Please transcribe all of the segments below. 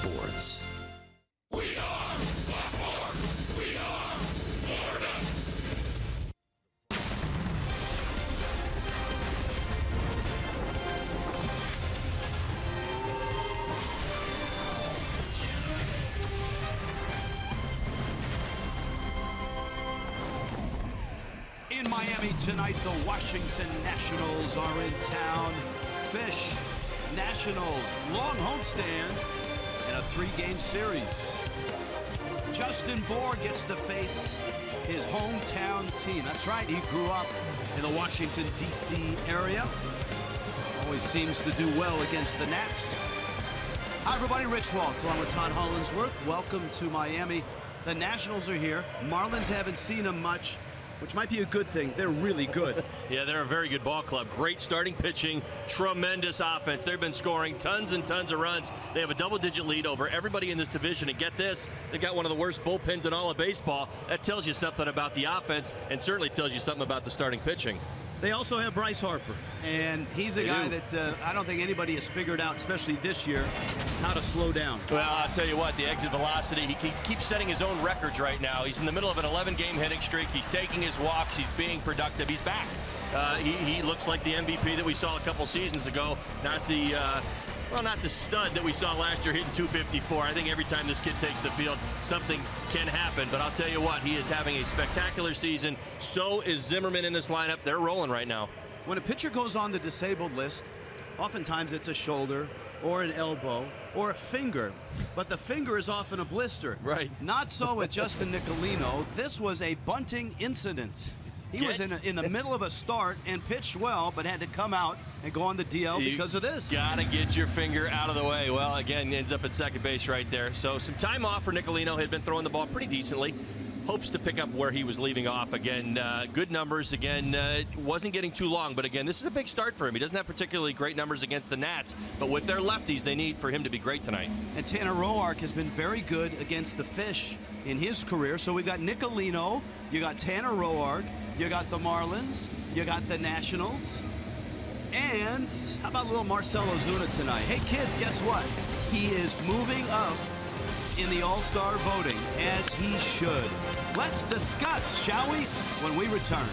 sports. We are the Fourth. We are Florida. In Miami tonight, the Washington Nationals are in town. Fish, Nationals, long homestand in a 3-game series. Justin Bour gets to face his hometown team. That's right, he grew up in the Washington, D.C. area. Always seems to do well against the Nats. Hi, everybody. Rich Waltz along with Todd Hollinsworth. Welcome to Miami. The Nationals are here. Marlins haven't seen them much, which might be a good thing. They're really good. Yeah, they're a very good ball club. Great starting pitching, tremendous offense. They've been scoring tons and tons of runs. They have a double-digit lead over everybody in this division. And get this, they got one of the worst bullpens in all of baseball. That tells you something about the offense and certainly tells you something about the starting pitching. They also have Bryce Harper, and he's a guy that I don't think anybody has figured out, especially this year, how to slow down. Well, I'll tell you what, the exit velocity, he keeps setting his own records right now. He's in the middle of an 11-game hitting streak. He's taking his walks. He's being productive. He's back. He looks like the MVP that we saw a couple seasons ago, not the stud that we saw last year hitting 254. I think every time this kid takes the field, something can happen. But I'll tell you what, he is having a spectacular season. So is Zimmerman in this lineup. They're rolling right now. When a pitcher goes on the disabled list, oftentimes it's a shoulder or an elbow or a finger. But the finger is often a blister. Right. Not so with Justin Nicolino. This was a bunting incident. He was in the middle of a start and pitched well, but had to come out and go on the DL because of this. Gotta get your finger out of the way. Well, again, ends up at second base right there. So some time off for Nicolino. Had been throwing the ball pretty decently. Hopes to pick up where he was leaving off again. Good numbers again. Wasn't getting too long, but again, this is a big start for him. He doesn't have particularly great numbers against the Nats, but with their lefties, they need for him to be great tonight. And Tanner Roark has been very good against the Fish in his career. So we've got Nicolino, you got Tanner Roark, you got the Marlins, you got the Nationals, and how about little Marcell Ozuna tonight? Hey kids, guess what? He is moving up in the All-Star voting, as he should. Let's discuss, shall we, when we return.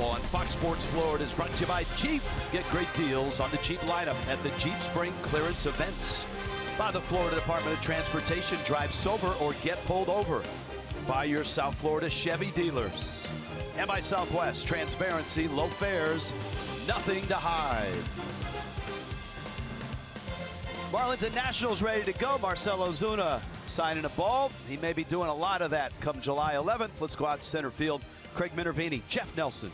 On Fox Sports Florida is brought to you by Jeep. Get great deals on the Jeep lineup at the Jeep Spring Clearance Events. By the Florida Department of Transportation, drive sober or get pulled over. By your South Florida Chevy dealers. And by Southwest, transparency, low fares, nothing to hide. Marlins and Nationals ready to go. Marcell Ozuna signing a ball. He may be doing a lot of that come July 11th. Let's go out to center field. Craig Minervini, Jeff Nelson.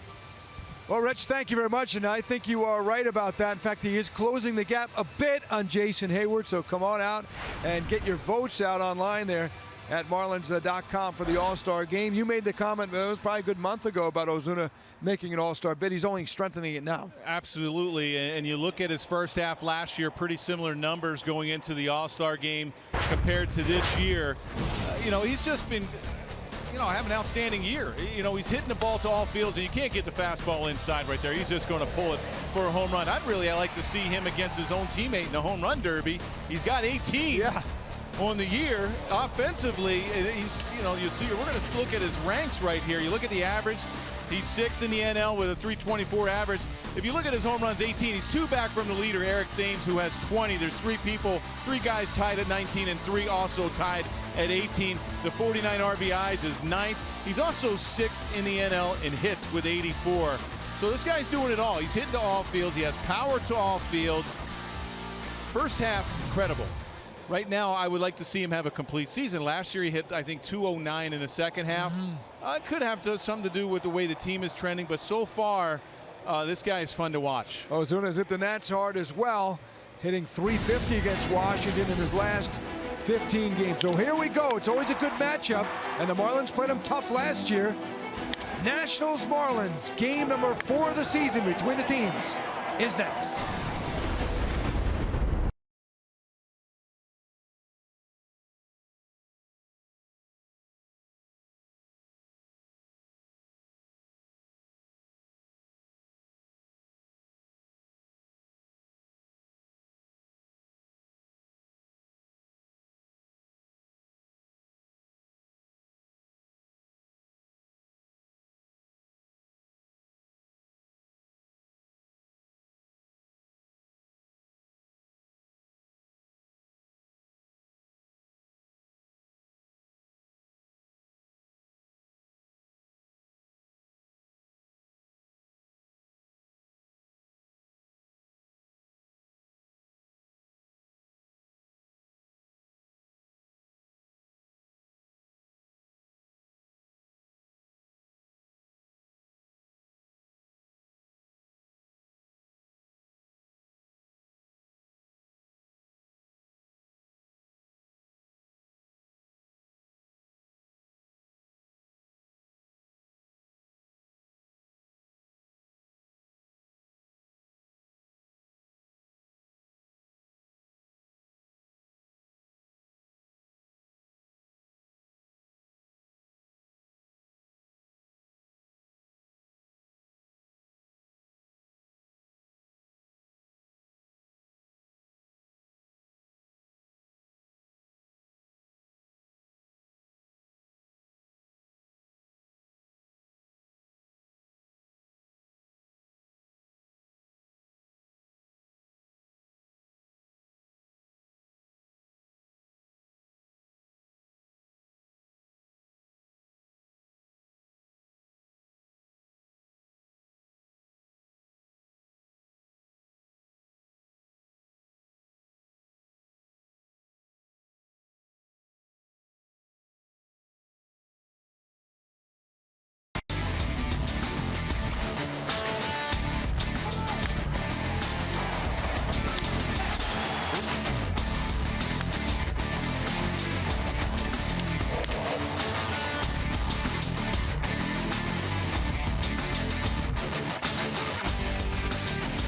Well, Rich, thank you very much, and I think you are right about that. In fact, he is closing the gap a bit on Jason Hayward, so come on out and get your votes out online there at Marlins.com for the All-Star game. You made the comment, it was probably a good month ago, about Ozuna making an All-Star bid. He's only strengthening it now. Absolutely, and you look at his first half last year, pretty similar numbers going into the All-Star game compared to this year. He's just been have an outstanding year. He's hitting the ball to all fields, and you can't get the fastball inside right there. He's just going to pull it for a home run. I'd like to see him against his own teammate in the home run derby. He's got 18 on the year. Offensively, he's, you see, we're going to look at his ranks right here. You look at the average. He's 6th in the NL with a 324 average. If you look at his home runs, 18. He's 2 back from the leader, Eric Thames, who has 20. There's 3 guys tied at 19 and 3 also tied at 18. The 49 RBIs is 9th. He's also 6th in the NL in hits with 84. So this guy's doing it all. He's hitting to all fields. He has power to all fields. First half, incredible. Right now, I would like to see him have a complete season. Last year, he hit, I think, 209 in the second half. It could have something to do with the way the team is trending, but so far, this guy is fun to watch. Ozuna's hit the Nats hard as well, hitting 350 against Washington in his last 15 games. So here we go. It's always a good matchup, and the Marlins played them tough last year. Nationals-Marlins, game number 4 of the season between the teams, is next.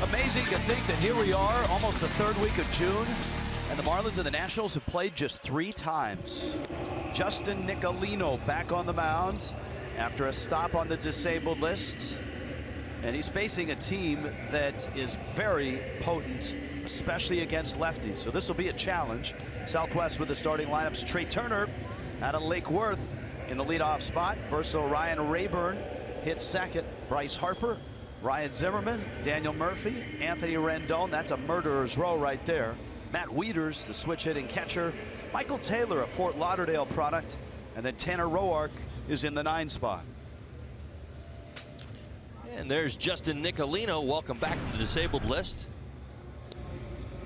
Amazing to think that here we are, almost the 3rd week of June, and the Marlins and the Nationals have played just 3 times. Justin Nicolino back on the mound after a stop on the disabled list. And he's facing a team that is very potent, especially against lefties. So this will be a challenge. Southwest with the starting lineups. Trey Turner out of Lake Worth in the leadoff spot versus Ryan Rayburn hits second. Bryce Harper, Ryan Zimmerman, Daniel Murphy, Anthony Rendon. That's a murderer's row right there. Matt Wieters, the switch hitting catcher. Michael Taylor, a Fort Lauderdale product. And then Tanner Roark is in the 9 spot. And there's Justin Nicolino. Welcome back to the disabled list.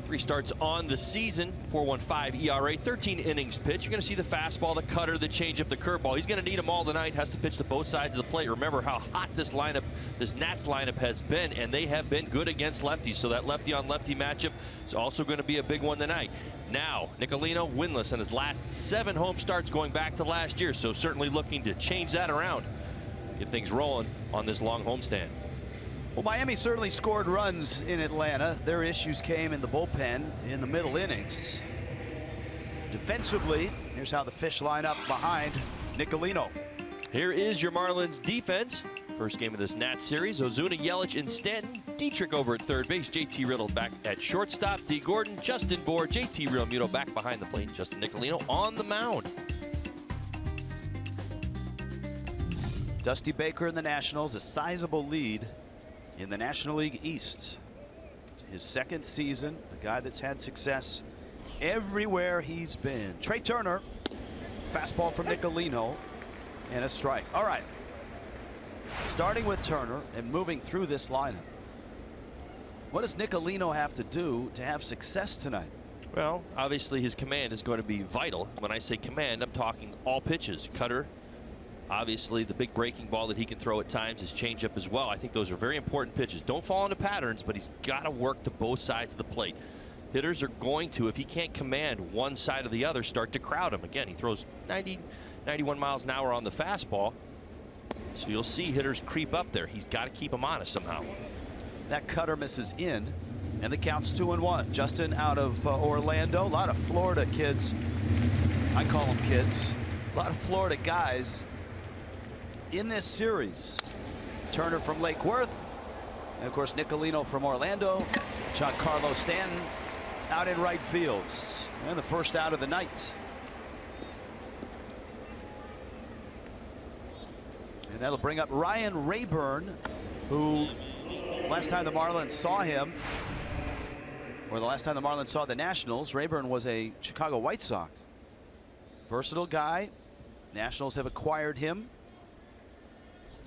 3 starts on the season, 4.15 ERA, 13 innings pitched. You're going to see the fastball, the cutter, the changeup, the curveball. He's going to need them all tonight. Has to pitch to both sides of the plate. Remember how hot this lineup, this Nats lineup has been, and they have been good against lefties. So that lefty on lefty matchup is also going to be a big one tonight. Now, Nicolino winless in his last 7 home starts going back to last year. So certainly looking to change that around, get things rolling on this long homestand. Well, Miami certainly scored runs in Atlanta. Their issues came in the bullpen in the middle innings. Defensively, here's how the Fish line up behind Nicolino. Here is your Marlins defense. First game of this Nats series. Ozuna, Yelich, and Stanton. Dietrich over at third base. JT Riddle back at shortstop. D. Gordon, Justin Bour, JT Realmuto back behind the plate. Justin Nicolino on the mound. Dusty Baker and the Nationals, a sizable lead in the National League East. His 2nd season, a guy that's had success everywhere he's been. Trey Turner, fastball from Nicolino, and a strike. All right. Starting with Turner and moving through this lineup. What does Nicolino have to do to have success tonight? Well, obviously his command is going to be vital. When I say command, I'm talking all pitches. Cutter, obviously the big breaking ball that he can throw at times, his changeup as well. I think those are very important pitches. Don't fall into patterns, but he's got to work to both sides of the plate. Hitters are going to, if he can't command one side or the other, start to crowd him. Again, he throws 90, 91 miles an hour on the fastball. So you'll see hitters creep up there. He's got to keep them honest somehow. That cutter misses in, and the count's 2-1. Justin out of Orlando. A lot of Florida kids. I call them kids. A lot of Florida guys in this series. Turner from Lake Worth, and of course Nicolino from Orlando. Giancarlo Stanton out in right fields, and the first out of the night. And that'll bring up Ryan Rayburn, who last time the Marlins saw him, or the last time the Marlins saw the Nationals, Rayburn was a Chicago White Sox. Versatile guy. Nationals have acquired him.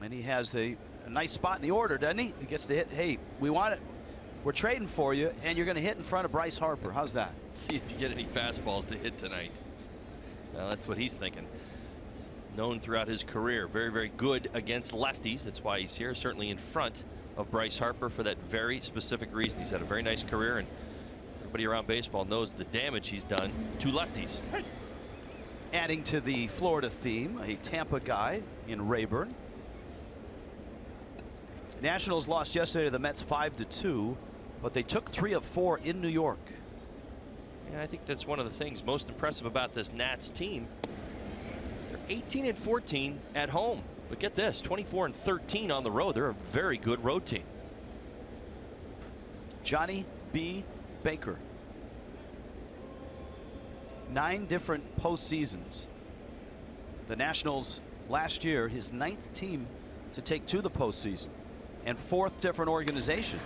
And he has a nice spot in the order, doesn't he? He gets to hit. Hey, we want it. We're trading for you, and you're going to hit in front of Bryce Harper. How's that? See if you get any fastballs to hit tonight. Well, that's what he's thinking. He's known throughout his career, very, very good against lefties. That's why he's here, certainly in front of Bryce Harper for that very specific reason. He's had a very nice career, and everybody around baseball knows the damage he's done to lefties. Adding to the Florida theme, a Tampa guy in Rayburn. Nationals lost yesterday to the Mets 5-2, but they took 3 of 4 in New York. Yeah, I think that's one of the things most impressive about this Nats team. They're 18-14 at home, but get this, 24-13 on the road. They're a very good road team. Johnny B. Baker. 9 different postseasons. The Nationals last year, his 9th team to take to the postseason, and 4th different organization.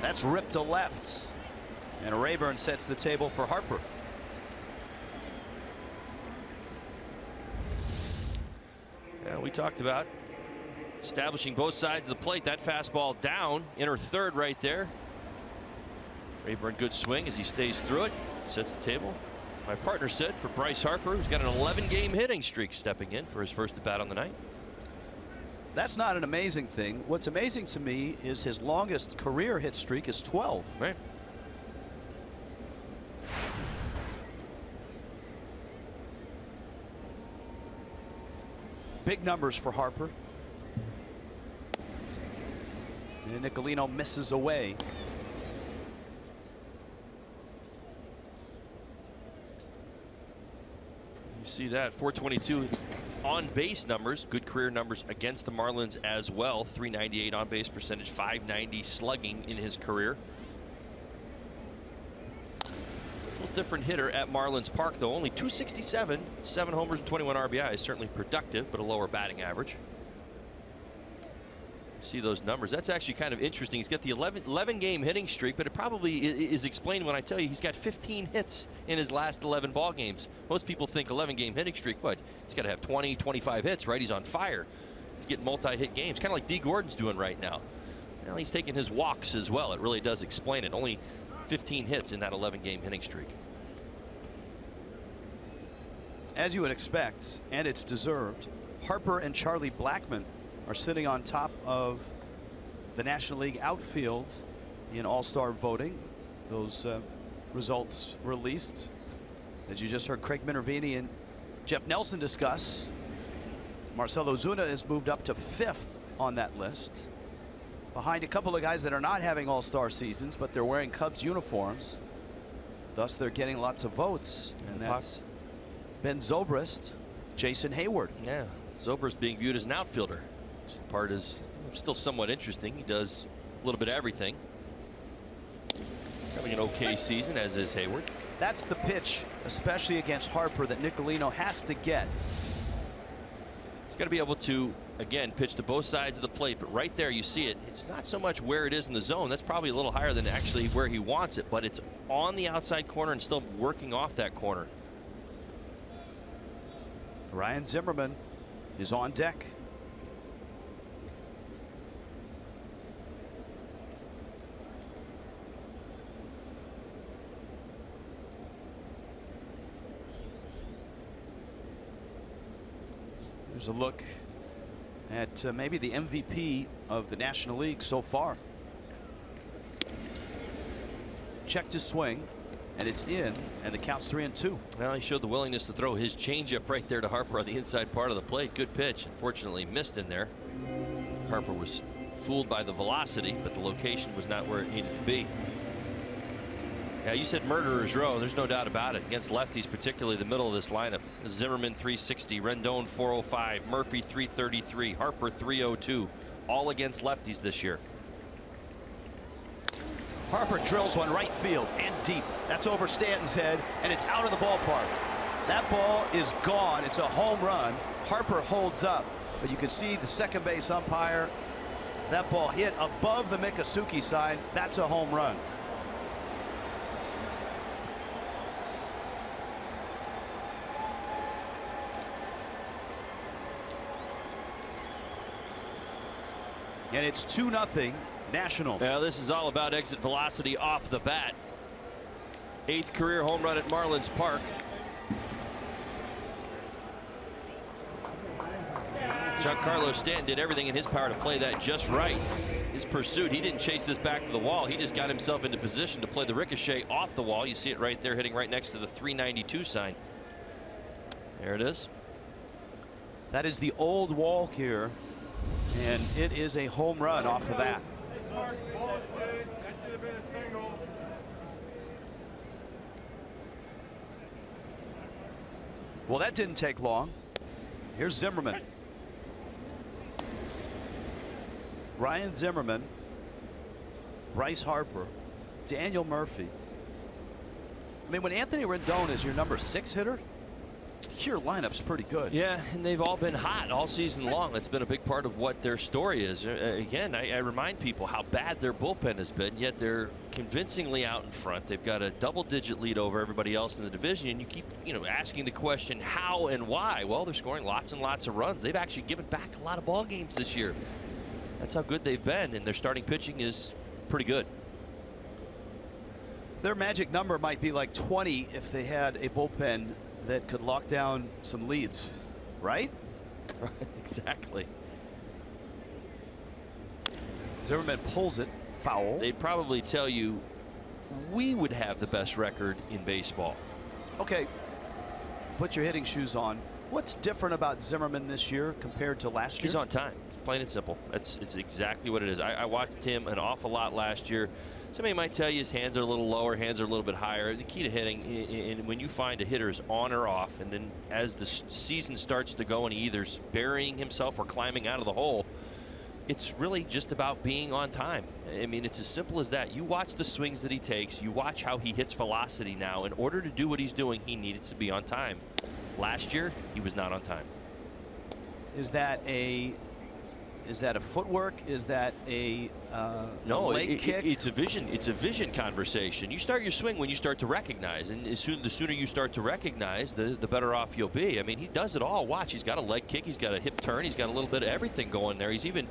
That's ripped to left, and Rayburn sets the table for Harper. Yeah, we talked about establishing both sides of the plate. That fastball down, inner third right there. Rayburn, good swing as he stays through it, sets the table. My partner said for Bryce Harper, who's got an 11-game hitting streak, stepping in for his first at bat on the night. That's not an amazing thing. What's amazing to me is his longest career hit streak is 12. Right. Big numbers for Harper. And Nicolino misses away. You see that 422 on base numbers, good career numbers against the Marlins as well. 398 on base percentage, 590 slugging in his career. A little different hitter at Marlins Park, though. Only 267, 7 homers and 21 RBI. Certainly productive, but a lower batting average. See those numbers. That's actually kind of interesting. He's got the 11 game hitting streak, but it probably is explained when I tell you he's got 15 hits in his last 11 ball games. Most people think 11 game hitting streak, but he's got to have 20, 25 hits, right? He's on fire. He's getting multi-hit games, kind of like D. Gordon's doing right now. Well, he's taking his walks as well. It really does explain it. Only 15 hits in that 11 game hitting streak. As you would expect, and it's deserved, Harper and Charlie Blackmon are sitting on top of the National League outfield in All-Star voting. Those results released, as you just heard Craig Minervini and Jeff Nelson discuss. Marcell Ozuna has moved up to 5th on that list, behind a couple of guys that are not having All-Star seasons, but they're wearing Cubs uniforms. Thus, they're getting lots of votes, and that's Ben Zobrist, Jason Hayward. Yeah, Zobrist being viewed as an outfielder. This part is still somewhat interesting. He does a little bit of everything. Having an okay season, as is Hayward. That's the pitch, especially against Harper, that Nicolino has to get. He's got to be able to, again, pitch to both sides of the plate, but right there you see it. It's not so much where it is in the zone. That's probably a little higher than actually where he wants it, but it's on the outside corner and still working off that corner. Ryan Zimmerman is on deck. There's a look at maybe the MVP of the National League so far. Checked his swing, and it's in, and the count's 3-2. Well, he showed the willingness to throw his changeup right there to Harper on the inside part of the plate. Good pitch. Unfortunately missed in there. Harper was fooled by the velocity, but the location was not where it needed to be. Yeah, you said murderer's row. There's no doubt about it. Against lefties, particularly the middle of this lineup. Zimmerman 360, Rendon 405, Murphy 333, Harper 302. All against lefties this year. Harper drills one right field and deep. That's over Stanton's head, and it's out of the ballpark. That ball is gone. It's a home run. Harper holds up, but you can see the second base umpire. That ball hit above the Miccosukee sign. That's a home run. And it's 2-0 Nationals. Now this is all about exit velocity off the bat. 8th career home run at Marlins Park. Giancarlo Stanton did everything in his power to play that just right. His pursuit, he didn't chase this back to the wall. He just got himself into position to play the ricochet off the wall. You see it right there, hitting right next to the 392 sign. There it is. That is the old wall here, and it is a home run off of that. Well, that didn't take long. Here's Zimmerman. Ryan Zimmerman, Bryce Harper, Daniel Murphy. I mean, when Anthony Rendon is your number 6 hitter, your lineup's pretty good. Yeah, and they've all been hot all season long. That's been a big part of what their story is. Again, I remind people how bad their bullpen has been, yet they're convincingly out in front. They've got a double-digit lead over everybody else in the division, and you keep, asking the question how and why. Well, they're scoring lots and lots of runs. They've actually given back a lot of ball games this year. That's how good they've been, and their starting pitching is pretty good. Their magic number might be like 20 if they had a bullpen that could lock down some leads, right? Right, exactly. Zimmerman pulls it, foul. They'd probably tell you we would have the best record in baseball. Okay, put your hitting shoes on. What's different about Zimmerman this year compared to last year? He's on time. Plain and simple. It's exactly what it is. I watched him an awful lot last year. Somebody might tell you his hands are a little lower, hands are a little bit higher. The key to hitting, and when you find a hitter is on or off, and then as the season starts to go and he either's burying himself or climbing out of the hole, it's really just about being on time. I mean, it's as simple as that. You watch the swings that he takes. You watch how he hits velocity now. In order to do what he's doing, he needed to be on time. Last year, he was not on time. Is that a Is that a footwork? Is that a no leg kick? It's a vision conversation. You start your swing when you start to recognize, and the sooner you start to recognize, the better off you'll be. I mean, he does it all. Watch, he's got a leg kick, he's got a hip turn, he's got a little bit of everything going there. He's even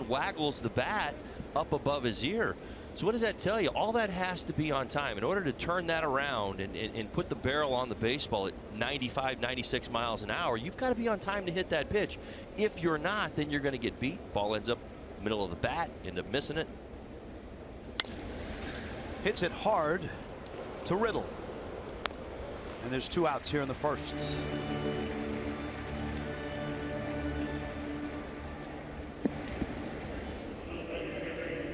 waggles the bat up above his ear. So what does that tell you? All that has to be on time. In order to turn that around and put the barrel on the baseball at 95, 96 miles an hour, you've got to be on time to hit that pitch. If you're not, then you're going to get beat. Ball ends up middle of the bat, end up missing it. Hits it hard to Riddle. And there's 2 outs here in the first.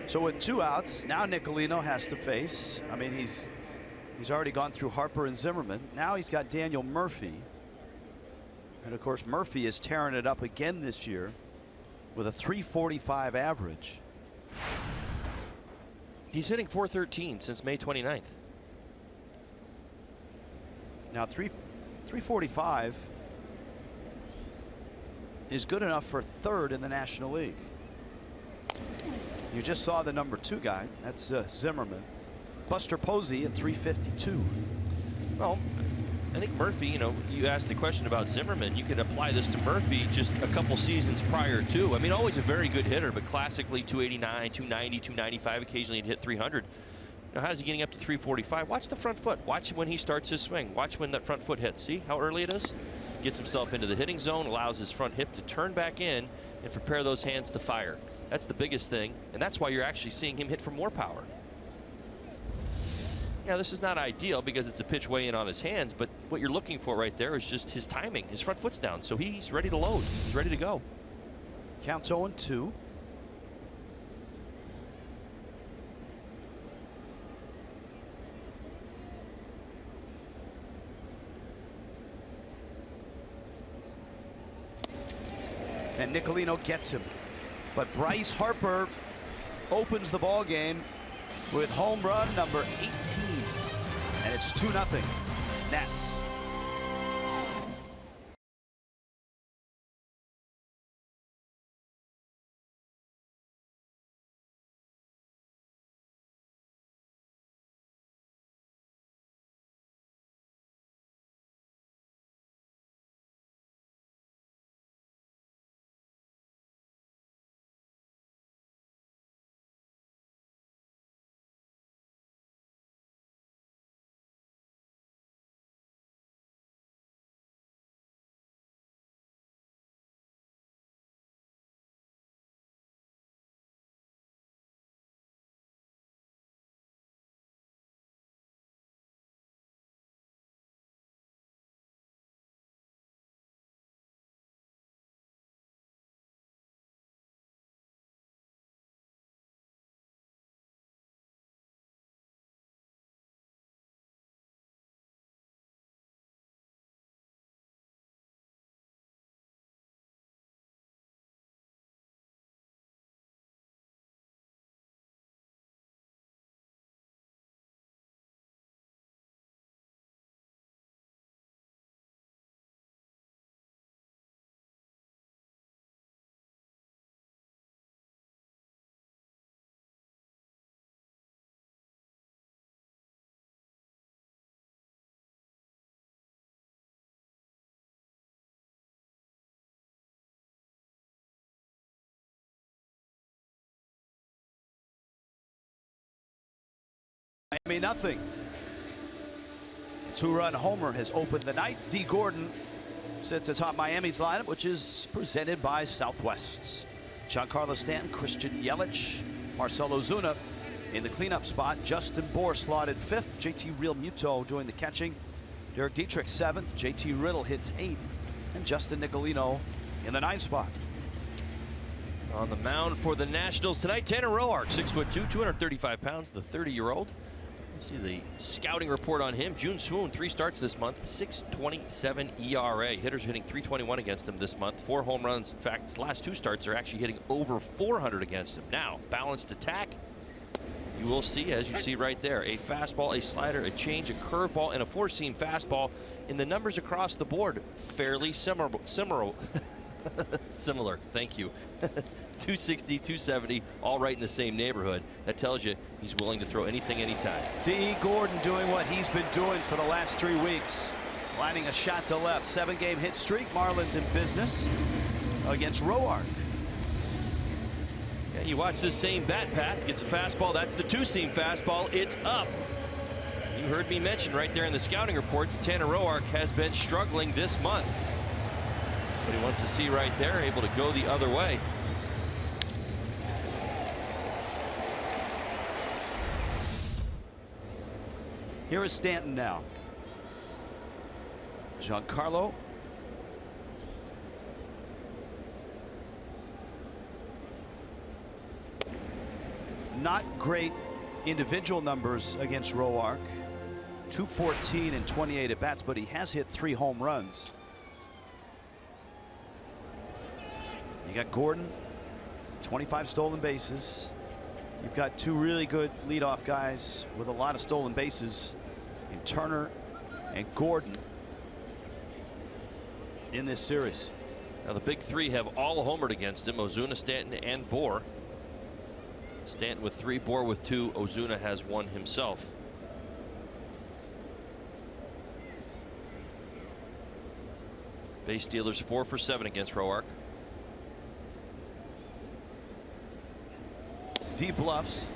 So with 2 outs, now Nicolino has to face. I mean, he's already gone through Harper and Zimmerman. Now he's got Daniel Murphy. And of course, Murphy is tearing it up again this year with a .345 average. He's hitting .413 since May 29th. Now .345 is good enough for 3rd in the National League. You just saw the number 2 guy. That's Zimmerman. Buster Posey at .352. Well, I think Murphy, you asked the question about Zimmerman. You could apply this to Murphy just a couple seasons prior to. I mean, always a very good hitter, but classically 289, 290, 295. Occasionally he'd hit 300. Now, how's he getting up to 345? Watch the front foot. Watch when he starts his swing. Watch when that front foot hits. See how early it is? Gets himself into the hitting zone, allows his front hip to turn back in and prepare those hands to fire. That's the biggest thing, and that's why you're actually seeing him hit for more power. Yeah, this is not ideal because it's a pitch way in on his hands, but what you're looking for right there is just his timing. His front foot's down, so he's ready to load. He's ready to go. Counts 0-2. And Nicolino gets him. But Bryce Harper opens the ball game with home run number 18. And it's 2-0 Nats. Miami nothing. 2-run homer has opened the night. D. Gordon sits atop Miami's lineup, which is presented by Southwest. Giancarlo Stanton, Christian Yelich, Marcell Ozuna in the cleanup spot. Justin Bour slotted 5th. JT Realmuto doing the catching. Derek Dietrich 7th. JT Riddle hits 8th. And Justin Nicolino in the 9th spot. On the mound for the Nationals tonight, Tanner Roark, 6'2", 235 pounds, the 30-year-old. See the scouting report on him. June Swoon, 3 starts this month, 6.27 ERA. Hitters hitting .321 against him this month. 4 home runs. In fact, his last 2 starts are actually hitting over .400 against him. Now, balanced attack. You will see, as you see right there, a fastball, a slider, a change, a curveball, and a 4-seam fastball. In the numbers across the board, fairly similar. Similar, thank you. 260, 270, all right in the same neighborhood. That tells you he's willing to throw anything, anytime. D. Gordon doing what he's been doing for the last 3 weeks. Lining a shot to left. 7-game hit streak. Marlins in business against Roark. Yeah, you watch this same bat path. Gets a fastball. That's the two-seam fastball. It's up. You heard me mention right there in the scouting report that Tanner Roark has been struggling this month. But he wants to see right there, able to go the other way. Here is Stanton now. Giancarlo. Not great individual numbers against Roark. 214 and 28 at bats, but he has hit 3 home runs. You got Gordon, 25 stolen bases. You've got 2 really good leadoff guys with a lot of stolen bases in Turner and Gordon in this series. Now the big 3 have all homered against him: Ozuna, Stanton, and Bohr. Stanton with 3, Bohr with 2. Ozuna has 1 himself. Base stealers 4 for 7 against Roark. D bluffs.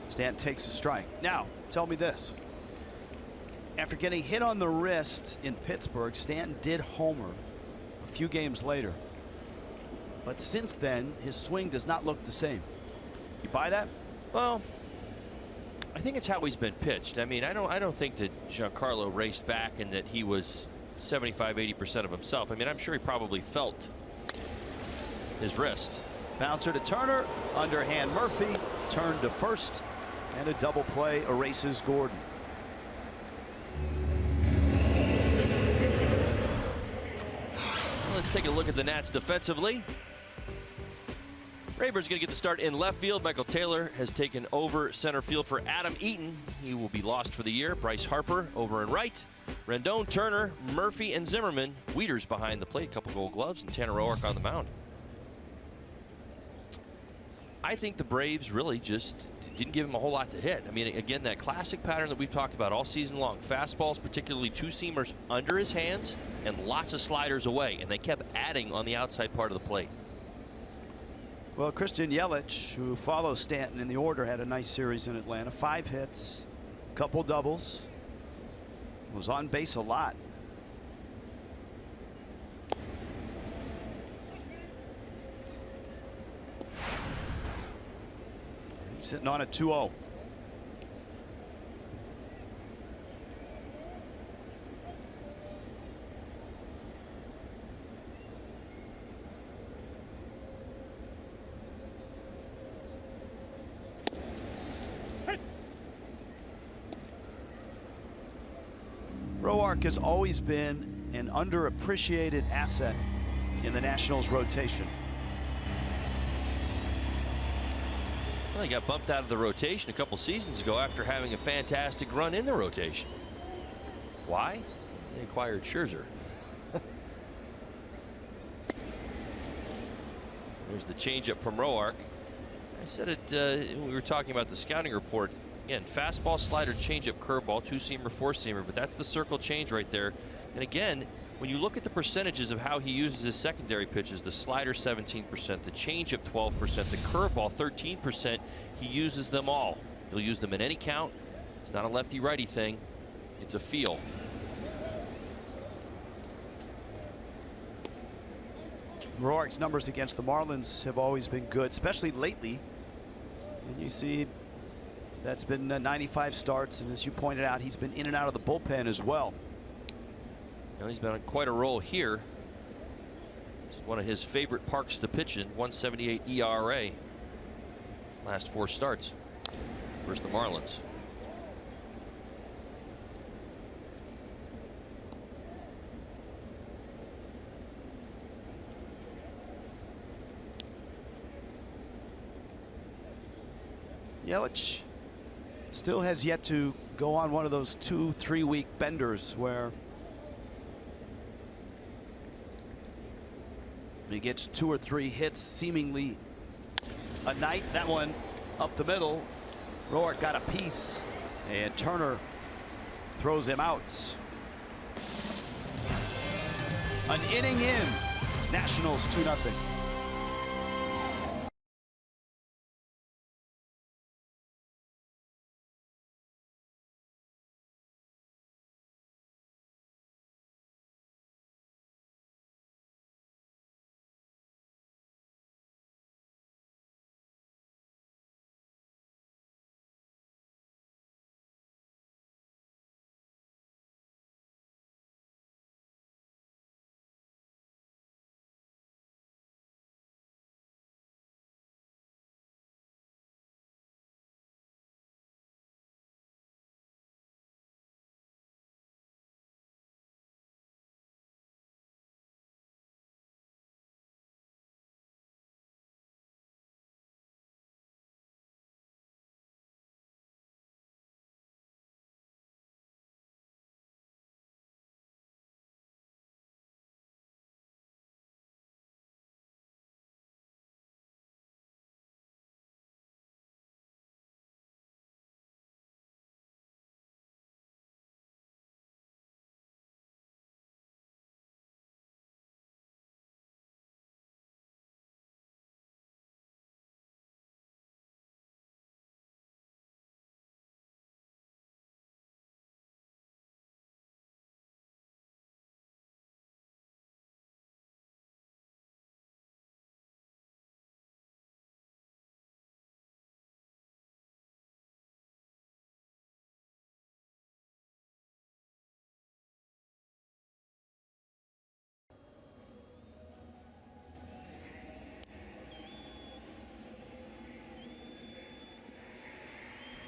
Stanton takes a strike. Now, tell me this. After getting hit on the wrist in Pittsburgh, Stanton did homer a few games later. But since then, his swing does not look the same. You buy that? Well, I think it's how he's been pitched. I mean, I don't think that Giancarlo raced back and that he was 75–80% of himself. I mean, I'm sure he probably felt his wrist. Bouncer to Turner, underhand Murphy, turn to first, and a double play erases Gordon. Let's take a look at the Nats defensively. Rayburn's going to get the start in left field. Michael Taylor has taken over center field for Adam Eaton. He will be lost for the year. Bryce Harper over in right. Rendon, Turner, Murphy, and Zimmerman. Wieters behind the plate, couple Gold Gloves, and Tanner Roark on the mound. I think the Braves really just didn't give him a whole lot to hit. I mean, again, that classic pattern that we've talked about all season long. Fastballs, particularly two-seamers under his hands, and lots of sliders away. And they kept adding on the outside part of the plate. Well, Christian Yelich, who follows Stanton in the order, had a nice series in Atlanta. 5 hits, couple doubles. Was on base a lot. Sitting on a 2-0. Roark has always been an underappreciated asset in the Nationals rotation. Well, he got bumped out of the rotation a couple seasons ago after having a fantastic run in the rotation. Why? They acquired Scherzer. There's the changeup from Roark. I said it when we were talking about the scouting report. Again, fastball, slider, changeup, curveball, two-seamer, four-seamer, but that's the circle change right there. And again, when you look at the percentages of how he uses his secondary pitches, the slider 17%, the changeup 12%, the curveball 13%, he uses them all. He'll use them in any count. It's not a lefty-righty thing. It's a feel. Roark's numbers against the Marlins have always been good, especially lately. And you see that's been 95 starts, and as you pointed out, he's been in and out of the bullpen as well. You know, he's been on quite a roll here. It's one of his favorite parks to pitch in. 178 ERA. Last 4 starts versus the Marlins. Yelich still has yet to go on one of those 2-3 week benders where He gets 2 or 3 hits seemingly a night. That one up the middle. Roark got a piece, and Turner throws him out. An inning in. Nationals 2-0.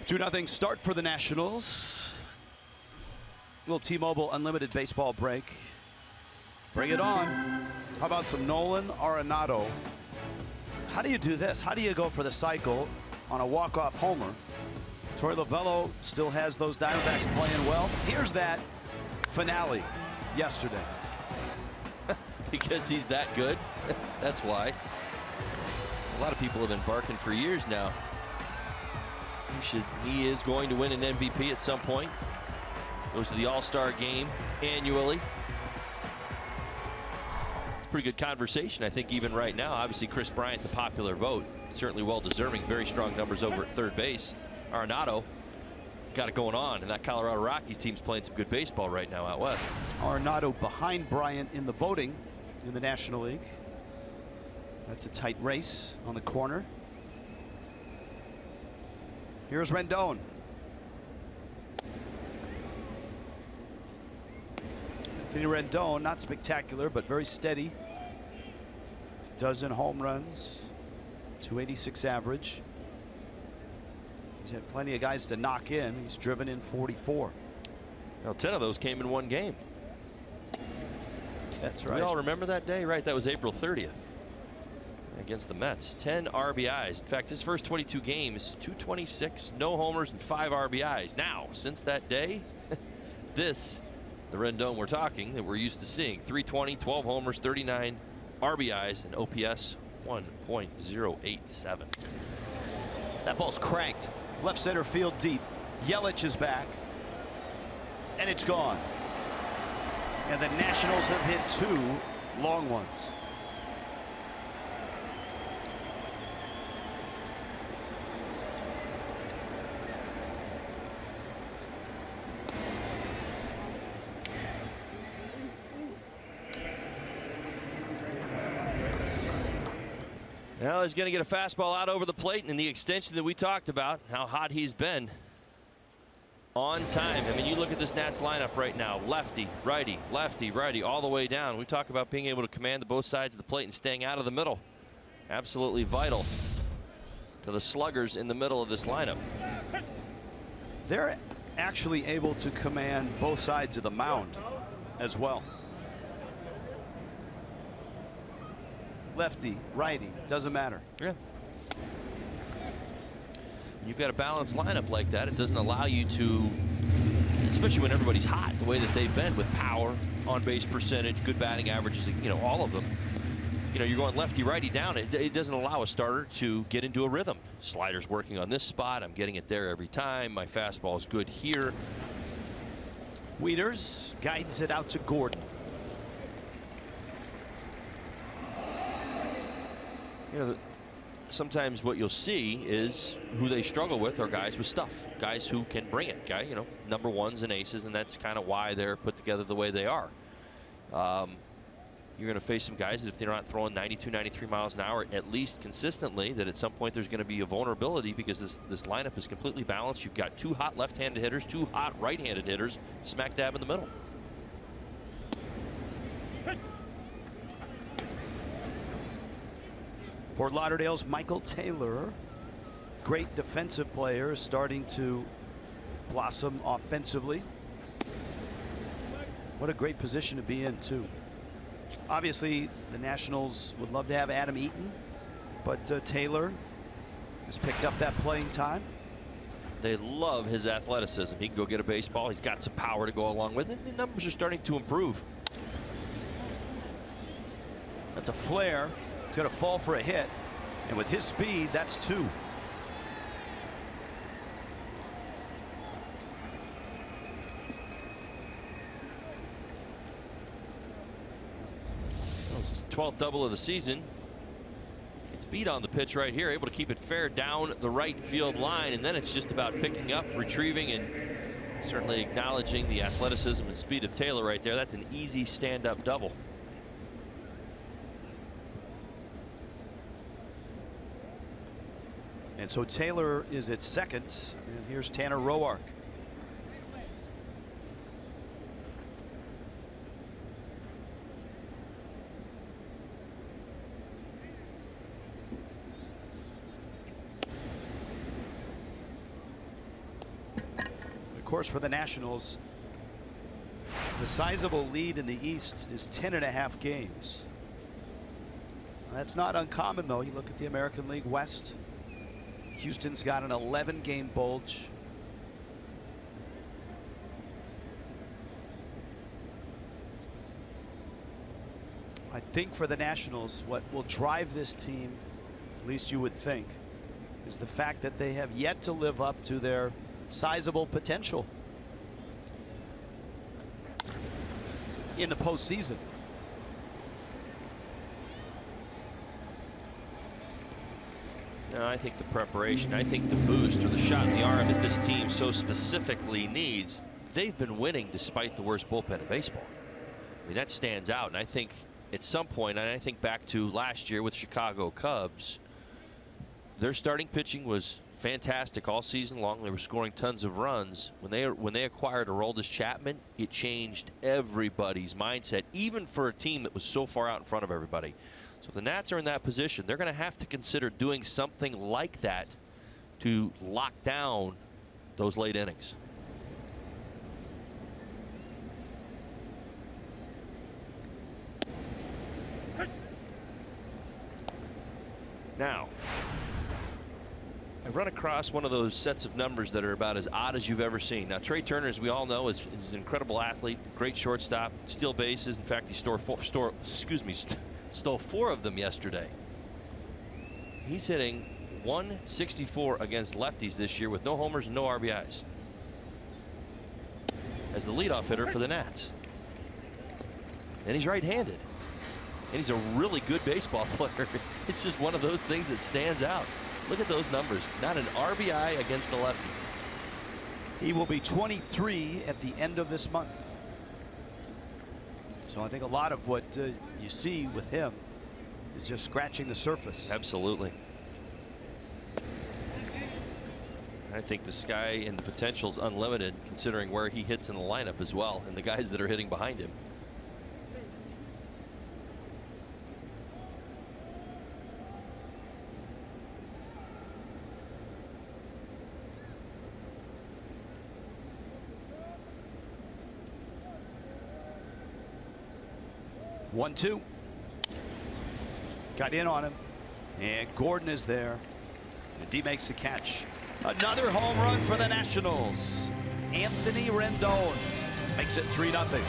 Two 2-0 start for the Nationals. Little T-Mobile Unlimited baseball break. Bring it on. How about some Nolan Arenado? How do you do this? How do you go for the cycle on a walk-off homer? Torey Lovullo still has those Diamondbacks playing well. Here's that finale yesterday. Because he's that good. That's why. A lot of people have been barking for years now. He is going to win an MVP at some point. Goes to the All-Star game annually. It's a pretty good conversation, I think, even right now. Obviously, Chris Bryant, the popular vote, certainly well deserving. Very strong numbers over at third base. Arenado got it going on, and that Colorado Rockies team's playing some good baseball right now out west. Arenado behind Bryant in the voting in the National League. That's a tight race on the corner. Here's Rendon. Anthony Rendon, not spectacular, but very steady. Dozen home runs, 286 average. He's had plenty of guys to knock in. He's driven in 44. Now, 10 of those came in one game. That's right. We all remember that day, right? That was April 30th. Against the Mets. 10 RBIs. In fact, his first 22 games, 226, no homers, and 5 RBIs. Now, since that day, the Rendon we're talking, that we're used to seeing, 320, 12 homers, 39 RBIs, and OPS 1.087. That ball's cranked. Left center field deep. Yelich is back. And it's gone. And the Nationals have hit 2 long ones. Well, he's going to get a fastball out over the plate, and the extension that we talked about, how hot he's been on time. I mean, you look at this Nats lineup right now, lefty, righty, all the way down. We talk about being able to command the both sides of the plate and staying out of the middle. Absolutely vital to the sluggers in the middle of this lineup. They're actually able to command both sides of the mound as well. Lefty, righty, doesn't matter. Yeah. You've got a balanced lineup like that. It doesn't allow you to, especially when everybody's hot, the way that they've been with power, on-base percentage, good batting averages, you know, all of them. you're going lefty-righty down. It doesn't allow a starter to get into a rhythm. Slider's working on this spot. I'm getting it there every time. My fastball is good here. Wieters guides it out to Gordon. Sometimes what you'll see is who they struggle with are guys with stuff, guys who can bring it, number ones and aces, and that's kind of why they're put together the way they are. You're going to face some guys that if they're not throwing 92, 93 miles an hour at least consistently, that at some point there's going to be a vulnerability because this lineup is completely balanced. You've got 2 hot left-handed hitters, 2 hot right-handed hitters, smack dab in the middle. Fort Lauderdale's Michael Taylor, great defensive player, starting to blossom offensively. What a great position to be in, too. Obviously, the Nationals would love to have Adam Eaton, but Taylor has picked up that playing time. They love his athleticism. He can go get a baseball. He's got some power to go along with it. The numbers are starting to improve. That's a flare. It's going to fall for a hit, and with his speed, that's 2. It's the 12th double of the season. It's beat on the pitch right here, able to keep it fair down the right field line, and then it's just about picking up, retrieving, and certainly acknowledging the athleticism and speed of Taylor right there. That's an easy stand-up double. And so Taylor is at second, and here's Tanner Roark. Of course, for the Nationals, the sizable lead in the East is 10.5 games. That's not uncommon, though. You look at the American League West. Houston's got an 11-game bulge. I think for the Nationals, what will drive this team, at least you would think, is the fact that they have yet to live up to their sizable potential in the postseason. No, I think the preparation, I think the boost or the shot in the arm that this team so specifically needs, they've been winning despite the worst bullpen in baseball. I mean, that stands out, and I think at some point, and I think back to last year with Chicago Cubs, their starting pitching was fantastic all season long. They were scoring tons of runs. When they acquired Aroldis Chapman, it changed everybody's mindset, even for a team that was so far out in front of everybody. So if the Nats are in that position, they're going to have to consider doing something like that to lock down those late innings. Now, I've run across one of those sets of numbers that are about as odd as you've ever seen. Now, Trey Turner, as we all know, is an incredible athlete, great shortstop, steal bases. In fact, he stole 4 of them yesterday. He's hitting .164 against lefties this year with no homers and no RBIs as the leadoff hitter for the Nats. And he's right-handed. And he's a really good baseball player. It's just one of those things that stands out. Look at those numbers. Not an RBI against the lefty. He will be 23 at the end of this month. So I think a lot of what you see with him is just scratching the surface. Absolutely. I think the sky and the potential is unlimited, considering where he hits in the lineup as well, and the guys that are hitting behind him. One-two. Got in on him, and Gordon is there. And D makes the catch. Another home run for the Nationals. Anthony Rendon makes it 3-0.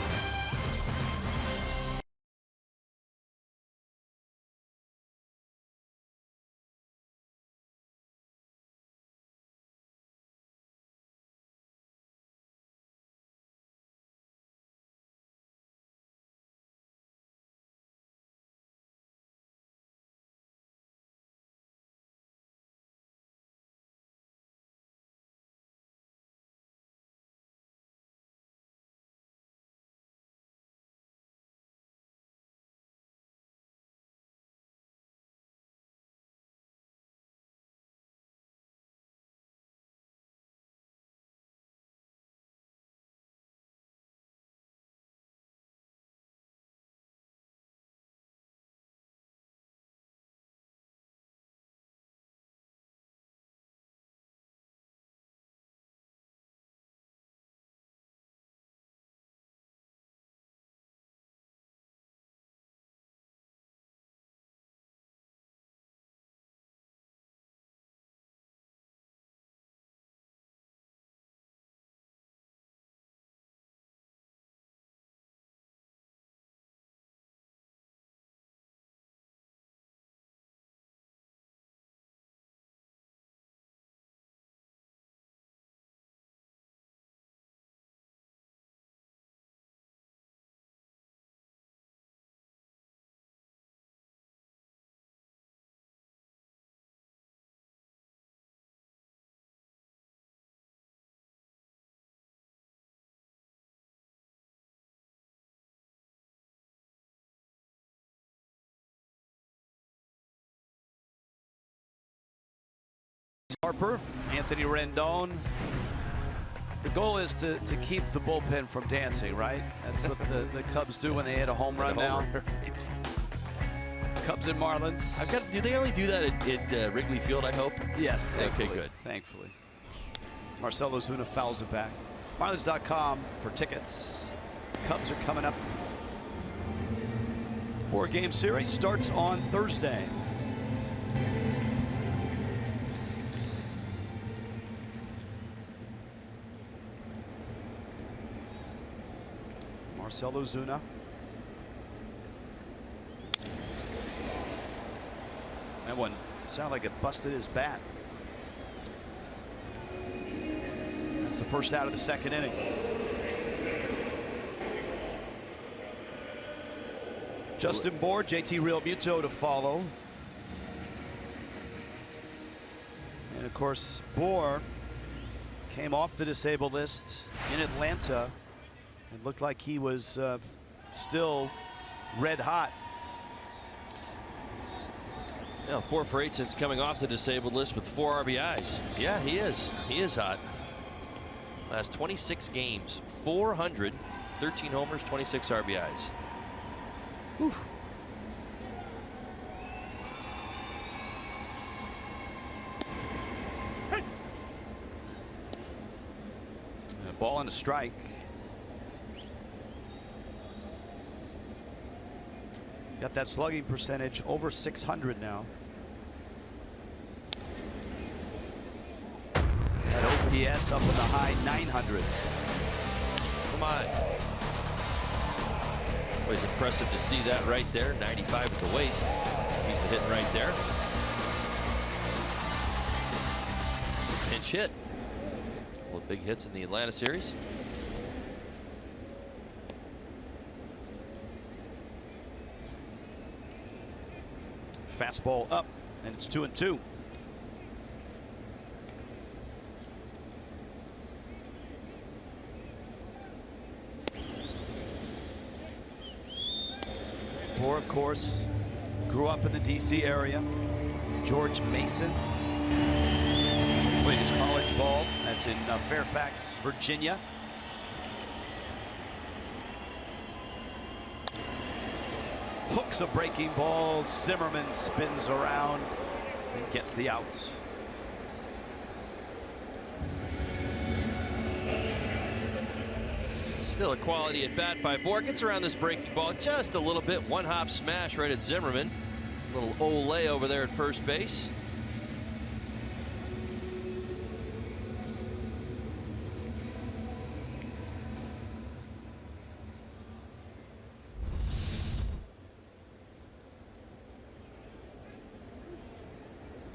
Harper, Anthony Rendon. The goal is to keep the bullpen from dancing, right? That's what the Cubs do when they hit a home run now. Cubs and Marlins. Do they only do that at Wrigley Field, I hope? Yes, thankfully. Okay, good. Thankfully. Marcell Ozuna fouls it back. Marlins.com for tickets. Cubs are coming up. 4-game series starts on Thursday. Marcell Ozuna. That one sounded like it busted his bat. That's the first out of the second inning. Justin Bour, JT Realmuto to follow. And of course, Bour came off the disabled list in Atlanta. It looked like he was still red hot. Yeah, 4 for 8 since coming off the disabled list with 4 RBIs. Yeah, he is. He is hot. Last 26 games, 400, 13 homers, 26 RBIs. Whew. A ball and a strike. Got that slugging percentage over 600 now. That OPS up in the high 900s. Come on. Always impressive to see that right there. 95 at the waist. Piece of hitting right there. Pinch hit. A couple of big hits in the Atlanta series. Fastball up, and it's 2-2. Bour, of course, grew up in the DC area. George Mason played his college ball. That's in Fairfax, Virginia. Hooks a breaking ball. Zimmerman spins around and gets the out. Still a quality at bat by Bour. Gets around this breaking ball just a little bit. One hop smash right at Zimmerman. Little Olay over there at first base.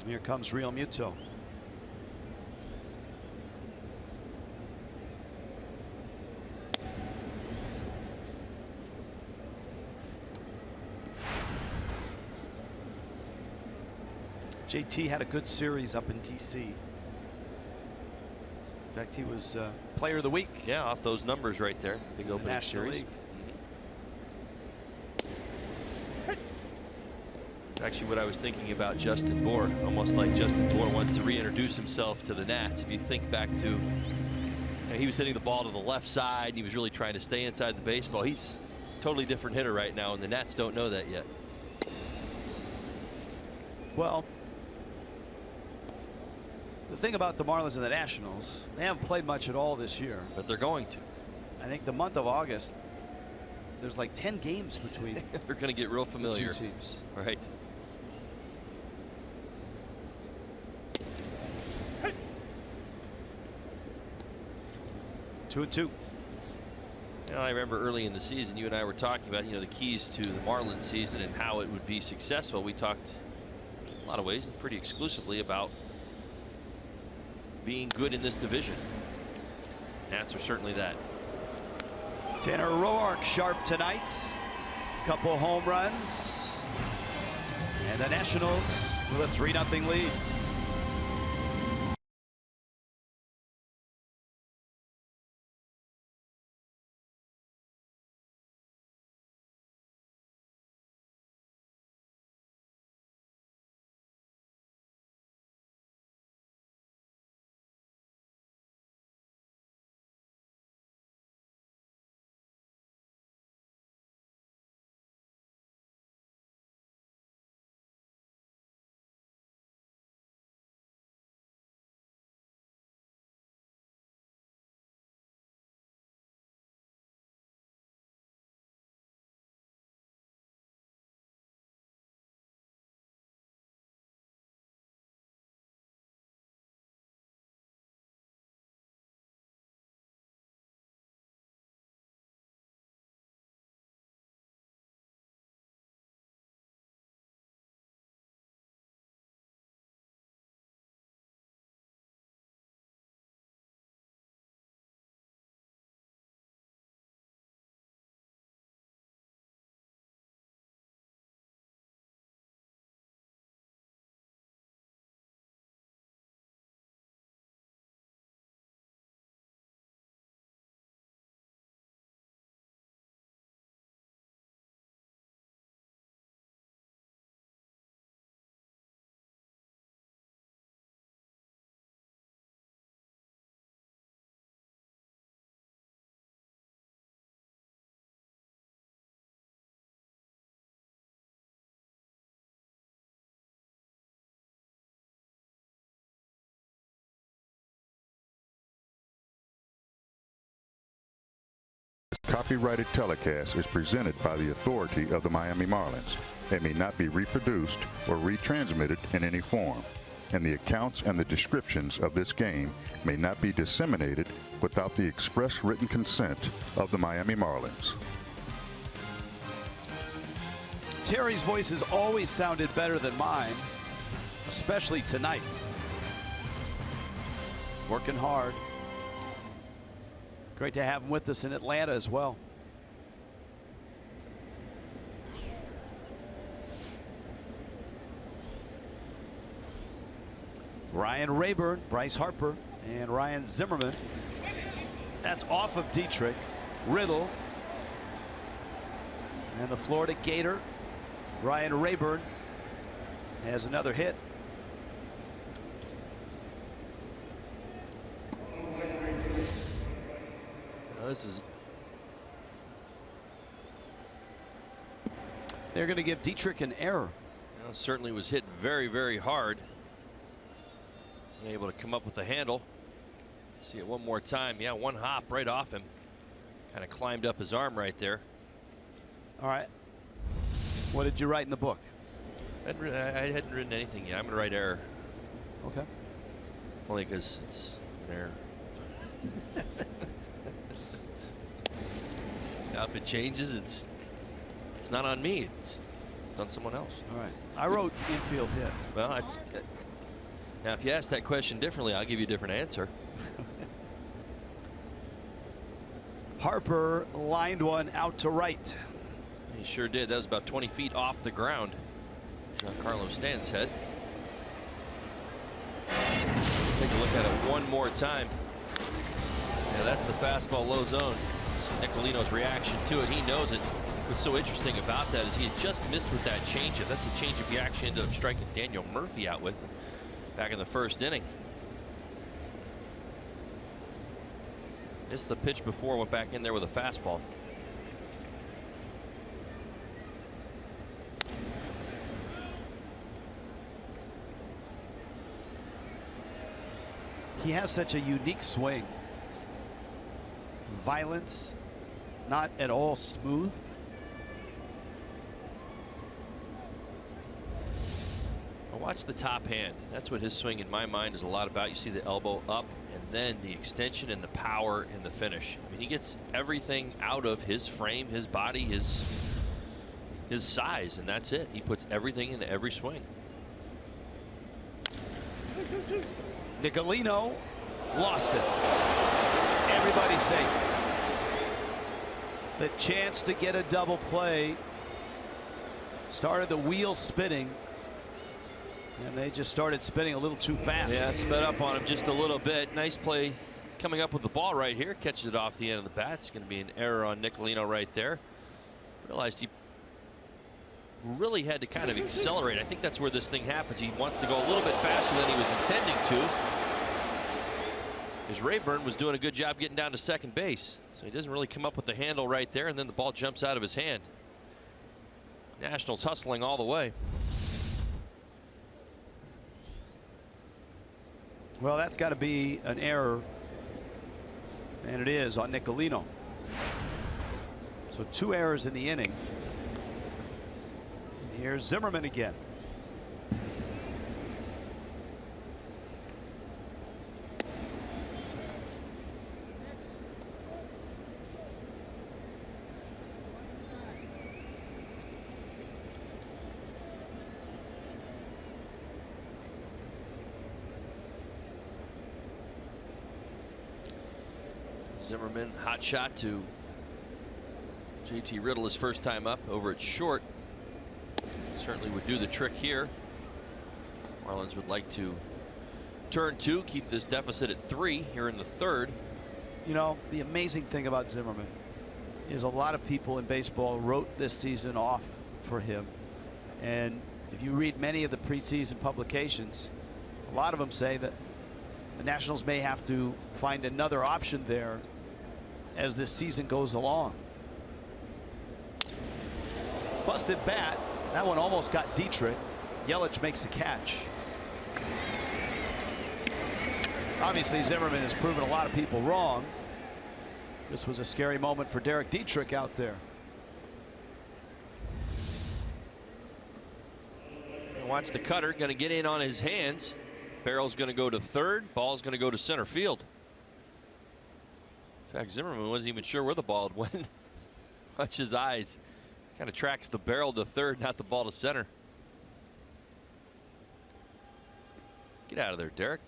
Here comes Realmuto. JT had a good series up in DC. In fact, he was player of the week. Yeah, off those numbers right there. Big opening National series. League. Actually, what I was thinking about Justin Bour, almost like Justin Bour wants to reintroduce himself to the Nats. If you think back to, you know, he was hitting the ball to the left side, and he was really trying to stay inside the baseball. He's a totally different hitter right now, and the Nats don't know that yet. Well, the thing about the Marlins and the Nationals, they haven't played much at all this year. But they're going to. I think the month of August, there's like 10 games between. They're going to get real familiar. Two teams. Right. Hey. 2-2. You know, I remember early in the season, you and I were talking about, you know, the keys to the Marlins season and how it would be successful. We talked in a lot of ways and pretty exclusively about being good in this division. Nats are certainly that. Tanner Roark sharp tonight. Couple home runs. And the Nationals with a 3-0 lead. Copyrighted telecast is presented by the authority of the Miami Marlins and may not be reproduced or retransmitted in any form. And the accounts and the descriptions of this game may not be disseminated without the express written consent of the Miami Marlins. Terry's voice has always sounded better than mine, especially tonight. Working hard. Great to have him with us in Atlanta as well. Ryan Rayburn, Bryce Harper, and Ryan Zimmerman. That's off of Dietrich. Riddle. And the Florida Gator, Ryan Rayburn, has another hit. This is. They're going to give Dietrich an error. Certainly was hit very, very hard. Able to come up with the handle. See it one more time. Yeah, one hop right off him. Kind of climbed up his arm right there. All right. What did you write in the book? I hadn't written anything yet. I'm going to write error. Okay. Only because it's an error. Now, if it changes, it's not on me. It's on someone else. All right. I wrote infield hit. Well, now if you ask that question differently, I'll give you a different answer. Harper lined one out to right. He sure did. That was about 20 feet off the ground. Giancarlo Stanton's head. Take a look at it one more time. Yeah, that's the fastball low zone. Nicolino's reaction to it. He knows it. What's so interesting about that is he had just missed with that changeup. That's a changeup he actually ended up striking Daniel Murphy out with back in the first inning. Missed the pitch before, went back in there with a fastball. He has such a unique swing. Violent, not at all smooth. Watch the top hand. That's what his swing in my mind is a lot about. You see the elbow up and then the extension and the power and the finish. I mean, he gets everything out of his frame, his body, his size, and that's it. He puts everything into every swing. Nicolino lost it. Everybody's safe. The chance to get a double play started the wheel spinning. And they just started spinning a little too fast. Yeah, sped up on him just a little bit. Nice play coming up with the ball right here. Catches it off the end of the bat. It's going to be an error on Nicolino right there. Realized he really had to kind of accelerate. I think that's where this thing happens. He wants to go a little bit faster than he was intending to. As Rayburn was doing a good job getting down to second base. So he doesn't really come up with the handle right there, and then the ball jumps out of his hand. Nationals hustling all the way. Well, that's got to be an error, and it is on Nicolino. So 2 errors in the inning. And here's Zimmerman again. Zimmerman, hot shot to JT Riddle his first time up over at short. Certainly would do the trick here. Marlins would like to turn 2, keep this deficit at 3 here in the third. You know, the amazing thing about Zimmerman is a lot of people in baseball wrote this season off for him. And if you read many of the preseason publications, a lot of them say that the Nationals may have to find another option there as this season goes along. Busted bat. That one almost got Dietrich. Yelich makes the catch. Obviously, Zimmerman has proven a lot of people wrong. This was a scary moment for Derek Dietrich out there. Watch the cutter, going to get in on his hands. Barrel's going to go to third. Ball's going to go to center field. In fact, Zimmerman wasn't even sure where the ball had went. Watch his eyes. Kind of tracks the barrel to third, not the ball to center. Get out of there, Derek.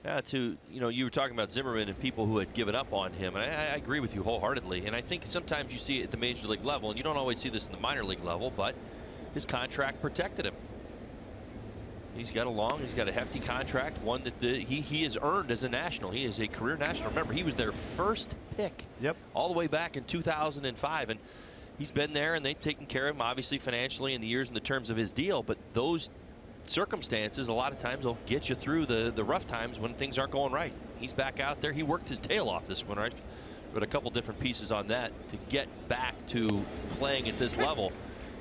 You were talking about Zimmerman and people who had given up on him, and I agree with you wholeheartedly. And I think sometimes you see it at the major league level, and you don't always see this in the minor league level, but his contract protected him. He's got a hefty contract, one that he has earned as a national. He is a career national. Remember, he was their first pick. Yep. All the way back in 2005, and he's been there, and they've taken care of him, obviously financially in the years and the terms of his deal. But those circumstances a lot of times will get you through the rough times when things aren't going right. He's back out there. He worked his tail off this one, right? But a couple different pieces on that to get back to playing at this level.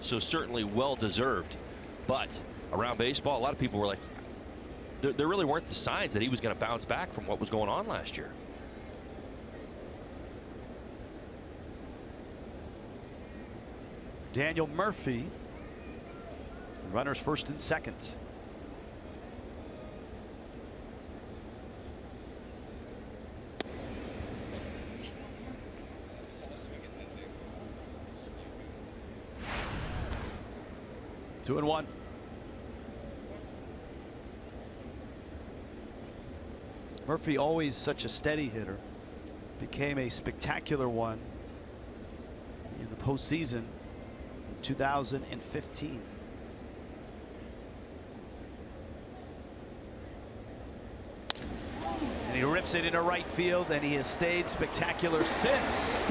So certainly well deserved. But around baseball, a lot of people were like, there really weren't the signs that he was going to bounce back from what was going on last year. Daniel Murphy, runners first and second. Two and one. Murphy, always such a steady hitter, became a spectacular one in the postseason in 2015. And he rips it into right field, and he has stayed spectacular since.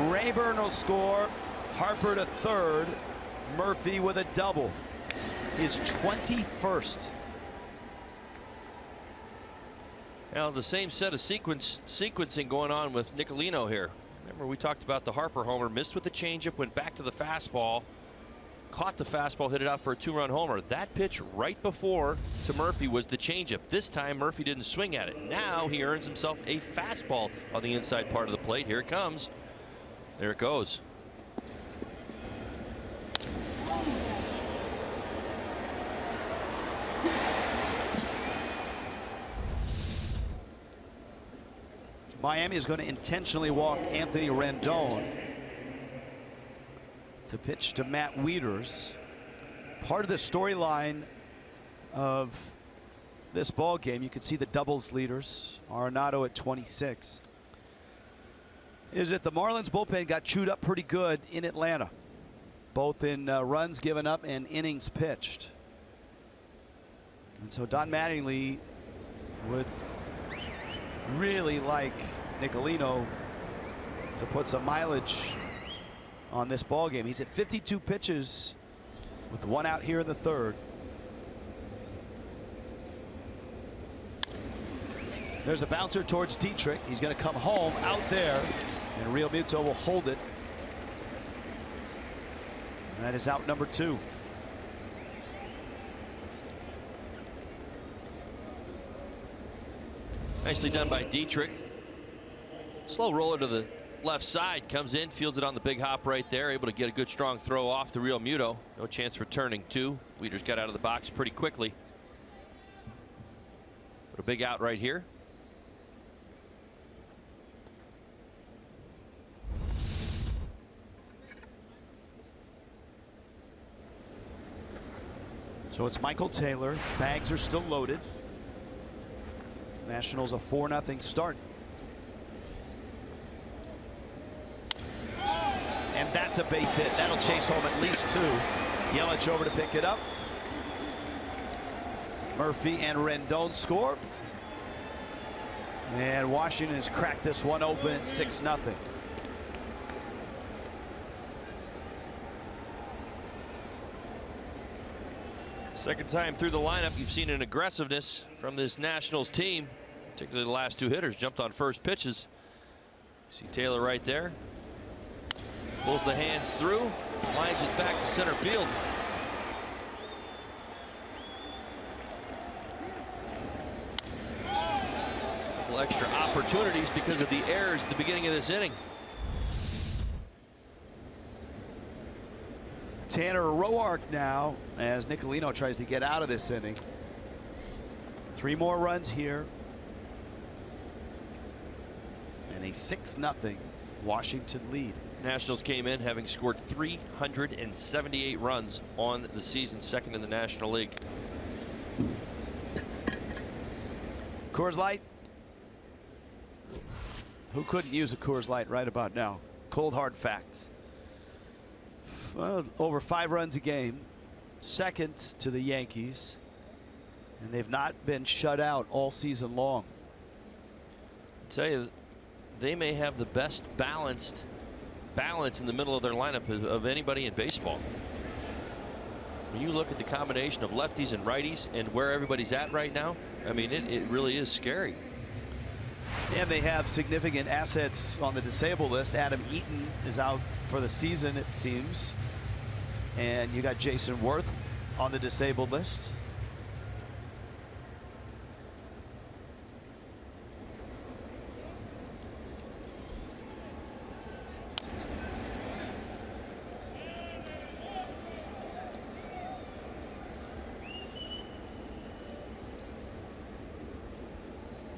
Rayburn will score. Harper to third. Murphy with a double. His 21st. Now the same set of sequencing going on with Nicolino here. Remember, we talked about the Harper homer. Missed with the changeup, went back to the fastball. Caught the fastball, hit it out for a two-run homer. That pitch right before to Murphy was the changeup. This time Murphy didn't swing at it. Now he earns himself a fastball on the inside part of the plate. Here it comes. There it goes. Miami is going to intentionally walk Anthony Rendon to pitch to Matt Wieters. Part of the storyline of this ball game, you can see the doubles leaders, Arenado at 26, is that the Marlins bullpen got chewed up pretty good in Atlanta, both in runs given up and innings pitched. And so Don Mattingly would really like Nicolino to put some mileage on this ball game. He's at 52 pitches with one out here in the third. There's a bouncer towards Dietrich. He's going to come home out there, and Real Muto will hold it. And that is out number 2. Nicely done by Dietrich. Slow roller to the left side, comes in, fields it on the big hop right there, able to get a good strong throw off to Real Muto. No chance for turning two. Wieters got out of the box pretty quickly. But a big out right here. So it's Michael Taylor. Bags are still loaded. Nationals a 4-0 start. And that's a base hit. That'll chase home at least 2. Yelich over to pick it up. Murphy and Rendon score. And Washington has cracked this one open at 6-0. Second time through the lineup, you've seen an aggressiveness from this Nationals team, particularly the last 2 hitters jumped on first pitches. See Taylor right there. Pulls the hands through, lines it back to center field. couple extra opportunities because of the errors at the beginning of this inning. Tanner Roark now as Nicolino tries to get out of this inning. 3 more runs here. And a 6-0 Washington lead. Nationals came in having scored 378 runs on the season, second in the National League. Coors Light. Who couldn't use a Coors Light right about now? Cold hard fact. Well, over 5 runs a game, second to the Yankees, and they've not been shut out all season long. I tell you, they may have the best balance in the middle of their lineup of anybody in baseball. When you look at the combination of lefties and righties and where everybody's at right now, I mean, it really is scary. And they have significant assets on the disabled list. Adam Eaton is out for the season, it seems. And you got Jason Worth on the disabled list.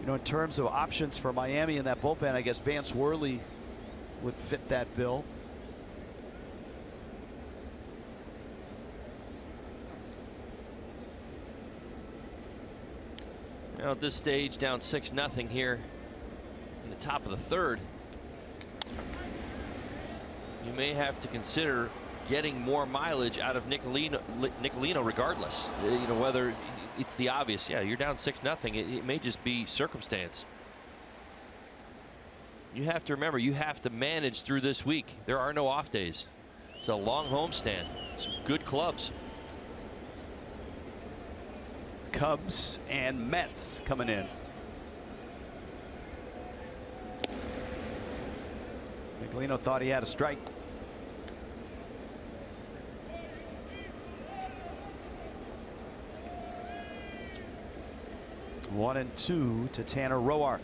You know, in terms of options for Miami in that bullpen, I guess Vance Worley would fit that bill. Now at this stage, down 6-0 here in the top of the 3rd. You may have to consider getting more mileage out of Nicolino regardless. You know, whether it's the obvious, yeah, you're down 6-0. It may just be circumstance. You have to remember, you have to manage through this week. There are no off days. It's a long homestand. Some good clubs. Cubs and Mets coming in. Nicolino thought he had a strike. One and 2 to Tanner Roark.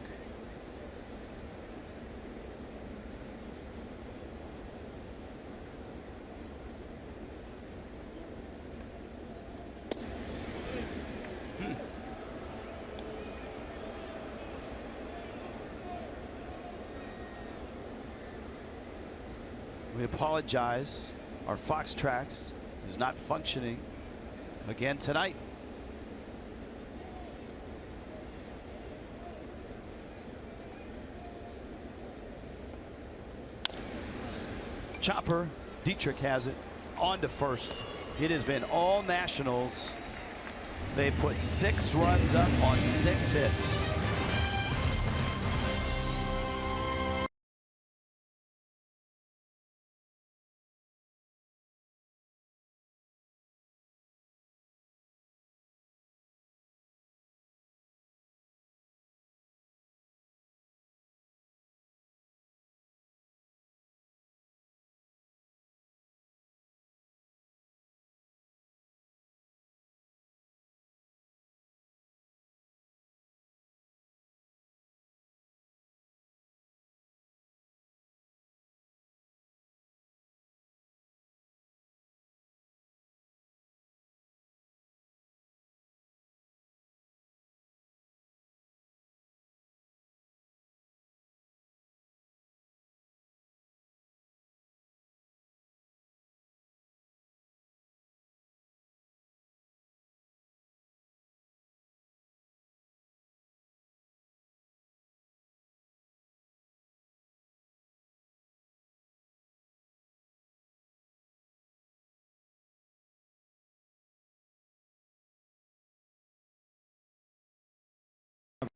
We apologize. Our Fox Tracks is not functioning again tonight. Chopper, Dietrich has it on to first. It has been all Nationals. They put 6 runs up on 6 hits.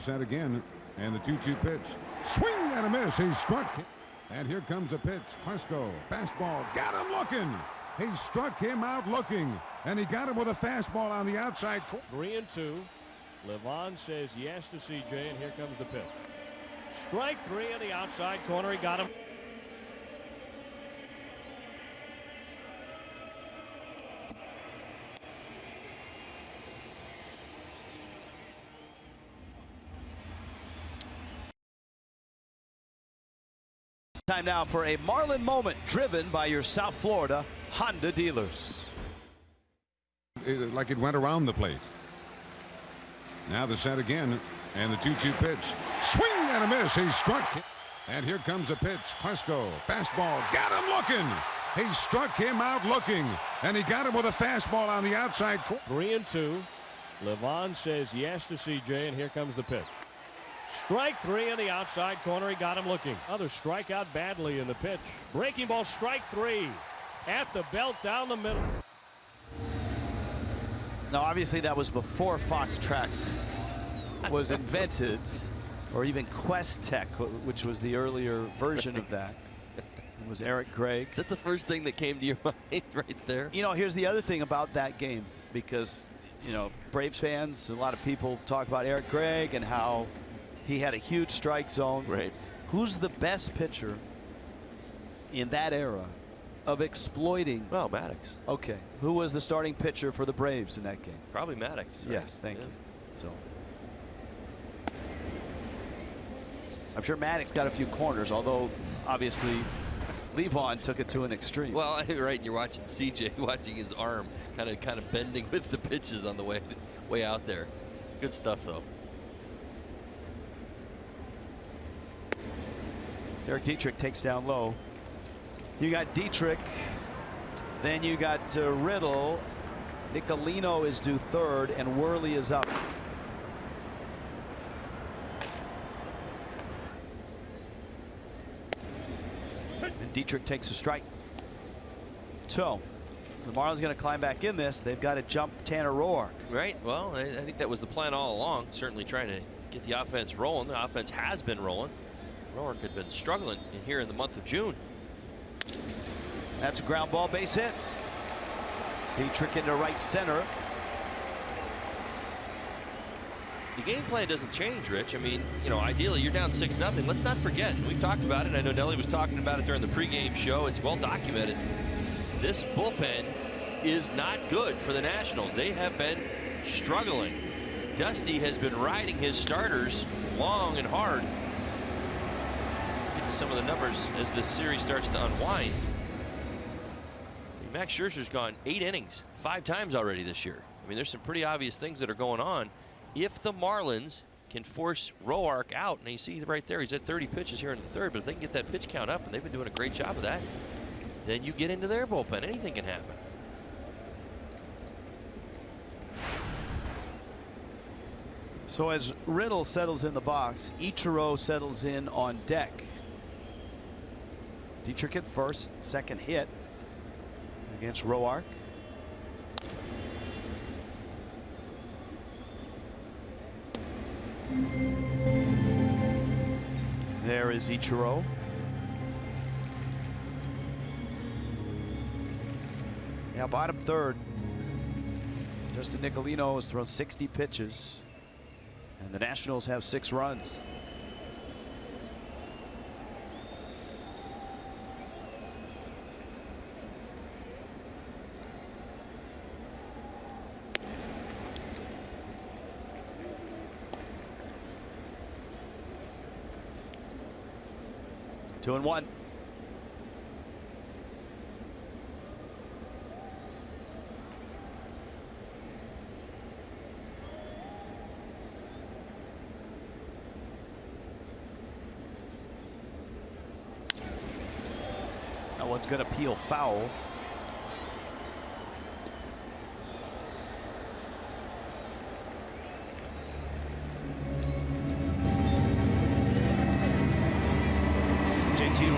Set again, and the 2-2 pitch. Swing and a miss. He struck. And here comes a pitch. Klesko, fastball. Got him looking. He struck him out looking. And he got him with a fastball on the outside. 3-2. Levon says yes to CJ, and here comes the pitch. Strike 3 on the outside corner. He got him. Time now for a Marlin moment driven by your South Florida Honda dealers. Like it went around the plate. Now the set again, and the 2-2 pitch. Swing and a miss. He struck. And here comes a pitch. Klesko, fastball, got him looking. He struck him out looking, and he got him with a fastball on the outside corner. 3-2. Levon says yes to CJ, and here comes the pitch. Strike 3 in the outside corner. He got him looking. Other strikeout badly in the pitch. Breaking ball, strike 3 at the belt down the middle. Now, obviously, that was before Fox Tracks was invented, or even Quest Tech, which was the earlier version of that. It was Eric Gregg. Is that the first thing that came to your mind right there? You know, here's the other thing about that game, because, you know, Braves fans, a lot of people talk about Eric Gregg and how he had a huge strike zone. Right. Who's the best pitcher in that era of exploiting? Well, Maddox. Okay. Who was the starting pitcher for the Braves in that game? Probably Maddox. Right? Yes, thank you. So I'm sure Maddox got a few corners, although obviously Levon took it to an extreme. Well, right, and you're watching CJ watching his arm kind of bending with the pitches on the way out there. Good stuff, though. Derek Dietrich takes down low. You got Dietrich, then you got Riddle. Nicolino is due third, and Worley is up. And Dietrich takes a strike. So the Marlins going to climb back in this. They've got to jump Tanner Roark. Right. Well, I think that was the plan all along. Certainly trying to get the offense rolling. The offense has been rolling. Roark had been struggling here in the month of June. That's a ground ball, base hit. Dietrich into right center. The game plan doesn't change, Rich. I mean, you know, ideally you're down 6-0. Let's not forget, we talked about it. I know Nelly was talking about it during the pregame show. It's well documented. This bullpen is not good for the Nationals. They have been struggling. Dusty has been riding his starters long and hard. Get to some of the numbers as this series starts to unwind. Max Scherzer's gone 8 innings 5 times already this year. I mean, there's some pretty obvious things that are going on. If the Marlins can force Roark out, and you see right there, he's at 30 pitches here in the third, but if they can get that pitch count up, and they've been doing a great job of that, then you get into their bullpen. Anything can happen. So as Riddle settles in the box, Ichiro settles in on deck. Dietrich at first, second hit against Roark. There is Ichiro. Yeah, bottom third. Justin Nicolino has thrown 60 pitches, and the Nationals have 6 runs. Two and one. That one's going to peel foul.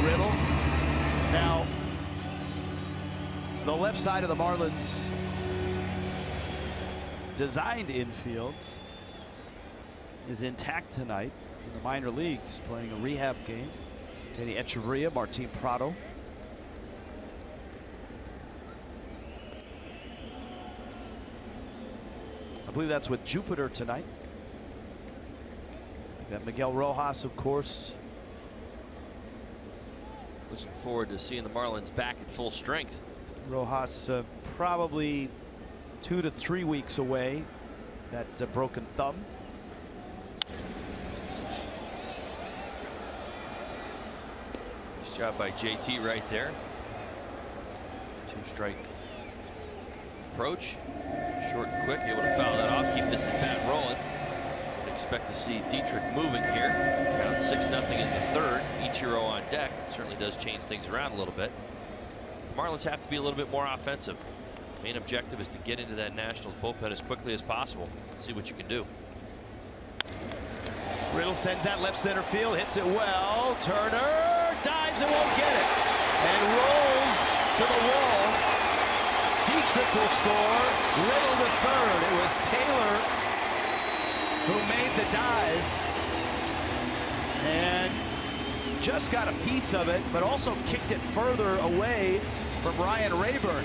Riddle. Now, the left side of the Marlins designed infields is intact tonight in the minor leagues, playing a rehab game. Danny Echeverria, Martin Prado. I believe that's with Jupiter tonight. We've got Miguel Rojas, of course. Looking forward to seeing the Marlins back at full strength. Rojas probably 2 to 3 weeks away. That broken thumb. Nice job by JT right there. 2-strike approach. Short and quick, able to foul that off, keep this at bat rolling. Would expect to see Dietrich moving here. Down 6-0 in the third. Ichiro on deck. Certainly does change things around a little bit. The Marlins have to be a little bit more offensive. Main objective is to get into that Nationals bullpen as quickly as possible. See what you can do. Riddle sends that left center field, hits it well. Turner dives and won't get it, and rolls to the wall. Dietrich will score. Riddle to third. It was Taylor who made the dive and just got a piece of it, but also kicked it further away from Ryan Rayburn.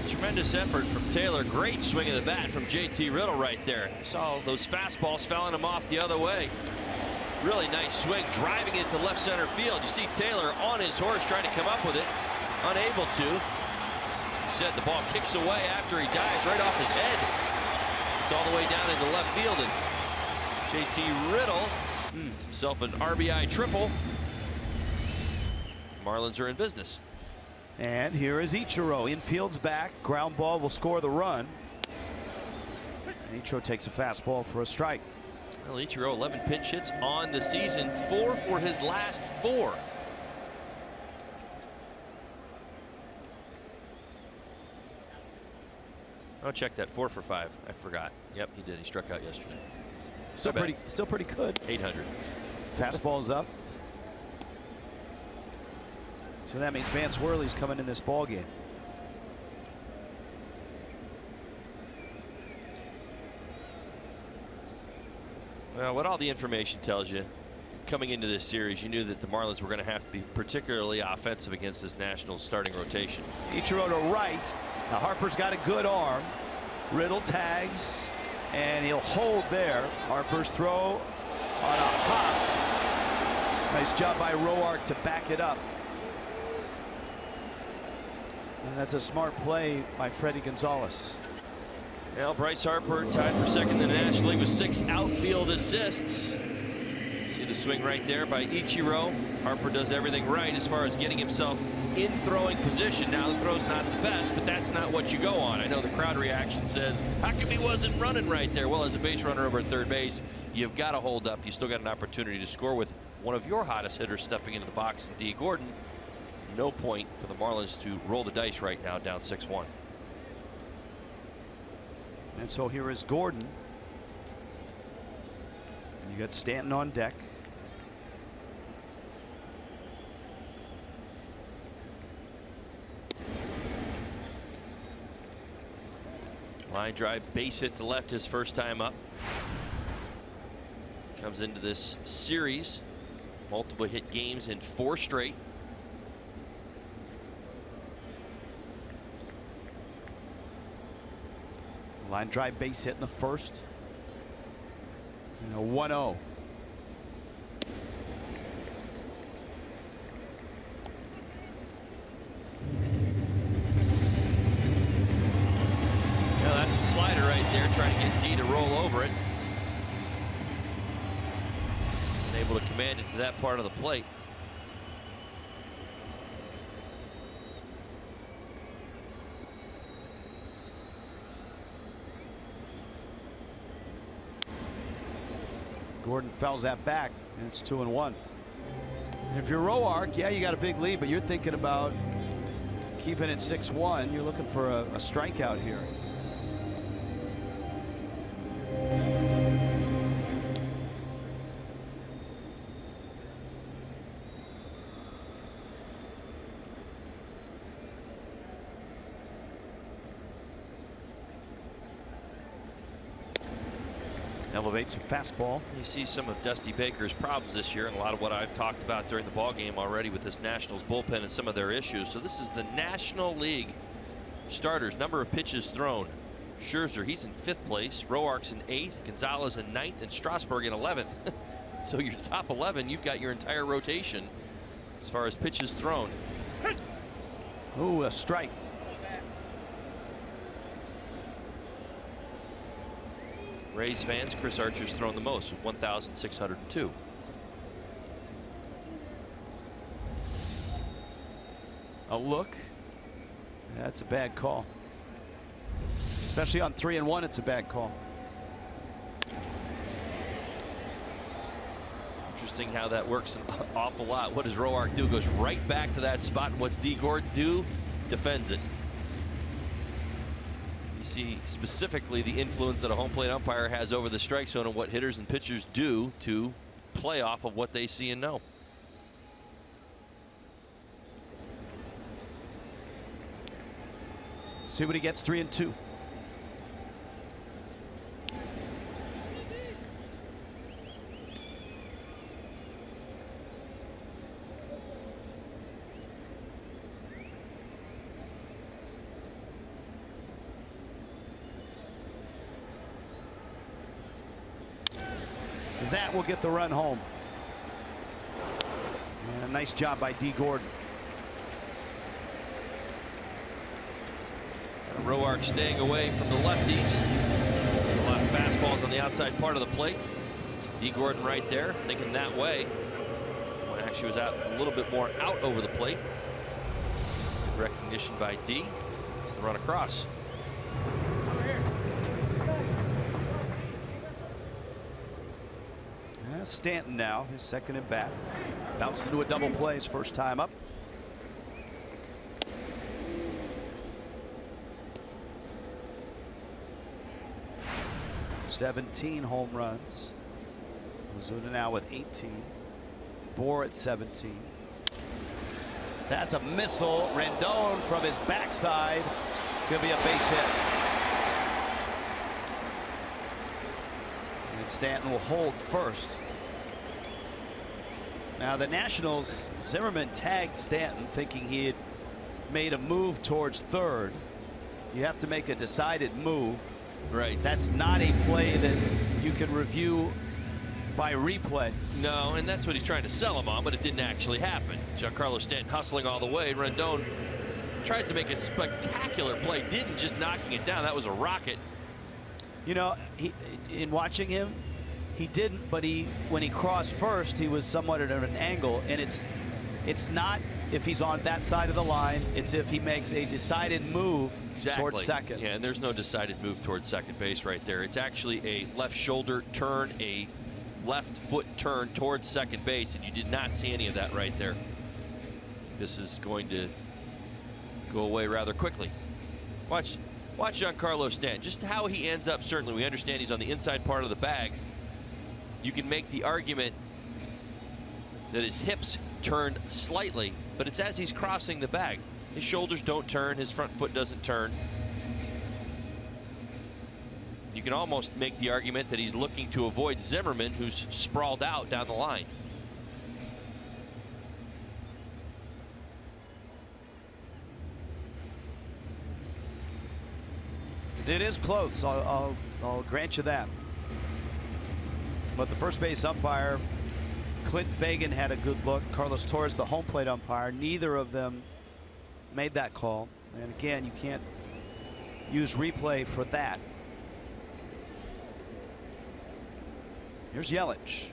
Tremendous effort from Taylor. Great swing of the bat from JT Riddle right there. Saw those fastballs fouling him off the other way. Really nice swing, driving it to left center field. You see Taylor on his horse trying to come up with it. Unable to. Said the ball kicks away after he dives right off his head. It's all the way down into left field. And JT Riddle himself an RBI triple. Marlins are in business. And here is Ichiro. Infield's back. Ground ball will score the run. And Ichiro takes a fastball for a strike. Well, Ichiro 11 pinch hits on the season, 4 for his last 4. Oh, check that, 4 for 5. I forgot. Yep, he did. He struck out yesterday. Still pretty good. 800. Fastball's up. So that means Vance Worley's coming in this ball game. Well, what all the information tells you, coming into this series, you knew that the Marlins were going to have to be particularly offensive against this Nationals starting rotation. Ichiro to right. Now Harper's got a good arm. Riddle tags, and he'll hold there. Harper's throw on a hop. Nice job by Roark to back it up. And that's a smart play by Freddie Gonzalez. Well, Bryce Harper tied for second in the National League with 6 outfield assists. See the swing right there by Ichiro. Harper does everything right as far as getting himself in throwing position. Now the throw's not the best, but that's not what you go on. I know the crowd reaction says, how come he wasn't running right there? Well, as a base runner over at third base, you've got to hold up. You still got an opportunity to score with one of your hottest hitters stepping into the box in D. Gordon. No point for the Marlins to roll the dice right now, down 6-1. And so here is Gordon. And you got Stanton on deck. Line drive, base hit to left his first time up. Comes into this series, multiple hit games in 4 straight. Line drive base hit in the first. And a 1-0. Yeah, that's the slider right there, trying to get D to roll over it. And able to command it to that part of the plate. Gordon fouls that back, and it's 2-1. If you're Roark, yeah, you got a big lead, but you're thinking about keeping it 6-1. You're looking for a strikeout here. Elevates a fastball. You see some of Dusty Baker's problems this year, and a lot of what I've talked about during the ballgame already with this Nationals bullpen and some of their issues. So this is the National League starters, number of pitches thrown. Scherzer, he's in 5th place. Roark's in 8th. Gonzalez in 9th, and Strasburg in 11th. So your top 11, you've got your entire rotation as far as pitches thrown. Ooh, a strike. Rays fans, Chris Archer's thrown the most with 1,602. a look. That's a bad call. Especially on 3-1, it's a bad call. Interesting how that works an awful lot. What does Roark do? Goes right back to that spot. And what's D. Gordon do? Defends it. You see specifically the influence that a home plate umpire has over the strike zone and what hitters and pitchers do to play off of what they see and know. See what he gets. 3-2. That will get the run home. And a nice job by D. Gordon. Roark staying away from the lefties. A lot of fastballs on the outside part of the plate. D. Gordon right there, thinking that way. Well, actually was out a little bit more out over the plate. Good recognition by D. It's the run across. Stanton now, his second at bat. Bounced into a double play his first time up. '17 home runs. Ozuna now with 18. Bohr at 17. That's a missile. Rendon from his backside. It's going to be a base hit. And Stanton will hold first. Now the Nationals, Zimmerman tagged Stanton thinking he had made a move towards third. You have to make a decided move. Right. That's not a play that you can review by replay. No, and that's what he's trying to sell him on, but it didn't actually happen. Giancarlo Stanton hustling all the way. Rendon tries to make a spectacular play, didn't, just knocking it down. That was a rocket. You know, in watching him, he didn't, but when he crossed first, he was somewhat at an angle, and it's not if he's on that side of the line, it's if he makes a decided move towards second. Yeah, and there's no decided move towards second base right there. It's actually a left shoulder turn, a left foot turn towards second base, and you did not see any of that right there. This is going to go away rather quickly. Watch Giancarlo Stanton, just how he ends up. Certainly we understand he's on the inside part of the bag. You can make the argument that his hips turned slightly, but it's as he's crossing the bag. His shoulders don't turn, his front foot doesn't turn. You can almost make the argument that he's looking to avoid Zimmerman, who's sprawled out down the line. It is close. I'll grant you that. But the first base umpire, Clint Fagan, had a good look. Carlos Torres, the home plate umpire, neither of them made that call. And again, you can't use replay for that. Here's Yelich.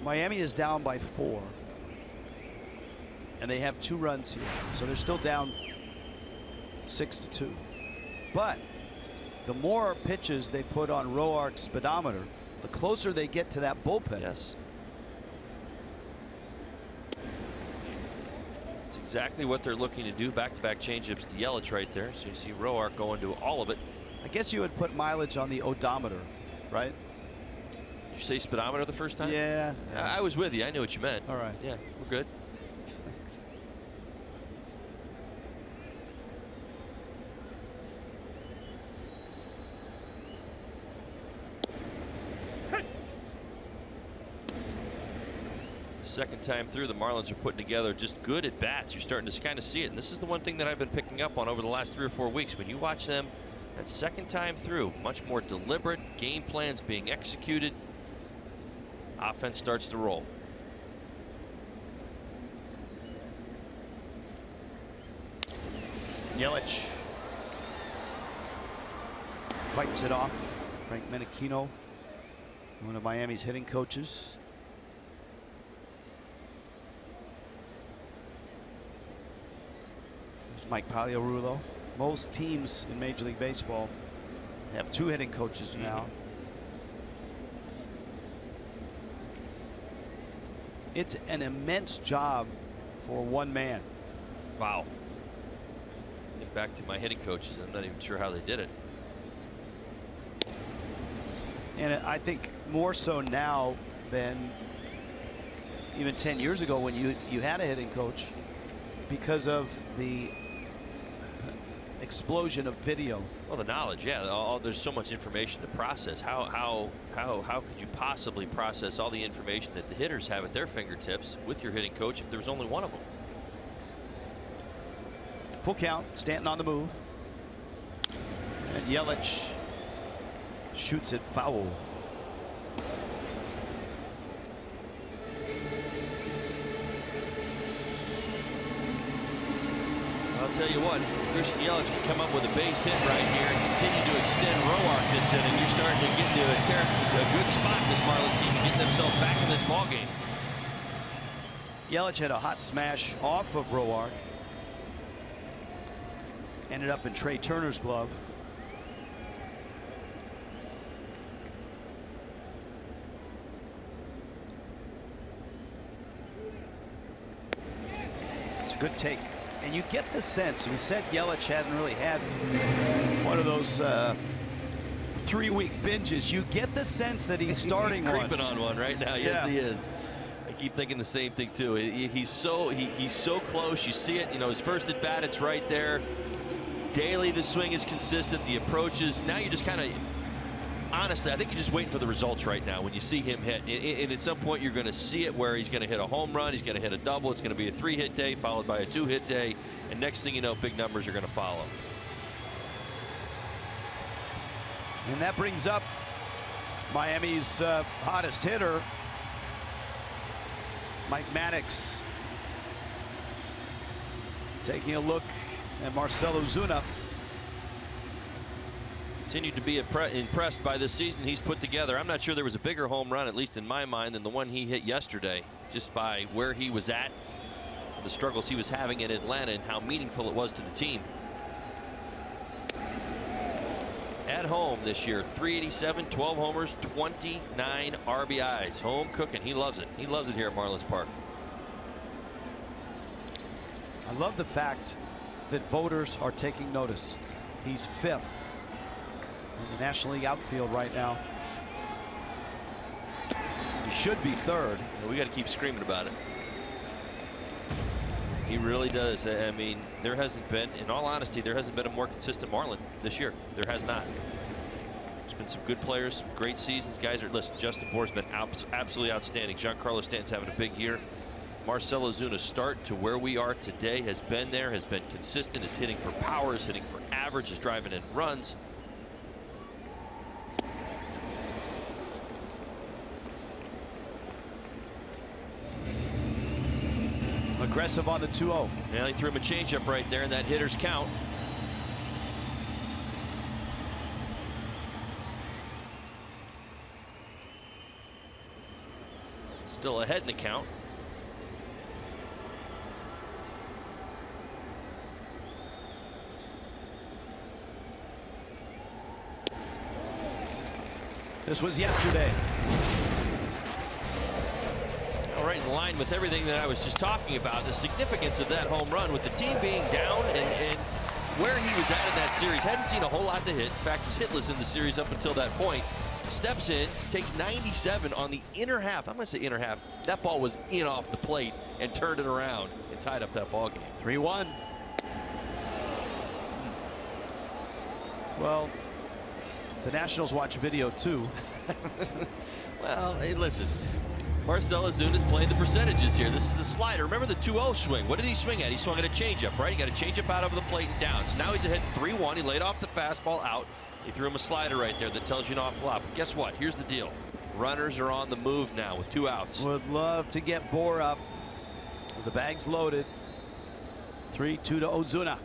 Miami is down by 4. And they have 2 runs here. So they're still down 6-2. But the more pitches they put on Roark's speedometer, the closer they get to that bullpen. Yes. It's exactly what they're looking to do. Back-to-back changeups to Yelich right there. So you see Roark going to all of it. I guess you would put mileage on the odometer, right? Did you say speedometer the first time? Yeah. I was with you. I knew what you meant. All right. Yeah, we're good. Second time through, the Marlins are putting together just good at bats. You're starting to kind of see it, and this is the one thing that I've been picking up on over the last 3 or 4 weeks. When you watch them that second time through, much more deliberate, game plans being executed, offense starts to roll. Yelich fights it off. Frank Menechino one of Miami's hitting coaches. There's Mike Pagliarulo. Most teams in Major League Baseball have 2 hitting coaches now. It's an immense job for one man. Wow. Think back to my hitting coaches. I'm not even sure how they did it. And I think more so now than even 10 years ago when you had a hitting coach, because of the explosion of video. Well, the knowledge, yeah. There's so much information to process. How could you possibly process all the information that the hitters have at their fingertips with your hitting coach if there was only one of them? Full count. Stanton on the move. And Yelich shoots it foul. I'll tell you what, Christian Yelich could come up with a base hit right here and continue to extend Roark this inning. You're starting to get to a good spot, this Marlins team, to get themselves back in this ballgame. Yelich had a hot smash off of Roark. Ended up in Trey Turner's glove. It's a good take. And you get the sense, we said Yelich hadn't really had one of those 3-week binges. You get the sense that he's starting He's creeping on one right now. Yes, Yeah. he is. I keep thinking the same thing too. He's so close. You see it. You know, his first at bat, it's right there. Daily, the swing is consistent. The approaches. Now you're just kind of, honestly, I think you're just waiting for the results right now when you see him hit. And at some point, you're going to see it where he's going to hit a home run. He's going to hit a double. It's going to be a 3-hit day followed by a 2-hit day. And next thing you know, big numbers are going to follow. And that brings up Miami's hottest hitter, Mike Maddox. Taking a look at Marcell Ozuna. Continued to be impressed by this season he's put together. I'm not sure there was a bigger home run, at least in my mind, than the one he hit yesterday, just by where he was at, the struggles he was having in Atlanta, and how meaningful it was to the team. At home this year, 387, 12 homers, 29 RBIs. Home cooking. He loves it. He loves it here at Marlins Park. I love the fact that voters are taking notice. He's 5th in the National League outfield right now. He should be 3rd. We got to keep screaming about it. He really does. I mean, there hasn't been, in all honesty, there hasn't been a more consistent Marlin this year. There has not. There's been some good players, some great seasons. Guys are, listen, Justin Bour's been absolutely outstanding. Giancarlo Stanton's having a big year. Marcell Ozuna's start to where we are today has been there, has been consistent, is hitting for power, is hitting for average, is driving in runs. Aggressive on the 2-0. Yeah, he threw him a changeup right there in that hitter's count. Still ahead in the count. This was yesterday. All right, in line with everything that I was just talking about, the significance of that home run with the team being down and where he was at in that series. Hadn't seen a whole lot to hit. In fact, was hitless in the series up until that point. Steps in, takes 97 on the inner half. I'm going to say inner half. That ball was in off the plate and turned it around and tied up that ball game. 3-1. Well, the Nationals watch video too. Well, hey, listen. Marcell Ozuna's playing the percentages here. This is a slider. Remember the 2-0 swing. What did he swing at? He swung at a changeup, right? He got a changeup out over the plate and down. So now he's ahead 3-1. He laid off the fastball out. He threw him a slider right there that tells you an awful lot. But guess what? Here's the deal. Runners are on the move now with 2 outs. Would love to get Bour up. The bag's loaded. 3-2 to Ozuna.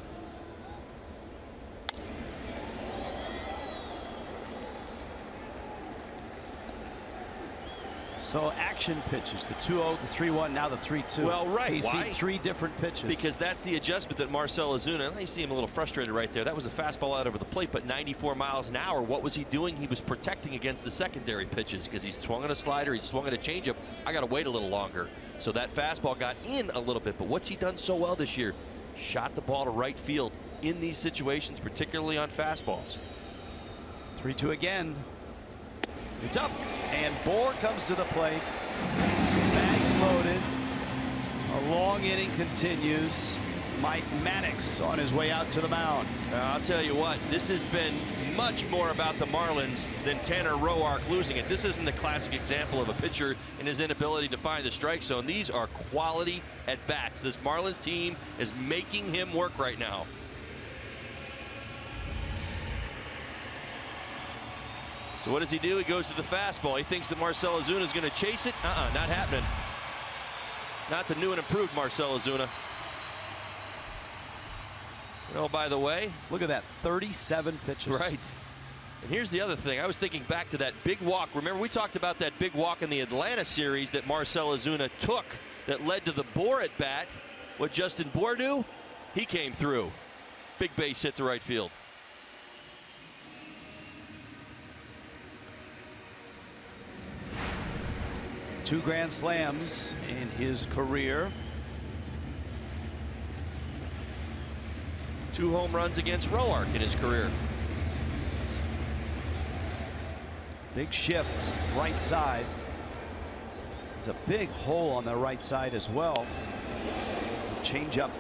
So action pitches, the 2-0, the 3-1, now the 3-2. Well, right. He's Why? seen 3 different pitches. Because that's the adjustment that Marcell Ozuna, you see him a little frustrated right there. That was a fastball out over the plate, but 94 miles an hour. What was he doing? He was protecting against the secondary pitches because he's swung on a slider, he's swung on a changeup. I got to wait a little longer. So that fastball got in a little bit. But what's he done so well this year? Shot the ball to right field in these situations, particularly on fastballs. 3-2 again. It's up, and Bohr comes to the plate. Bags loaded. A long inning continues. Mike Maddox on his way out to the mound. I'll tell you what, this has been much more about the Marlins than Tanner Roark losing it. This isn't a classic example of a pitcher and his inability to find the strike zone. These are quality at-bats. This Marlins team is making him work right now. So what does he do? He goes to the fastball. He thinks that Marcell Ozuna is going to chase it. Not happening. Not the new and improved Marcell Ozuna. Oh, by the way, look at that, 37 pitches. Right. And here's the other thing. I was thinking back to that big walk. Remember, we talked about that big walk in the Atlanta series that Marcell Ozuna took that led to the Bohr at bat. What Justin Bohr do? He came through. Big base hit to right field. Two grand slams in his career. 2 home runs against Roark in his career. Big shift right side. There's a big hole on the right side as well. Change up.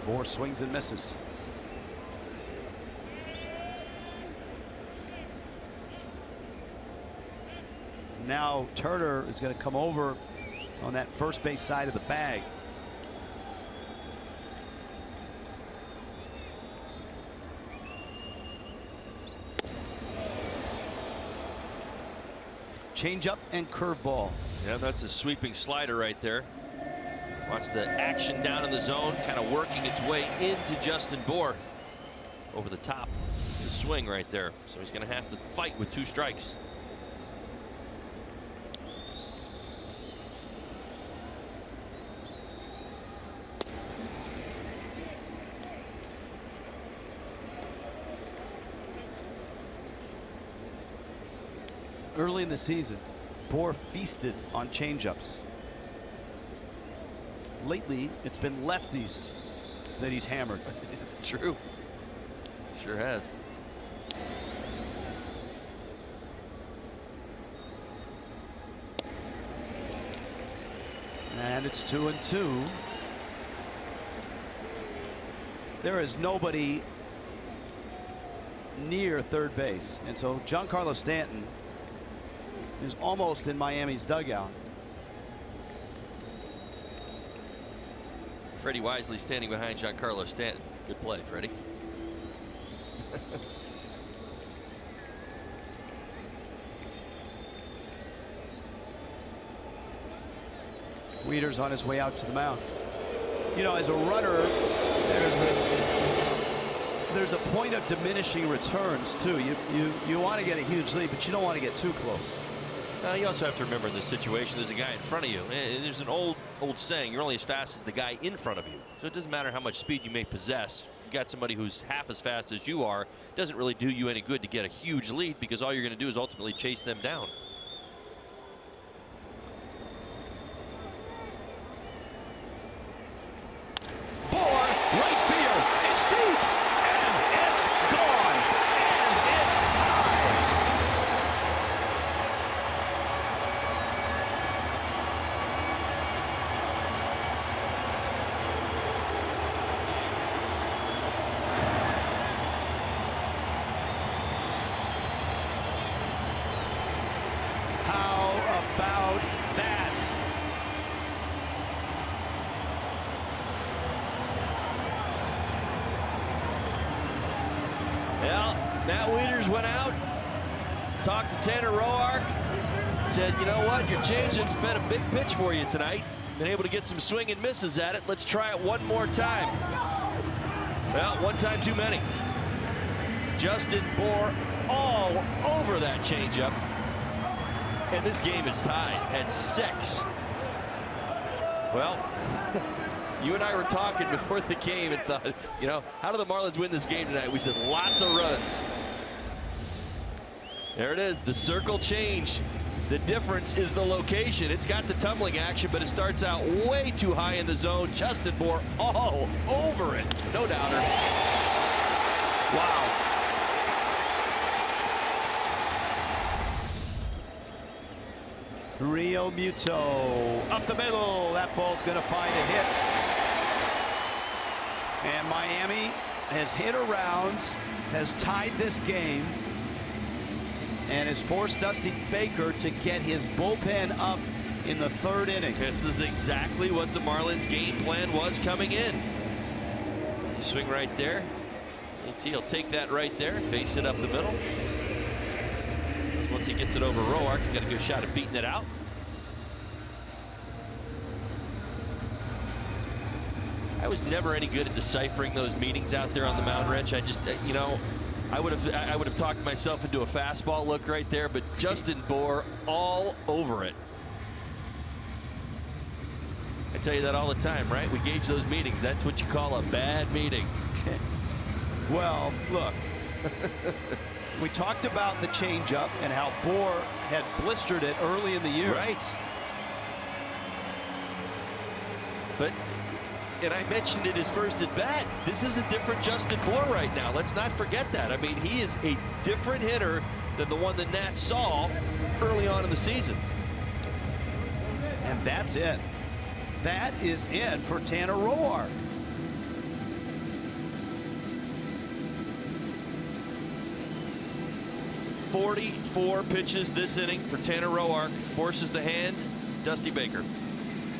Bohr swings and misses. Now Turner is going to come over on that first base side of the bag. Changeup and curveball. Yeah, that's a sweeping slider right there. Watch the action down in the zone, kind of working its way into Justin Bohr. Over the top. The swing right there. So he's going to have to fight with 2 strikes. Early in the season, Bohr feasted on changeups. Lately, it's been lefties that he's hammered. It's true. Sure has. And it's 2-2. There is nobody near third base, and so Giancarlo Stanton is almost in Miami's dugout. Freddie Wisely standing behind Giancarlo Stanton. Good play, Freddie. Wieters on his way out to the mound. You know, as a runner, there's a point of diminishing returns too. You want to get a huge lead, but you don't want to get too close. You also have to remember in this situation, there's a guy in front of you. There's an old saying, you're only as fast as the guy in front of you. So it doesn't matter how much speed you may possess. If you've got somebody who's half as fast as you are, it doesn't really do you any good to get a huge lead because all you're going to do is ultimately chase them down. Right field, it's deep, and it's gone, and it's tied. How about that? Well, Matt Wieters went out, talked to Tanner Roark, said, you know what, your changeup's been a big pitch for you tonight. Been able to get some swing and misses at it. Let's try it one more time. Well, one time too many. Justin Bohr all over that changeup. And this game is tied at 6. Well, you and I were talking before the game and thought, you know, how do the Marlins win this game tonight? We said lots of runs. There it is, the circle change. The difference is the location. It's got the tumbling action, but it starts out way too high in the zone. Justin Bour all over it. No doubter. Wow. Real Muto up the middle. That ball's going to find a hit. And Miami has hit around, has tied this game, and has forced Dusty Baker to get his bullpen up in the 3rd inning. This is exactly what the Marlins game plan was coming in. Swing right there. He'll take that right there, base it up the middle. Once he gets it over Roark, he's got a good shot at beating it out. I was never any good at deciphering those meetings out there on the mound, Rich. I just, you know, I would have talked myself into a fastball look right there, but Justin Bour all over it. I tell you that all the time, right? We gauge those meetings. That's what you call a bad meeting. Well, look. We talked about the changeup and how Bour had blistered it early in the year. Right. But, and I mentioned it his first at bat, this is a different Justin Bour right now. Let's not forget that. I mean, he is a different hitter than the one the Nats saw early on in the season. And that's it. That is it for Tanner Roark. .44 pitches this inning for Tanner Roark. Forces the hand, Dusty Baker.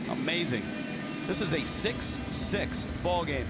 Amazing. This is a 6-6 ball game.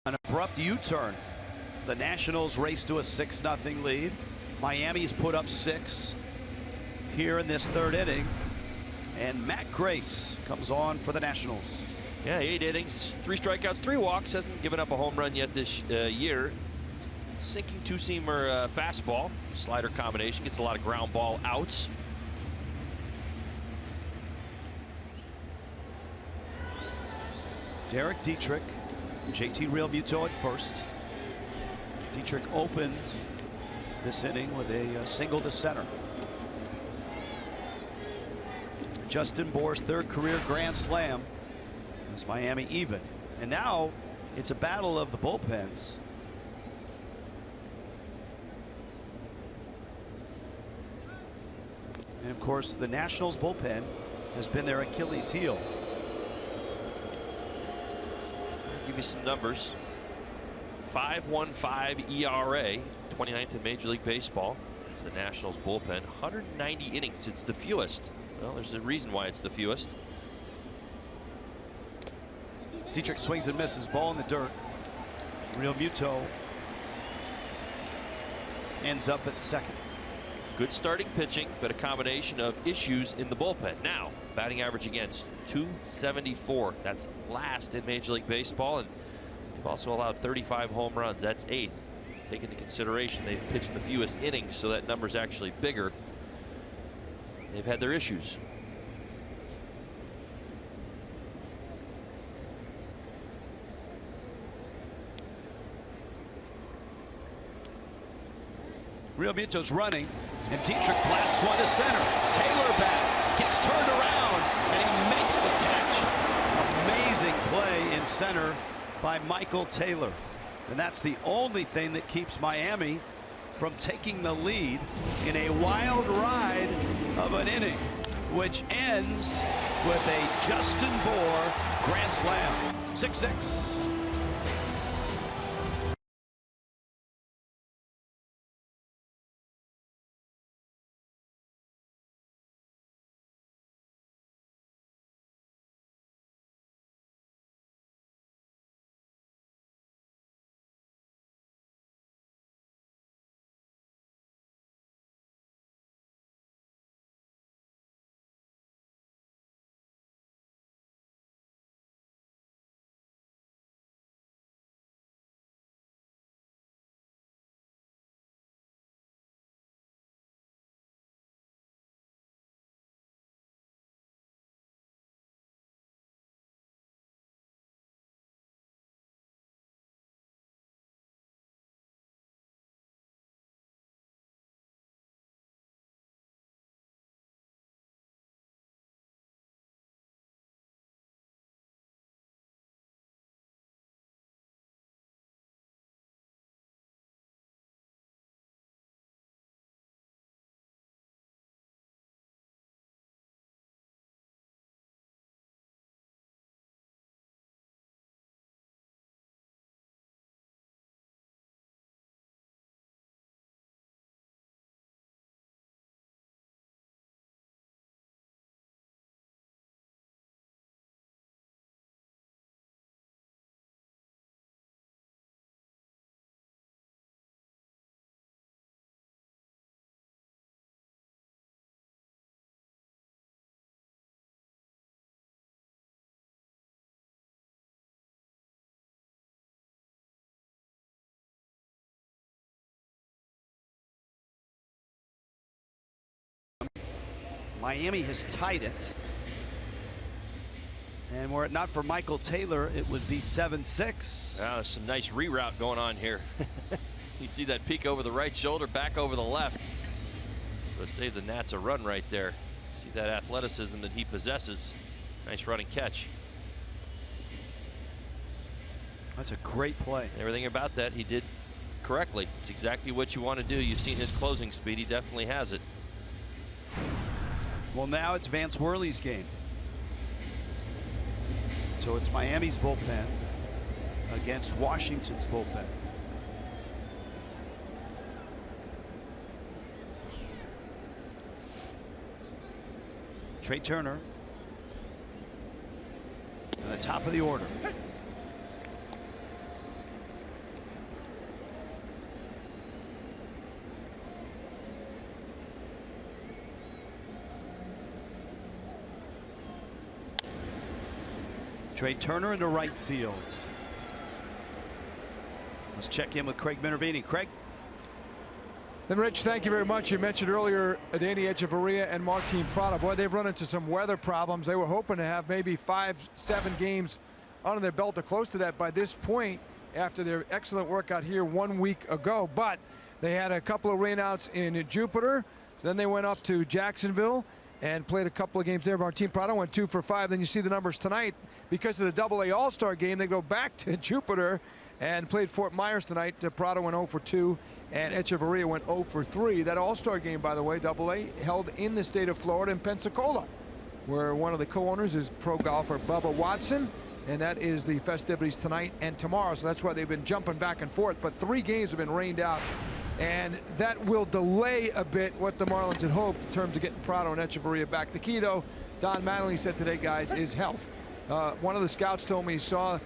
An abrupt U-turn. The Nationals race to a 6-0 lead. Miami's put up 6 here in this 3rd inning. And Matt Grace comes on for the Nationals. Yeah, 8 innings, 3 strikeouts, 3 walks. Hasn't given up a home run yet this year. Sinking 2-seamer fastball. Slider combination. Gets a lot of ground ball outs. Derek Dietrich. JT Real Muto at first. Dietrich opened this inning with a single to center. Justin Bour's 3rd career grand slam as Miami even. And now it's a battle of the bullpens. And of course, the Nationals bullpen has been their Achilles heel. Give you some numbers. 5.15 ERA, 29th in Major League Baseball. It's the Nationals bullpen. 190 innings. It's the fewest. Well, there's a reason why it's the fewest. Dietrich swings and misses. Ball in the dirt. Real Muto ends up at second. Good starting pitching, but a combination of issues in the bullpen. Now, batting average against .274. That's last in Major League Baseball, and they've also allowed 35 home runs. That's 8th. Take into consideration they've pitched the fewest innings, so that number's actually bigger. They've had their issues. Real Muto's running, and Dietrich blasts one to center. Taylor back, gets turned around, and he makes the catch. Amazing play in center by Michael Taylor. And that's the only thing that keeps Miami from taking the lead in a wild ride of an inning, which ends with a Justin Bour grand slam. 6-6. Miami has tied it. And were it not for Michael Taylor, it would be 7-6. Wow, there's some nice reroute going on here. You see that peek over the right shoulder, back over the left. Let's save the Nats a run right there. See that athleticism that he possesses. Nice running catch. That's a great play. Everything about that he did correctly. It's exactly what you want to do. You've seen his closing speed. He definitely has it. Well, now it's Vance Worley's game. So it's Miami's bullpen against Washington's bullpen. Trey Turner at the top of the order. Trey Turner into right field. Let's check in with Craig Minervini. Craig. Then, Rich, thank you very much. You mentioned earlier Danny Echeverria and Martin Prado. Boy, they've run into some weather problems. They were hoping to have maybe 5-7 games under their belt or close to that by this point after their excellent work out here 1 week ago. But they had a couple of rainouts in Jupiter. Then they went up to Jacksonville and played a couple of games there. Martin Prado went 2 for 5. Then you see the numbers tonight. Because of the AA All-Star game, they go back to Jupiter and played Fort Myers tonight. Prado went 0 for 2, and Echeverria went 0 for 3. That All-Star game, by the way, AA, held in the state of Florida in Pensacola, where one of the co-owners is pro golfer Bubba Watson, and that is the festivities tonight and tomorrow. So that's why they've been jumping back and forth. But 3 games have been rained out and that will delay a bit what the Marlins had hoped in terms of getting Prado and Echeverria back. The key, though, Don Mattingly said today, guys, is health. One of the scouts told me he saw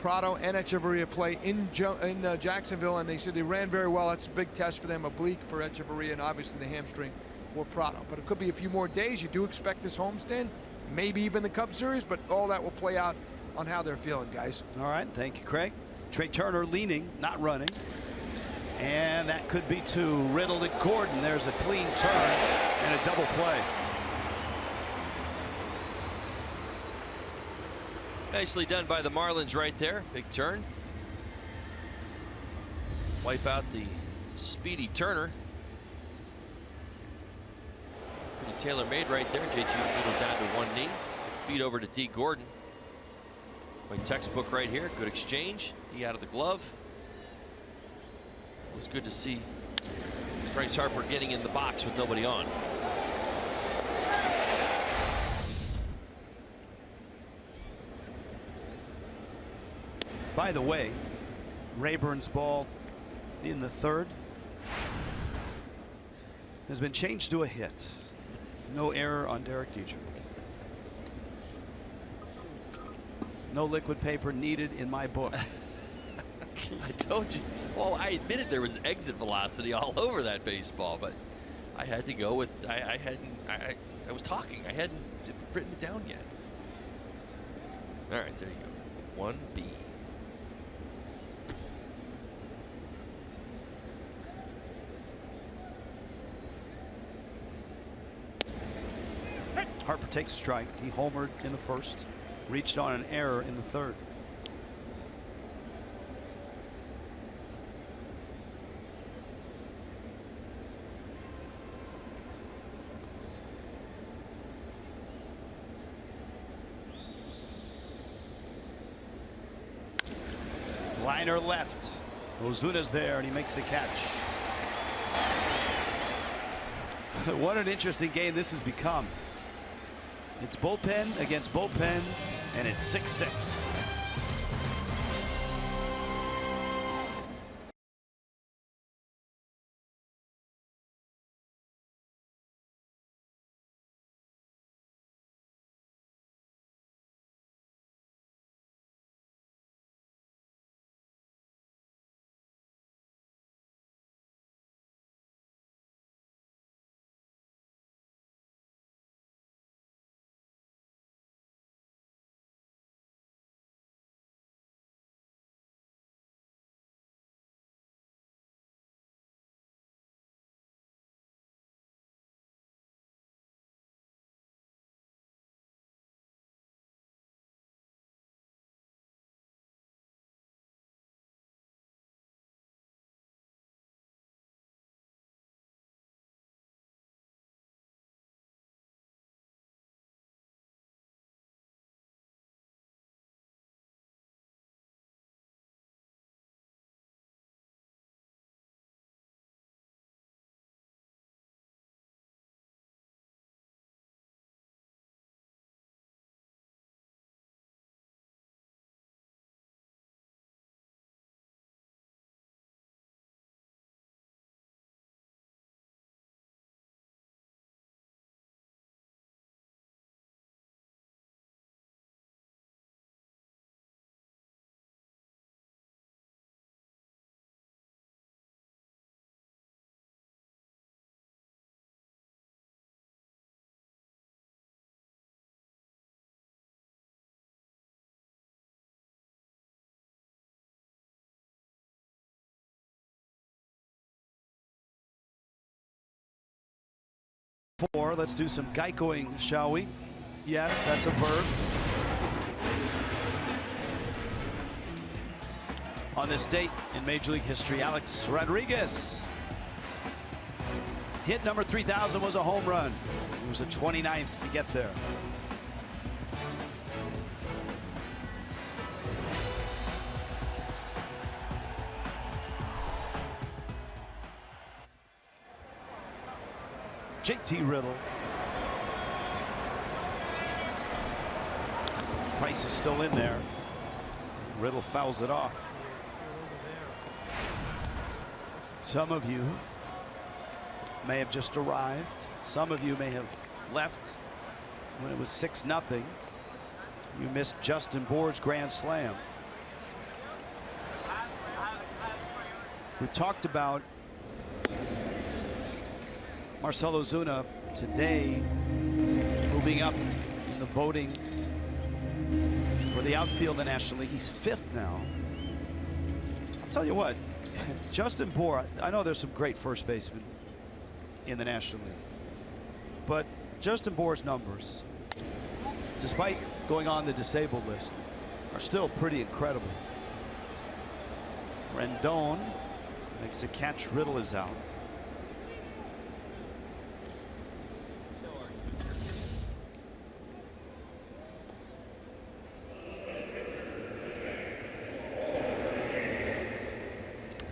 Prado and Echeverria play in Jacksonville, and they said they ran very well. That's a big test for them, oblique for Echeverria, and obviously the hamstring for Prado. But it could be a few more days. You do expect this homestand, maybe even the Cubs series, but all that will play out on how they're feeling, guys. All right, thank you, Craig. Trey Turner leaning, not running. And that could be two. Riddle to Gordon. There's a clean turn and a double play. Nicely done by the Marlins right there. Big turn. Wipe out the speedy Turner. Pretty tailor-made right there. JT Noodle down to one knee. Feed over to D. Gordon. My textbook right here. Good exchange. D out of the glove. It was good to see Bryce Harper getting in the box with nobody on. By the way, Rayburn's ball in the third has been changed to a hit. No error on Derek Dietrich. No liquid paper needed in my book. I told you. Well, I admitted there was exit velocity all over that baseball, but I had to go with I was talking. I hadn't written it down yet. All right, there you go. 1B. Harper takes strike. He homered in the first, reached on an error in the third. Liner left. Ozuna's there and he makes the catch. What an interesting game this has become. It's bullpen against bullpen, and it's 6-6. Let's do some Geicoing, shall we? Yes, that's a verb. On this date in Major League history, Alex Rodriguez. Hit number 3,000 was a home run. It was the 29th to get there. JT Riddle. Price is still in there. Riddle fouls it off. Some of you may have just arrived. Some of you may have left when it was 6-0. You missed Justin Bour's grand slam. We've talked about Marcell Ozuna today moving up in the voting for the outfield in the National League. He's 5th now. I'll tell you what, Justin Bour, I know there's some great first basemen in the National League, but Justin Bour's numbers, despite going on the disabled list, are still pretty incredible. Rendon makes a catch. Riddle is out.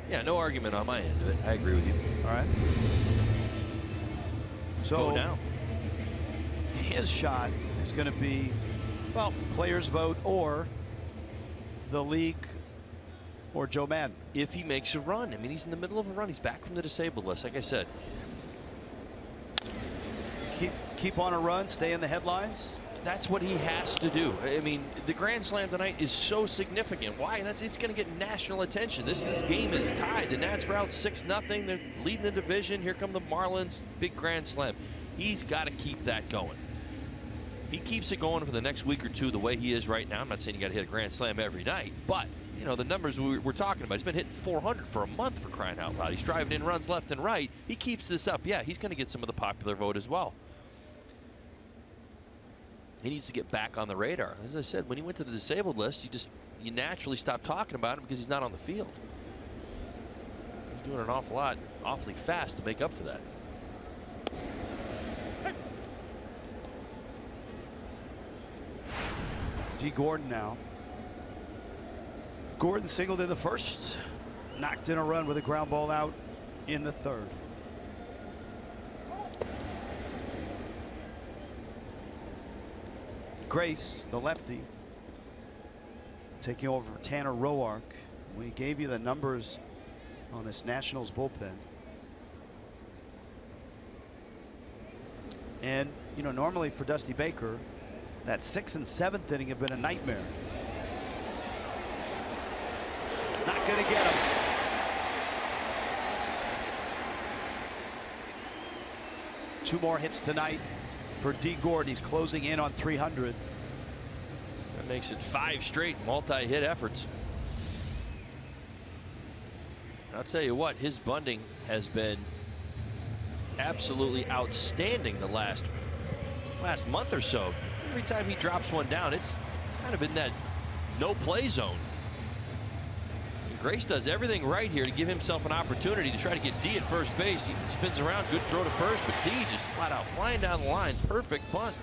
Yeah, no argument on my end of it. I agree with you. All right. So go now. His shot is going to be, well, players vote or the league or Joe Madden. If he makes a run. I mean, he's in the middle of a run. He's back from the disabled list, like I said. Keep on a run, stay in the headlines. That's what he has to do. I mean, the grand slam tonight is so significant. Why? It's going to get national attention. This game is tied. The Nats are out 6-0. They're leading the division. Here come the Marlins. Big grand slam. He's got to keep that going. He keeps it going for the next week or two the way he is right now. I'm not saying you got to hit a grand slam every night, but you know the numbers we're talking about. He's been hitting 400 for a month, for crying out loud. He's driving in runs left and right. He keeps this up. Yeah, he's going to get some of the popular vote as well. He needs to get back on the radar. As I said, when he went to the disabled list, you naturally stop talking about him because he's not on the field. He's doing an awful lot, awfully fast to make up for that. G. Gordon now. Gordon singled in the first, knocked in a run with a ground ball out in the third. Grace, the lefty, taking over for Tanner Roark. We gave you the numbers on this Nationals bullpen. And, you know, normally for Dusty Baker, that 6th and 7th inning have been a nightmare. Not going to get him. Two more hits tonight for D. Gordon. He's closing in on 300. That makes it 5 straight multi-hit efforts. I'll tell you what, his bunting has been absolutely outstanding the last month or so. Every time he drops one down, it's kind of in that no play zone. And Grace does everything right here to give himself an opportunity to try to get D at first base. He spins around, good throw to first, but D just flat out flying down the line. Perfect bunt.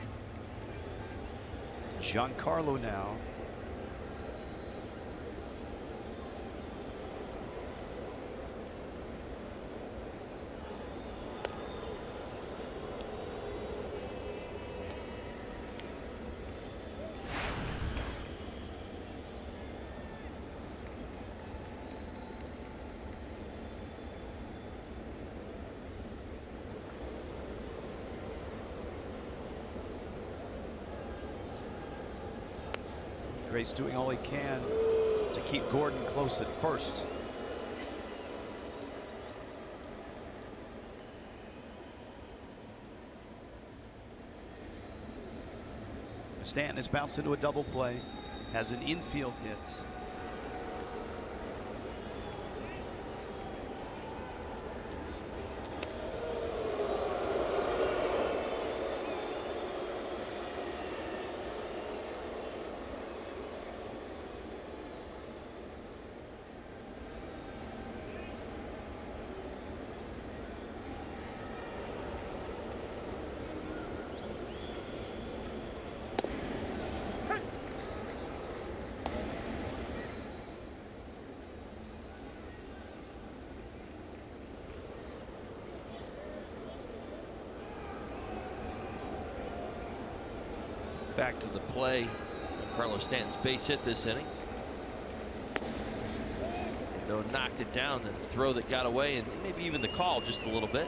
Giancarlo now. Grace doing all he can to keep Gordon close at first. Stanton has bounced into a double play, has an infield hit. Back to the play. Carlos Stanton's base hit this inning. No, knocked it down. The throw that got away, and maybe even the call just a little bit.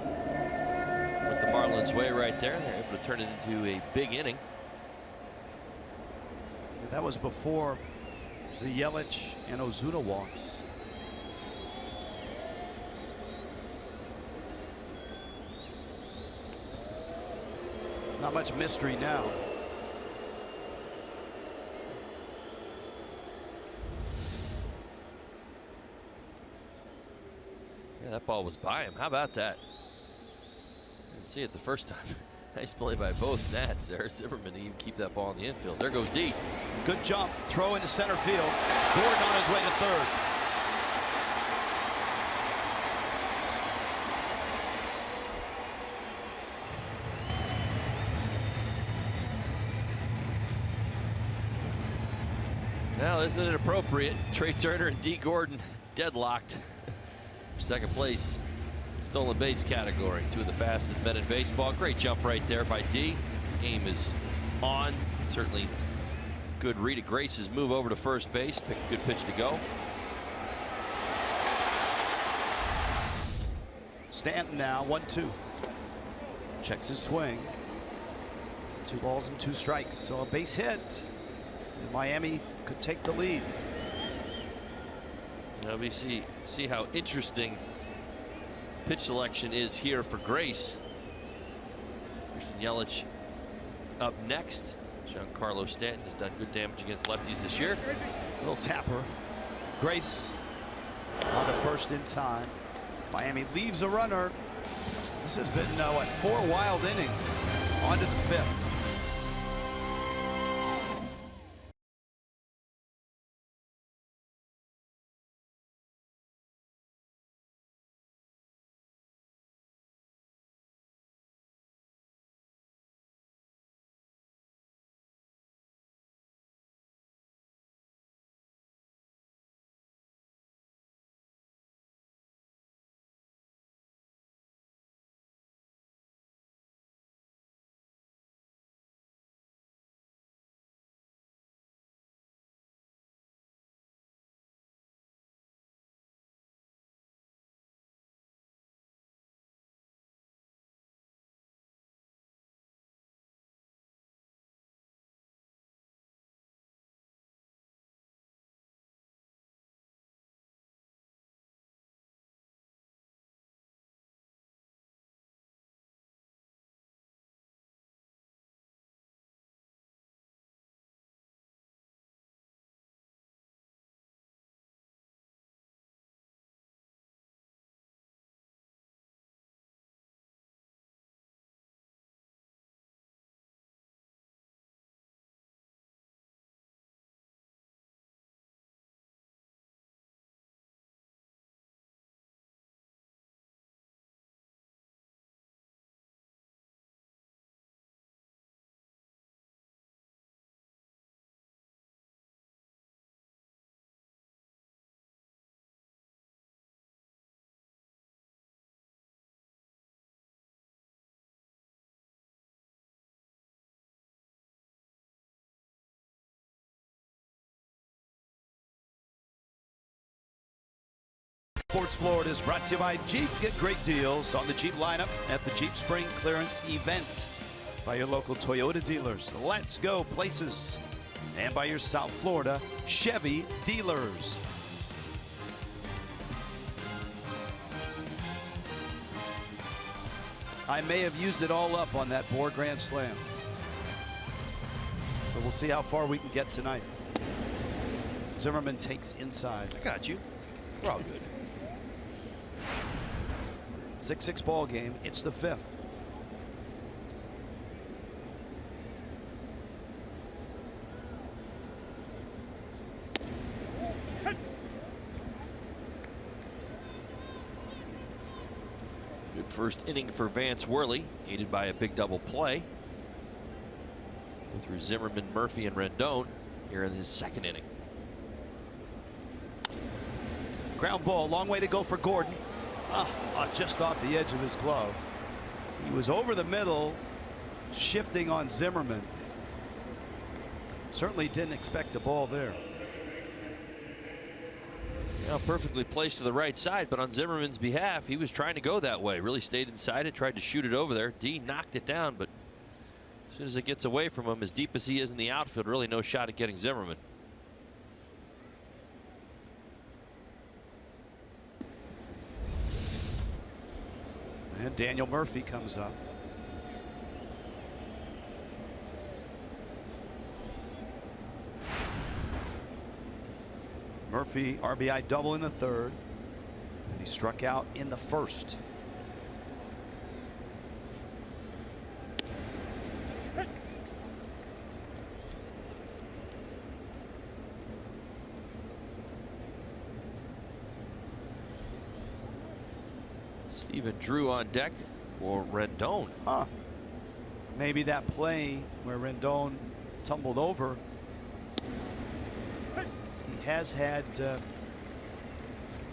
Went the Marlins' way right there. They're able to turn it into a big inning. That was before the Yelich and Ozuna walks. Not much mystery now. Yeah, that ball was by him. How about that? Didn't see it the first time. Nice play by both Nats there. Zimmerman to even keep that ball in the infield. There goes D. Good jump. Throw into center field. Gordon on his way to third. Now, isn't it appropriate? Trey Turner and D. Gordon deadlocked for second place. Stolen base category. Two of the fastest men in baseball. Great jump right there by D. Game is on. Certainly good read of Grace's move over to first base. Picked a good pitch to go. Stanton now 1-2. Checks his swing. 2 balls and 2 strikes. So a base hit. And Miami could take the lead. Now we see how interesting pitch selection is here for Grace. Christian Yelich up next. Giancarlo Stanton has done good damage against lefties this year. Little tapper. Grace on to first in time. Miami leaves a runner. This has been, what, 4 wild innings. On to the 5th. Sports Florida is brought to you by Jeep. Get great deals on the Jeep lineup at the Jeep Spring Clearance Event by your local Toyota dealers. Let's go places. And by your South Florida Chevy dealers. I may have used it all up on that Bohr Grand Slam. But we'll see how far we can get tonight. Zimmerman takes inside. I got you. We're all good. 6-6 ball game. It's the 5th. Good first inning for Vance Worley, aided by a big double play. Through Zimmerman, Murphy, and Rendon here in his second inning. Ground ball, long way to go for Gordon. Just off the edge of his glove. He was over the middle, shifting on Zimmerman. Certainly didn't expect a ball there. Perfectly placed to the right side, but on Zimmerman's behalf, he was trying to go that way. Really stayed inside it, tried to shoot it over there. D knocked it down, but as soon as it gets away from him, as deep as he is in the outfield, really no shot at getting Zimmerman. And Daniel Murphy comes up. Murphy RBI double in the third, and he struck out in the first. Stephen Drew on deck for Rendon. Maybe that play where Rendon tumbled over. He has had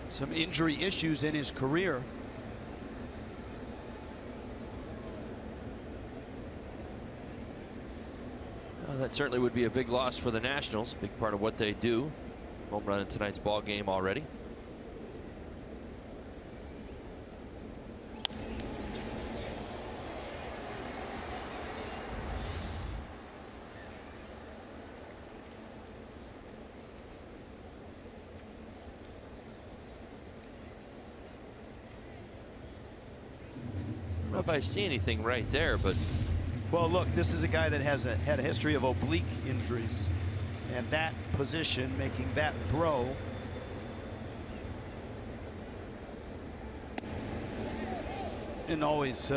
some injury issues in his career. Well, that certainly would be a big loss for the Nationals. A big part of what they do. Home run in tonight's ball game already. I don't know if I see anything right there, but well, look, this is a guy that has had a history of oblique injuries, and that position, making that throw, isn't always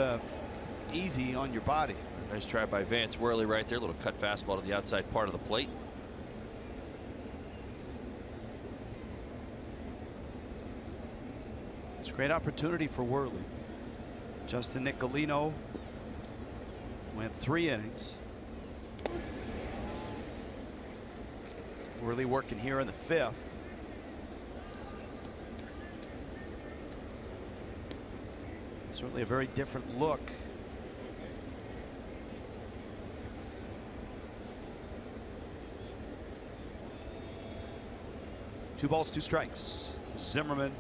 easy on your body. Nice try by Vance Worley right there. Little cut fastball to the outside part of the plate. It's a great opportunity for Worley. Justin Nicolino went 3 innings. Worley working here in the 5th. Certainly a very different look. Two balls, 2 strikes. Zimmerman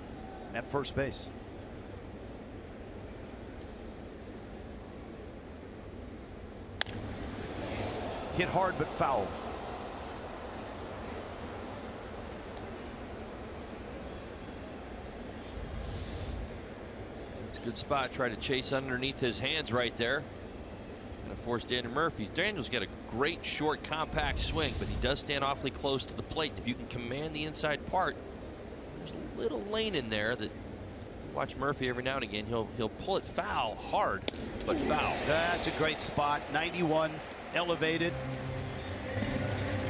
at first base. Hit hard but foul. It's a good spot. Try to chase underneath his hands right there. Gonna force Daniel Murphy. Daniel's got a great short compact swing, but he does stand awfully close to the plate. If you can command the inside part, there's a little lane in there that watch Murphy every now and again. He'll pull it foul, hard, but foul. That's a great spot. 91 elevated.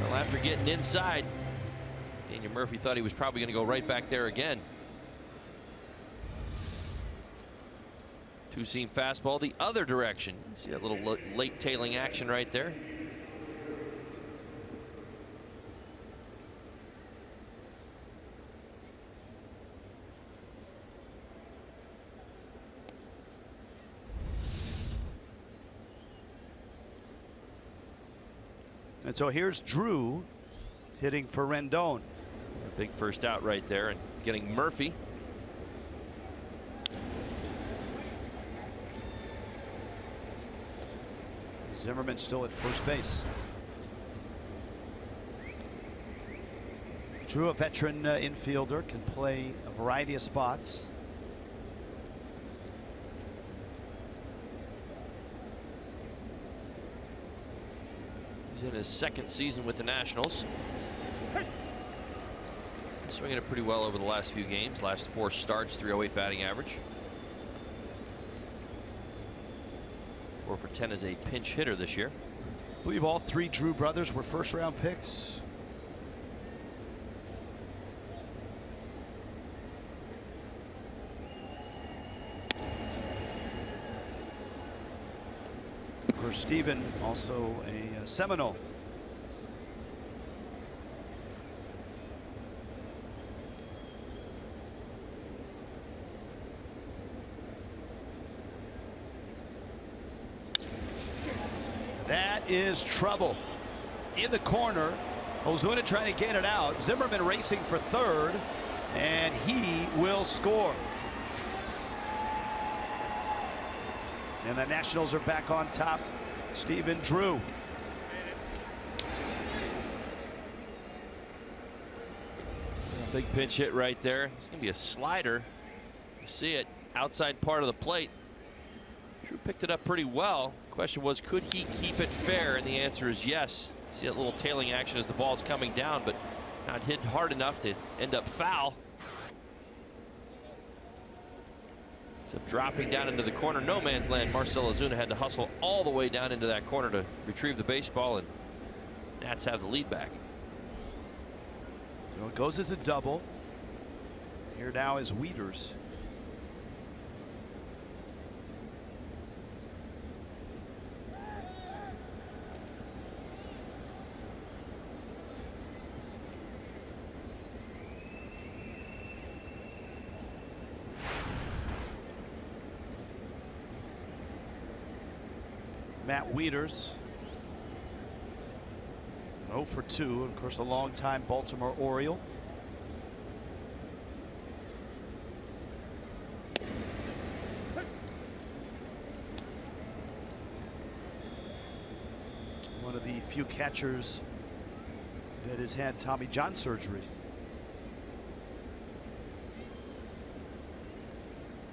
Well, after getting inside, Daniel Murphy thought he was probably going to go right back there again. Two-seam fastball the other direction. See that little late tailing action right there. And so here's Drew hitting for Rendon. A big first out right there, and getting Murphy. Zimmerman still at first base. Drew, a veteran infielder, can play a variety of spots. He's in his 2nd season with the Nationals. Swinging it pretty well over the last few games. Last 4 starts, 308 batting average. 4 for 10 as a pinch hitter this year. I believe all 3 Drew brothers were first-round picks. Of course, Stephen also a Seminole. That is trouble in the corner. Ozuna trying to get it out. Zimmerman racing for third, And he will score. And the Nationals are back on top. Stephen Drew. Big pinch hit right there. It's going to be a slider. You see it outside part of the plate. Drew picked it up pretty well. Question was, could he keep it fair? And the answer is yes. See that little tailing action as the ball's coming down, but not hit hard enough to end up foul. So dropping down into the corner, no man's land. Marcell Ozuna had to hustle all the way down into that corner to retrieve the baseball, and Nats have the lead back. It goes as a double. Here now is Wieters. Matt Wieters, 0 for 2, of course, a long-time Baltimore Oriole. One of the few catchers that has had Tommy John surgery.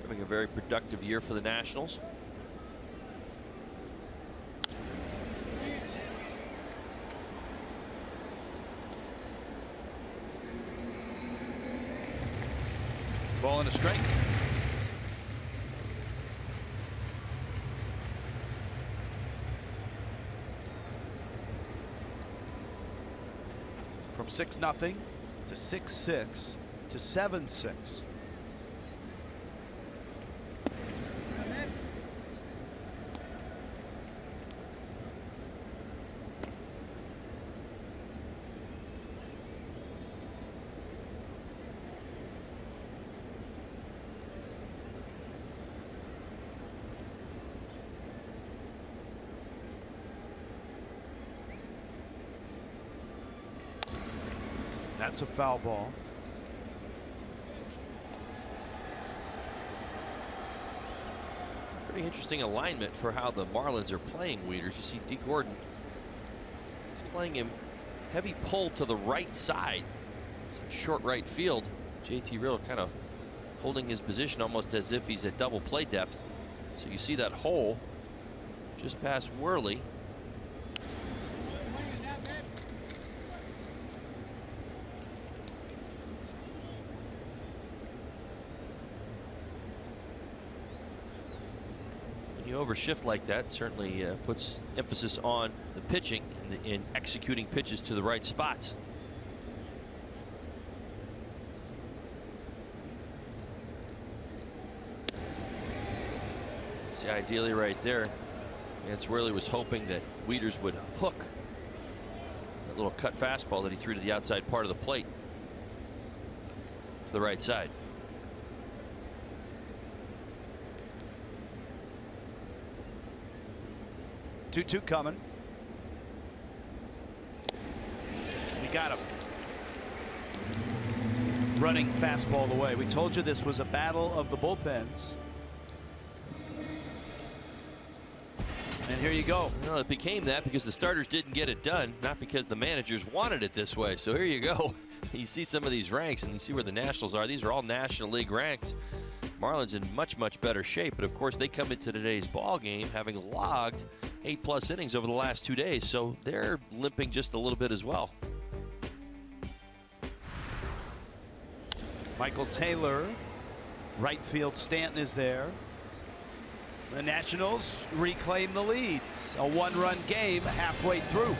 Having a very productive year for the Nationals. Ball and a strike. From 6-0 to 6-6 to 7-6. That's a foul ball. Pretty interesting alignment for how the Marlins are playing Wieters. You see D. Gordon is playing him heavy pull to the right side. Short right field. JT Riddle kind of holding his position almost as if he's at double play depth. So you see that hole just past Worley. Overshift like that certainly puts emphasis on the pitching and in executing pitches to the right spots. See, ideally right there, Vance Worley was hoping that Wieters would hook that little cut fastball that he threw to the outside part of the plate to the right side. 2-2 coming. We got him. Running fastball away. We told you this was a battle of the bullpens. And here you go. Well, it became that because the starters didn't get it done, not because the managers wanted it this way. So here you go. You see some of these ranks and you see where the Nationals are. These are all National League ranks. Marlins in much, much better shape. But of course, they come into today's ball game having logged 8+ innings over the last 2 days. So they're limping just a little bit as well. Michael Taylor, right field. Stanton is there. The Nationals reclaim the leads. A 1-run game halfway through.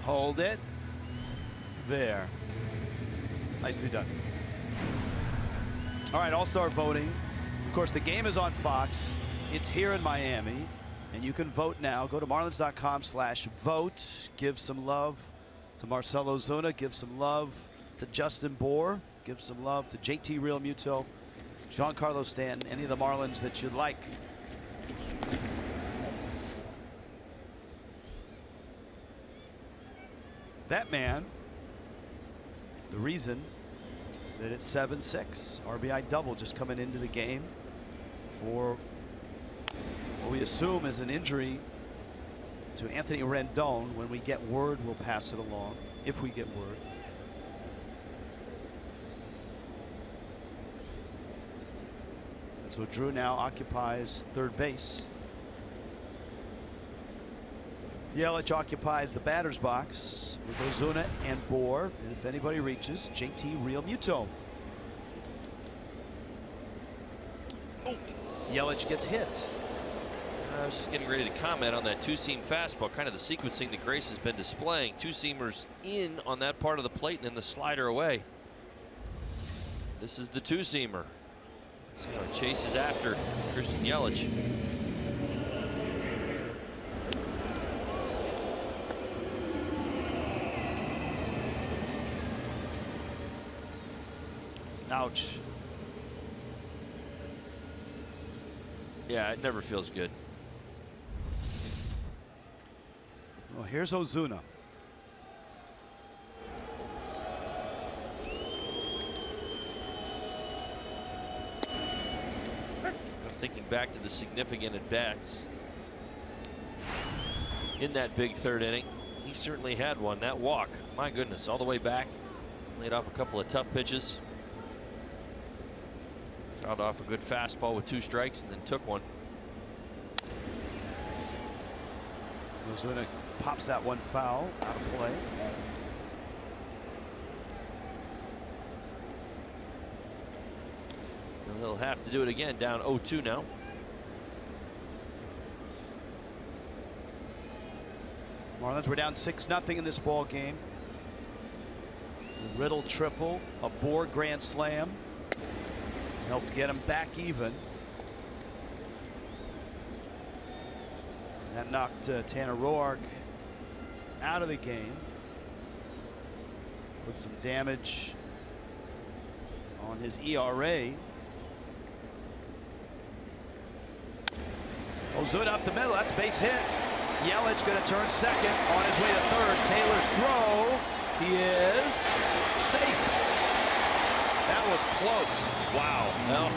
Hold it. There. Nicely done. All right, All-Star voting. Of course, the game is on Fox. It's here in Miami, and you can vote now. Go to marlins.com/vote. Give some love to Marcell Ozuna. Give some love to Justin Bour. Give some love to JT Realmuto, Giancarlo Stanton, any of the Marlins that you'd like. That man, the reason that it's 7-6, RBI double just coming into the game for what we assume is an injury to Anthony Rendon. When we get word, we'll pass it along, if we get word. And so Drew now occupies third base. Yelich occupies the batter's box with Ozuna and Bour, and if anybody reaches, JT Realmuto. Oh, Yelich gets hit. I was just getting ready to comment on that two-seam fastball, kind of the sequencing that Grace has been displaying. Two-seamers in on that part of the plate and then the slider away. This is the two-seamer. See how it chases after Christian Yelich. Ouch. Yeah, it never feels good. Well, here's Ozuna. I'm thinking back to the significant at-bats in that big third inning. He certainly had one. That walk, my goodness, all the way back. Laid off a couple of tough pitches. Fouled off a good fastball with 2 strikes and then took one. Ozuna pops that one foul out of play. And he'll have to do it again, down 0-2 now. Marlins were down 6-0 in this ball game. A Riddle triple, a Bour grand slam. Helped get him back even. That knocked Tanner Roark out of the game. Put some damage on his ERA. Ozuna up the middle. That's base hit. Yelich going to turn second. On his way to third. Taylor's throw. He is safe. That was close. Wow. Well,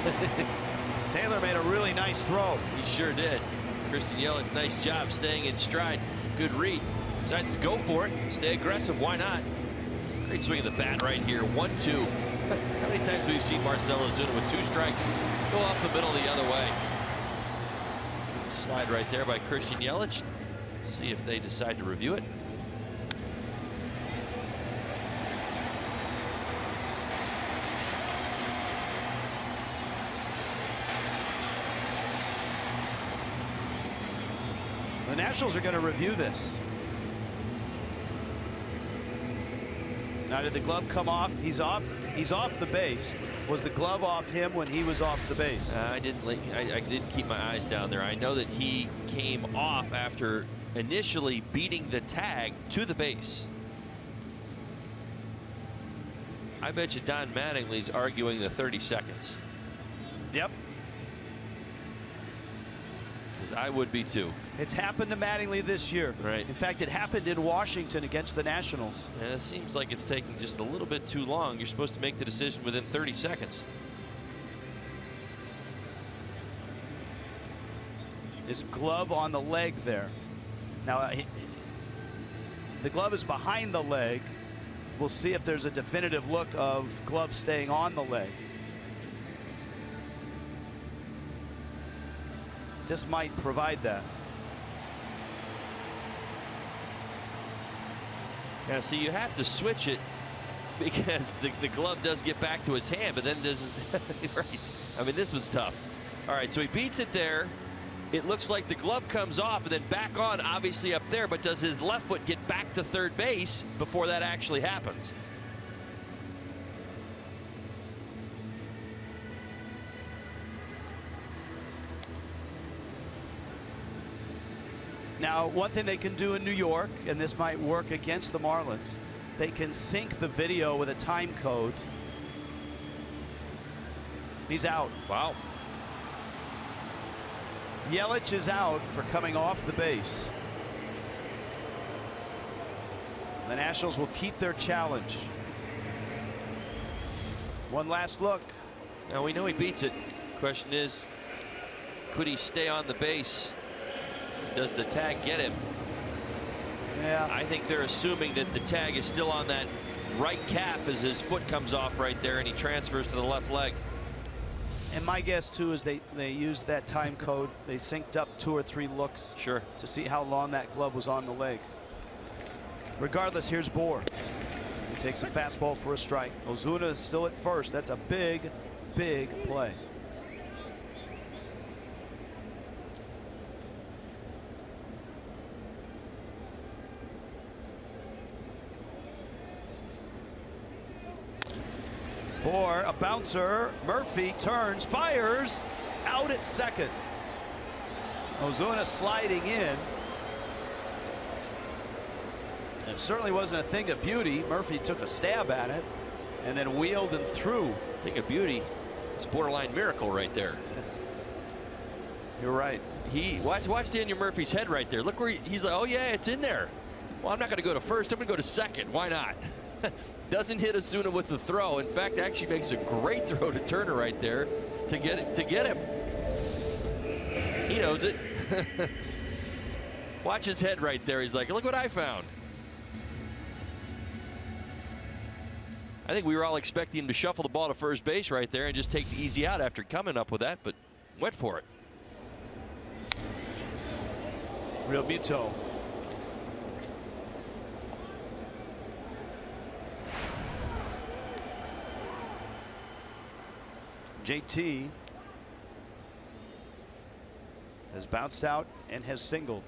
Taylor made a really nice throw. he sure did. Christian Yelich, nice job staying in stride. Good read. Decides to go for it. Stay aggressive. Why not? Great swing of the bat right here. 1-2. How many times have we seen Marcell Ozuna with 2 strikes go off the middle the other way? Slide right there by Christian Yelich. See if they decide to review it. The Nationals are going to review this. Now, did the glove come off? He's off. He's off the base. Was the glove off him when he was off the base? I didn't keep my eyes down there. I know that he came off after initially beating the tag to the base. I bet you Don Mattingly's arguing the 30 seconds. Yep. Because I would be too. It's happened to Mattingly this year. Right. In fact, it happened in Washington against the Nationals. And it seems like it's taking just a little bit too long. You're supposed to make the decision within 30 seconds. His glove on the leg there. Now, the glove is behind the leg. We'll see if there's a definitive look of glove staying on the leg. This might provide that. Yeah, see, you have to switch it because the glove does get back to his hand, but then does right. I mean, this one's tough. All right, so he beats it there. it looks like the glove comes off and then back on, obviously up there, but does his left foot get back to third base before that actually happens? Now, one thing they can do in New York, and this might work against the Marlins, they can sync the video with a time code. He's out. Wow. Yelich is out for coming off the base. The Nationals will keep their challenge. One last look. Now we know he beats it. Question is, could he stay on the base? Does the tag get him? Yeah. I think they're assuming that the tag is still on that right calf as his foot comes off right there and he transfers to the left leg. And my guess too is they used that time code. They synced up 2 or 3 looks. Sure. To see how long that glove was on the leg. Regardless, here's Bohr. He takes a fastball for a strike. Ozuna is still at first. That's a big, big play. Bohr, a bouncer. Murphy turns, fires, out at second. Ozuna sliding in. It certainly wasn't a thing of beauty. Murphy took a stab at it and then wheeled and threw. Thing of beauty. It's a borderline miracle right there. Yes. You're right. Watch Daniel Murphy's head right there. Look where he's like, oh yeah, it's in there. Well, I'm not going to go to first. I'm going to go to second. Why not? Doesn't hit Ozuna with the throw. In fact, actually makes a great throw to Turner right there to get him. He knows it. Watch his head right there. He's like, look what I found. I think we were all expecting him to shuffle the ball to first base right there and just take the easy out after coming up with that, but went for it. Real Muto. JT has bounced out and has singled.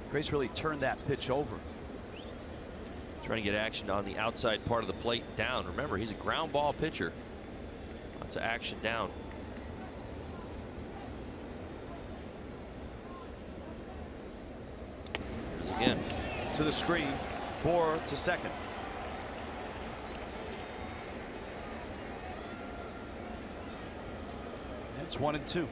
Grace really turned that pitch over. Trying to get action on the outside part of the plate down. Remember, he's a ground ball pitcher. Lots of action down. Again to the screen. Bohr to second. And it's 1-2.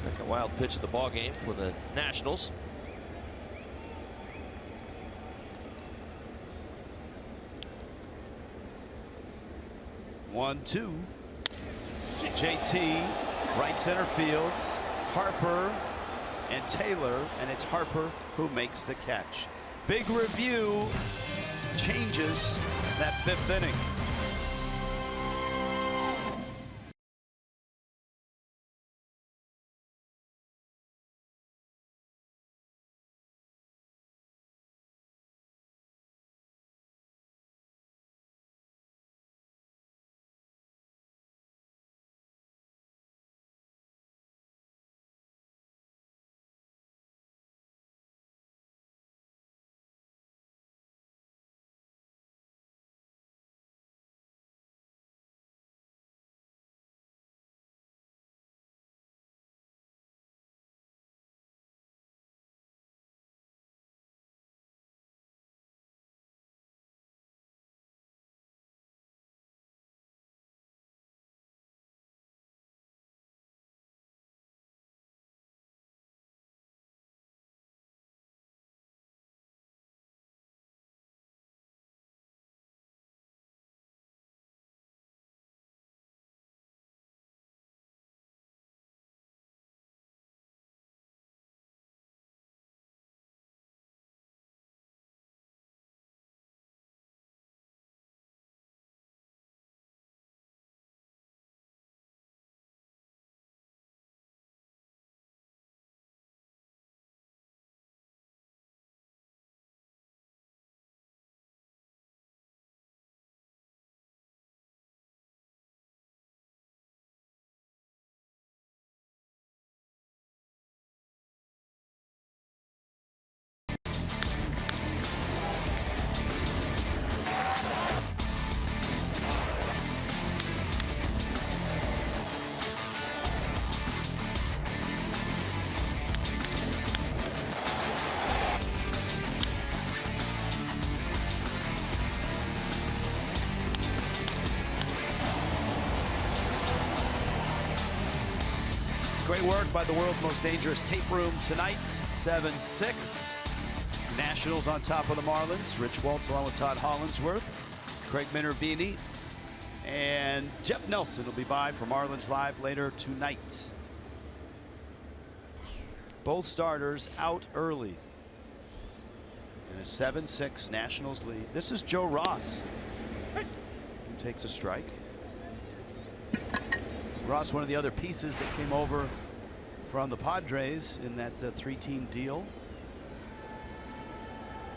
Second wild pitch of the ball game for the Nationals. One, two. JT, right center fields. Harper and Taylor, and it's Harper who makes the catch. Big review changes that 5th inning. Great work by the world's most dangerous tape room tonight. 7-6. Nationals on top of the Marlins. Rich Waltz along with Todd Hollinsworth, Craig Minervini, and Jeff Nelson will be by for Marlins Live later tonight. Both starters out early in a 7-6 Nationals lead. This is Joe Ross, who takes a strike. Ross, one of the other pieces that came over from the Padres in that 3-team deal.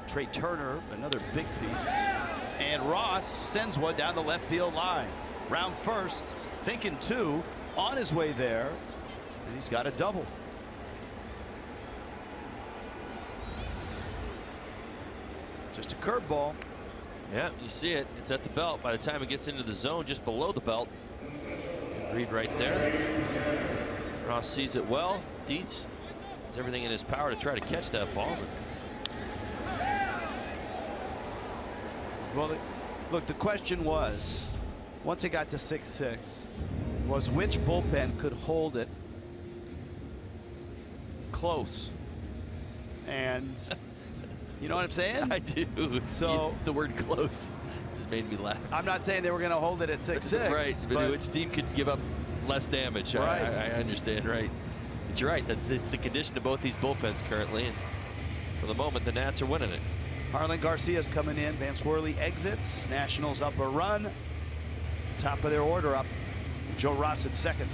Trey Turner, another big piece. And Ross sends one down the left field line. Round first, thinking two, on his way there, and he's got a double. Just a curveball. Yeah, you see it. It's at the belt. By the time it gets into the zone, just below the belt. Read right there. Ross sees it well. Dietz does everything in his power to try to catch that ball. Well, look, the question was, once it got to 6-6, was which bullpen could hold it close. And you know what I'm saying? I do. So the word close just made me laugh. I'm not saying they were going to hold it at 6-6. Right, but which team could give up less damage? Right. I understand, right. But you're right. It's the condition of both these bullpens currently. And for the moment, the Nats are winning it. Harlan Garcia's coming in. Vance Worley exits. Nationals up a run. Top of their order up. Joe Ross at second.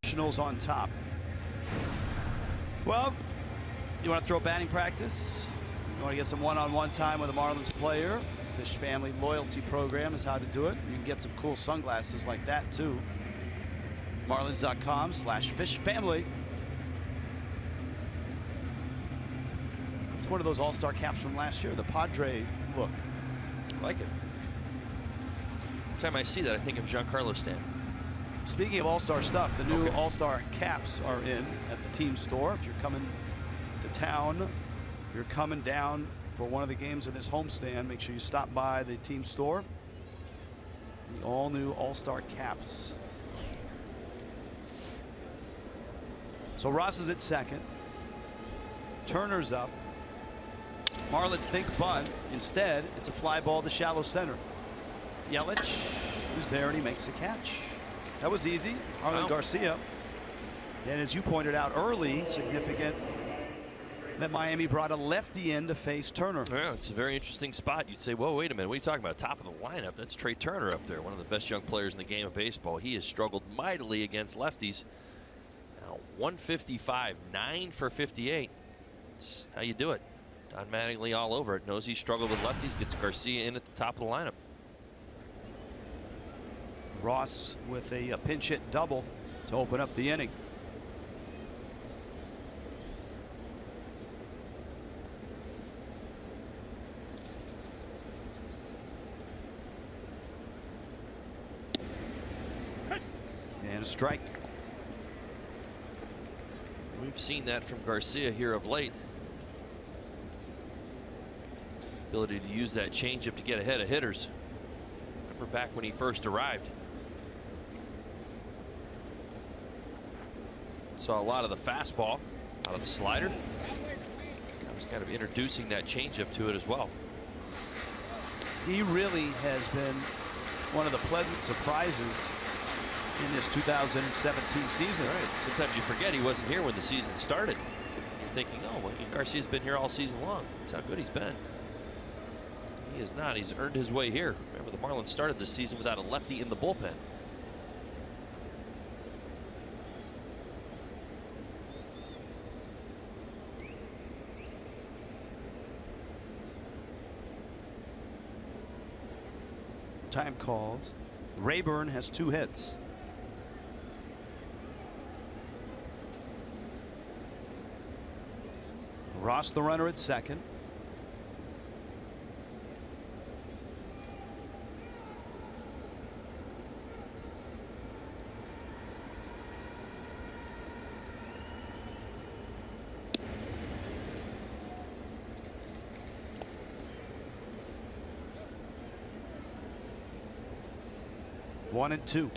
Nationals on top. Well, you want to throw batting practice? You want to get some one-on-one time with a Marlins player? Fish Family Loyalty Program is how to do it. You can get some cool sunglasses like that too. Marlins.com/fishfamily. It's one of those all-star caps from last year, the Padre look. I like it. Every time I see that, I think of Giancarlo Stanton. Speaking of all-star stuff, the new all-star caps are in at the team store. If you're coming to town, if you're coming down for one of the games in this homestand, make sure you stop by the team store. The all-new all-star caps. So Ross is at second. Turner's up. Marlins think bunt. Instead, it's a fly ball to shallow center. Yelich is there and he makes the catch. That was easy. Harlan Garcia. And as you pointed out early, significant that Miami brought a lefty in to face Turner. Yeah, it's a very interesting spot. You'd say, whoa, wait a minite. What are you talking about? Top of the lineup. That's Trey Turner up there, one of the best young players in the game of baseball. He has struggled mightily against lefties. Now 155, 9 for 58. That's how you do it. Don Mattingly all over it. Knows he struggled with lefties. Gets Garcia in at the top of the lineup. Ross with a pinch hit double to open up the inning. a strike. We've seen that from Garcia here of late. Ability to use that changeup to get ahead of hitters. Remember back when he first arrived. Saw a lot of the fastball, out of the slider. I was kind of introducing that changeup to it as well. He really has been one of the pleasant surprises in this 2017 season. Right. Sometimes you forget he wasn't here when the season started. You're thinking, oh, well, Garcia's been here all season long. That's how good he's been. He is not. He's earned his way here. Remember, the Marlins started this season without a lefty in the bullpen. Time called. Rayburn has 2 hits. Ross the runner at second. One and 2.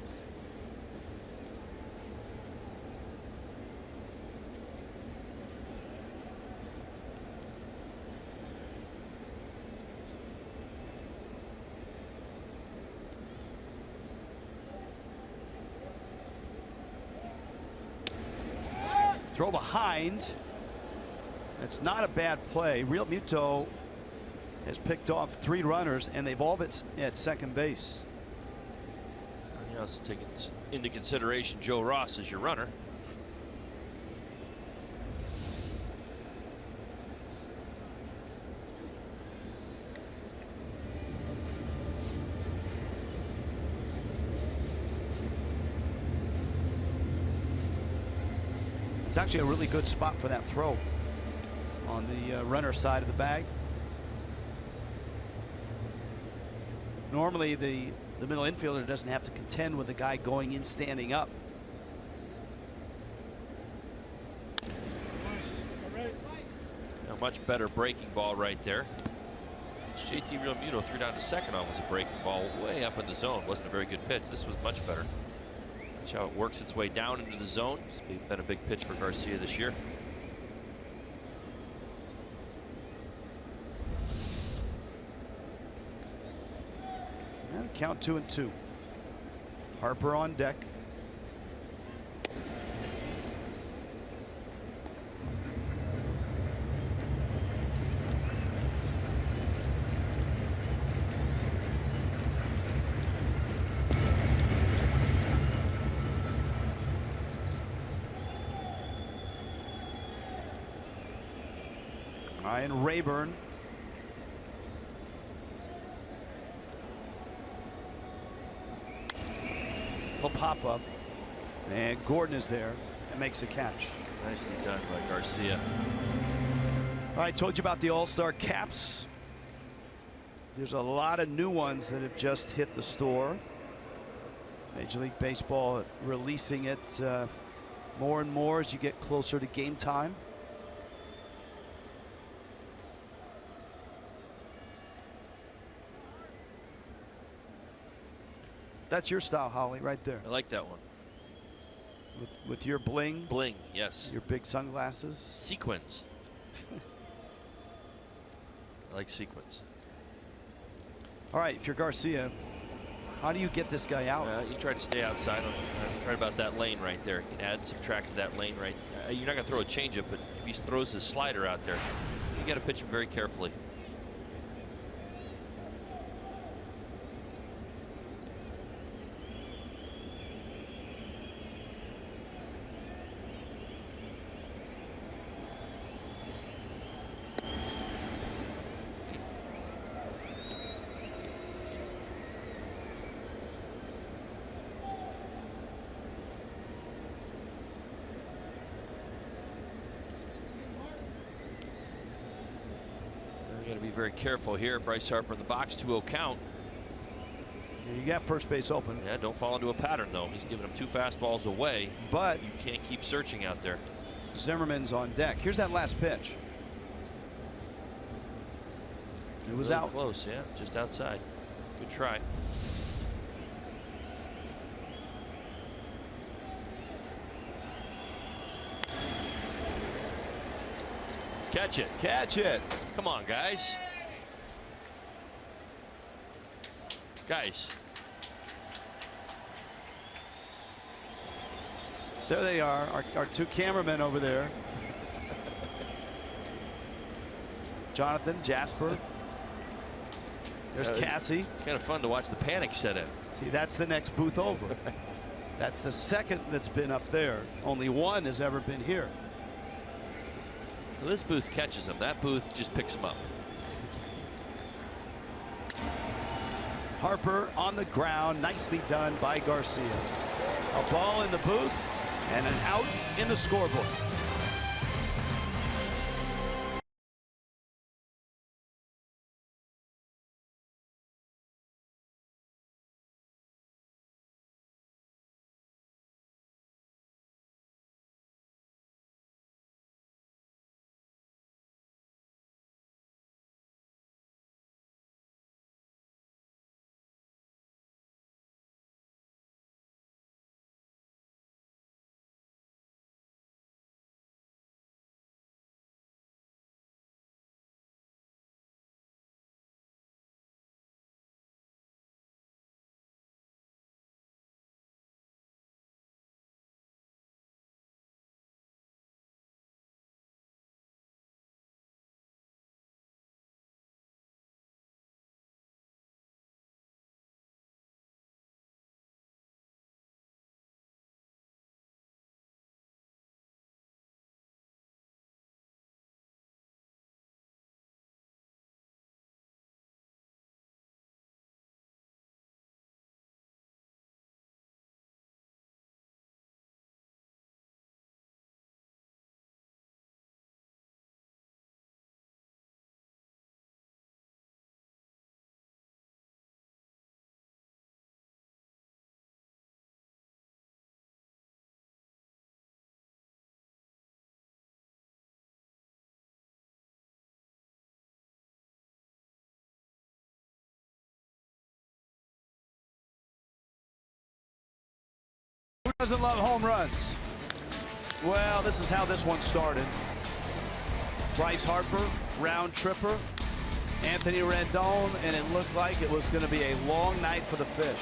Throw behind. That's not a bad play. Real Muto has picked off 3 runners, and they've all been at second base. You also take into consideration Joe Ross as your runner. It's actually a really good spot for that throw on the runner side of the bag. Normally the middle infielder doesn't have to contend with the guy going in standing up. A much better breaking ball right there. JT Realmuto threw down to second on was a breaking ball way up in the zone. Wasn't a very good pitch. This was much better. Watch how it works its way down into the zone. It's been a big pitch for Garcia this year. And count 2-2. Harper on deck. Ryan Rayburn. He'll pop up, and Gordon is there and makes a catch. Nicely done by Garcia. All right, told you about the All-Star caps. There's a lot of new ones that have just hit the store. Major League Baseball releasing it more and more as you get closer to game time. That's your style, Holly, right there. I like that one. With your bling. Bling, yes. Your big sunglasses. Sequins. I like sequins. All right, if you're Garcia, how do you get this guy out? You try to stay outside on right about that lane right there. You can add, subtract to that lane right. You're not going to throw a changeup, but if he throws his slider out there, you got to pitch him very carefully. Got to be very careful here. Bryce Harper in the box, 2-0 count. You got first base open. Yeah, don't fall into a pattern, though. He's giving him 2 fastballs away. But you can't keep searching out there. Zimmerman's on deck. Here's that last pitch. It was Really out. Close, yeah, just outside. Good try. Catch it. Catch it. Come on, guys. Guys. There they are, our 2 cameramen over there. Jonathan, Jasper. There's Cassie. It's kind of fun to watch the panic set in. See, that's the next booth over. That's the second that's been up there. Only one has ever been here. Well, this booth catches him. That booth just picks him up. Harper on the ground. Nicely done by Garcia. A ball in the booth and an out in the scoreboard. Who doesn't love home runs? Well, this is how this one started. Bryce Harper, round tripper, Anthony Rendon, and it looked like it was going to be a long night for the Fish.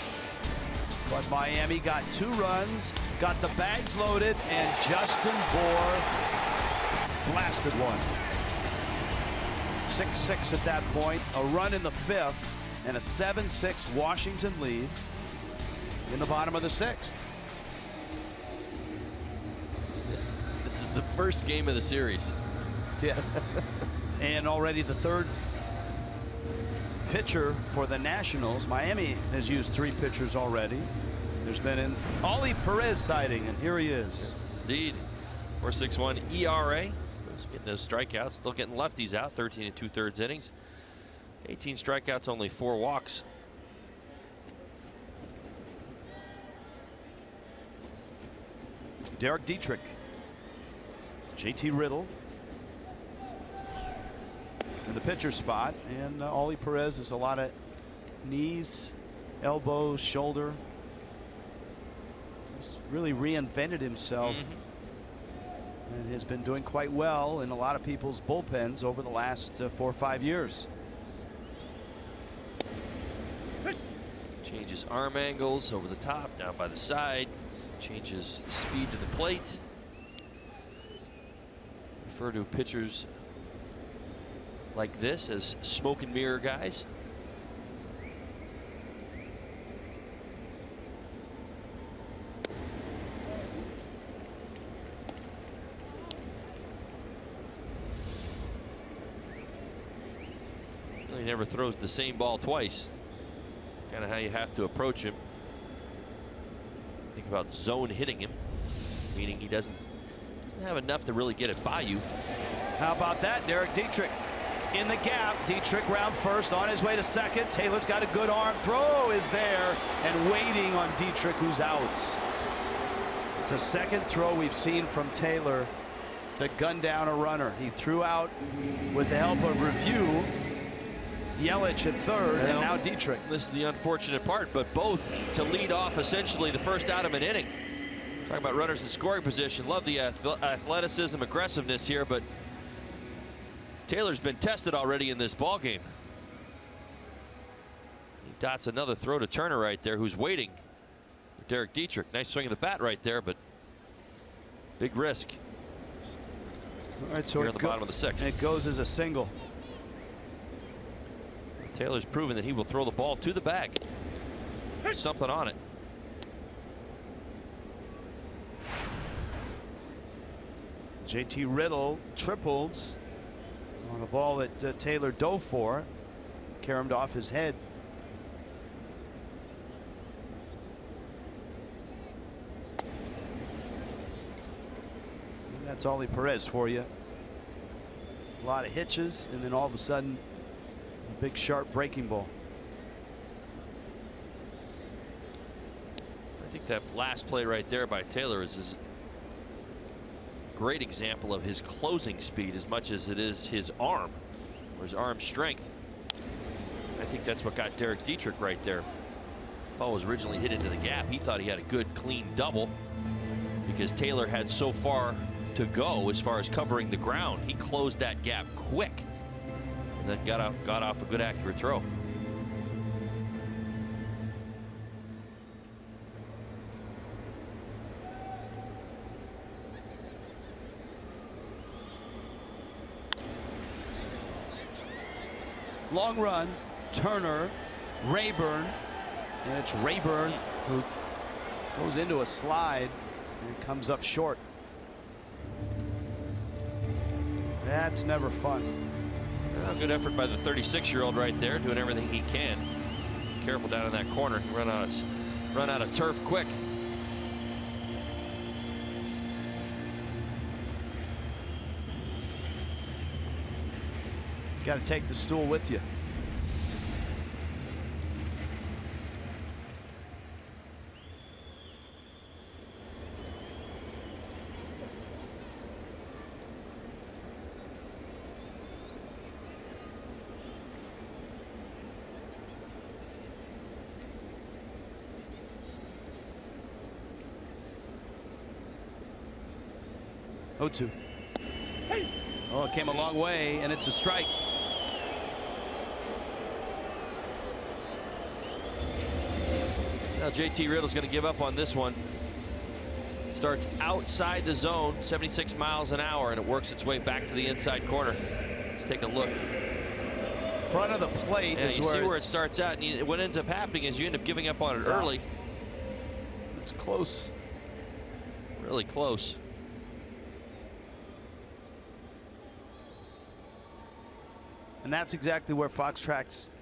But Miami got 2 runs, got the bags loaded, and Justin Bour blasted one. 6-6 at that point, a run in the 5th, and a 7-6 Washington lead in the bottom of the 6th. This is the first game of the series. Yeah. And already the 3rd pitcher for the Nationals. Miami has used 3 pitchers already. There's been an Ollie Perez sighting, and here he is. Yes, indeed. 4.61 ERA. Still getting those strikeouts. Still getting lefties out. 13 2/3 innings. 18 strikeouts, only 4 walks. Derek Dietrich. JT Riddle in the pitcher spot, and Ollie Perez is a lot of knees, elbows, shoulder. He's really reinvented himself and has been doing quite well in a lot of people's bullpens over the last 4 or 5 years. Changes arm angles over the top, down by the side. Changes speed to the plate. Refer to pitchers like this as smoke and mirror guys. He never throws the same ball twice. It's kind of how you have to approach him. Think about zone hitting him, meaning he doesn't have enough to really get it by you. How about that? Derek Dietrich in the gap. Dietrich round first, on his way to second. Taylor's got a good arm. Throw is there and waiting on Dietrich, who's out. It's the second throw we've seen from Taylor to gun down a runner. He threw out with the help of review. Yelich at third, and now Dietrich. This is the unfortunate part, but both to lead off essentially the first out of an inning. Talking about runners in scoring position. Love the athleticism, aggressiveness here, but Taylor's been tested already in this ball game. He dots another throw to Turner right there, who's waiting for Derek Dietrich. Nice swing of the bat right there, but big risk. All right, so here on the bottom of the sixth. It goes as a single. Taylor's proven that he will throw the ball to the bag. There's something on it. JT Riddle tripled on a ball that Taylor dove for. Caromed off his head. And that's Ollie Perez for you. A lot of hitches, and then all of a sudden, a big sharp breaking ball. I think that last play right there by Taylor is a great example of his closing speed as much as it is his arm or his arm strength. I think that's what got Derek Dietrich right there. Ball was originally hit into the gap. He thought he had a good clean double because Taylor had so far to go as far as covering the ground. He closed that gap quick and then got off a good accurate throw. Long run, Turner, Rayburn, and it's Rayburn who goes into a slide and comes up short. That's never fun. Good effort by the 36-year-old right there, doing everything he can. Careful down in that corner. Run out of turf quick. Got to take the stool with you. Oh-2. Oh, it came a long way, and it's a strike. Now JT Riddle's going to give up on this one. Starts outside the zone, 76 miles an hour, and it works its way back to the inside corner. Let's take a look. Front of the plate is you see where it starts out, and what ends up happening is you end up giving up on it early. It's close. Really close. And that's exactly where Fox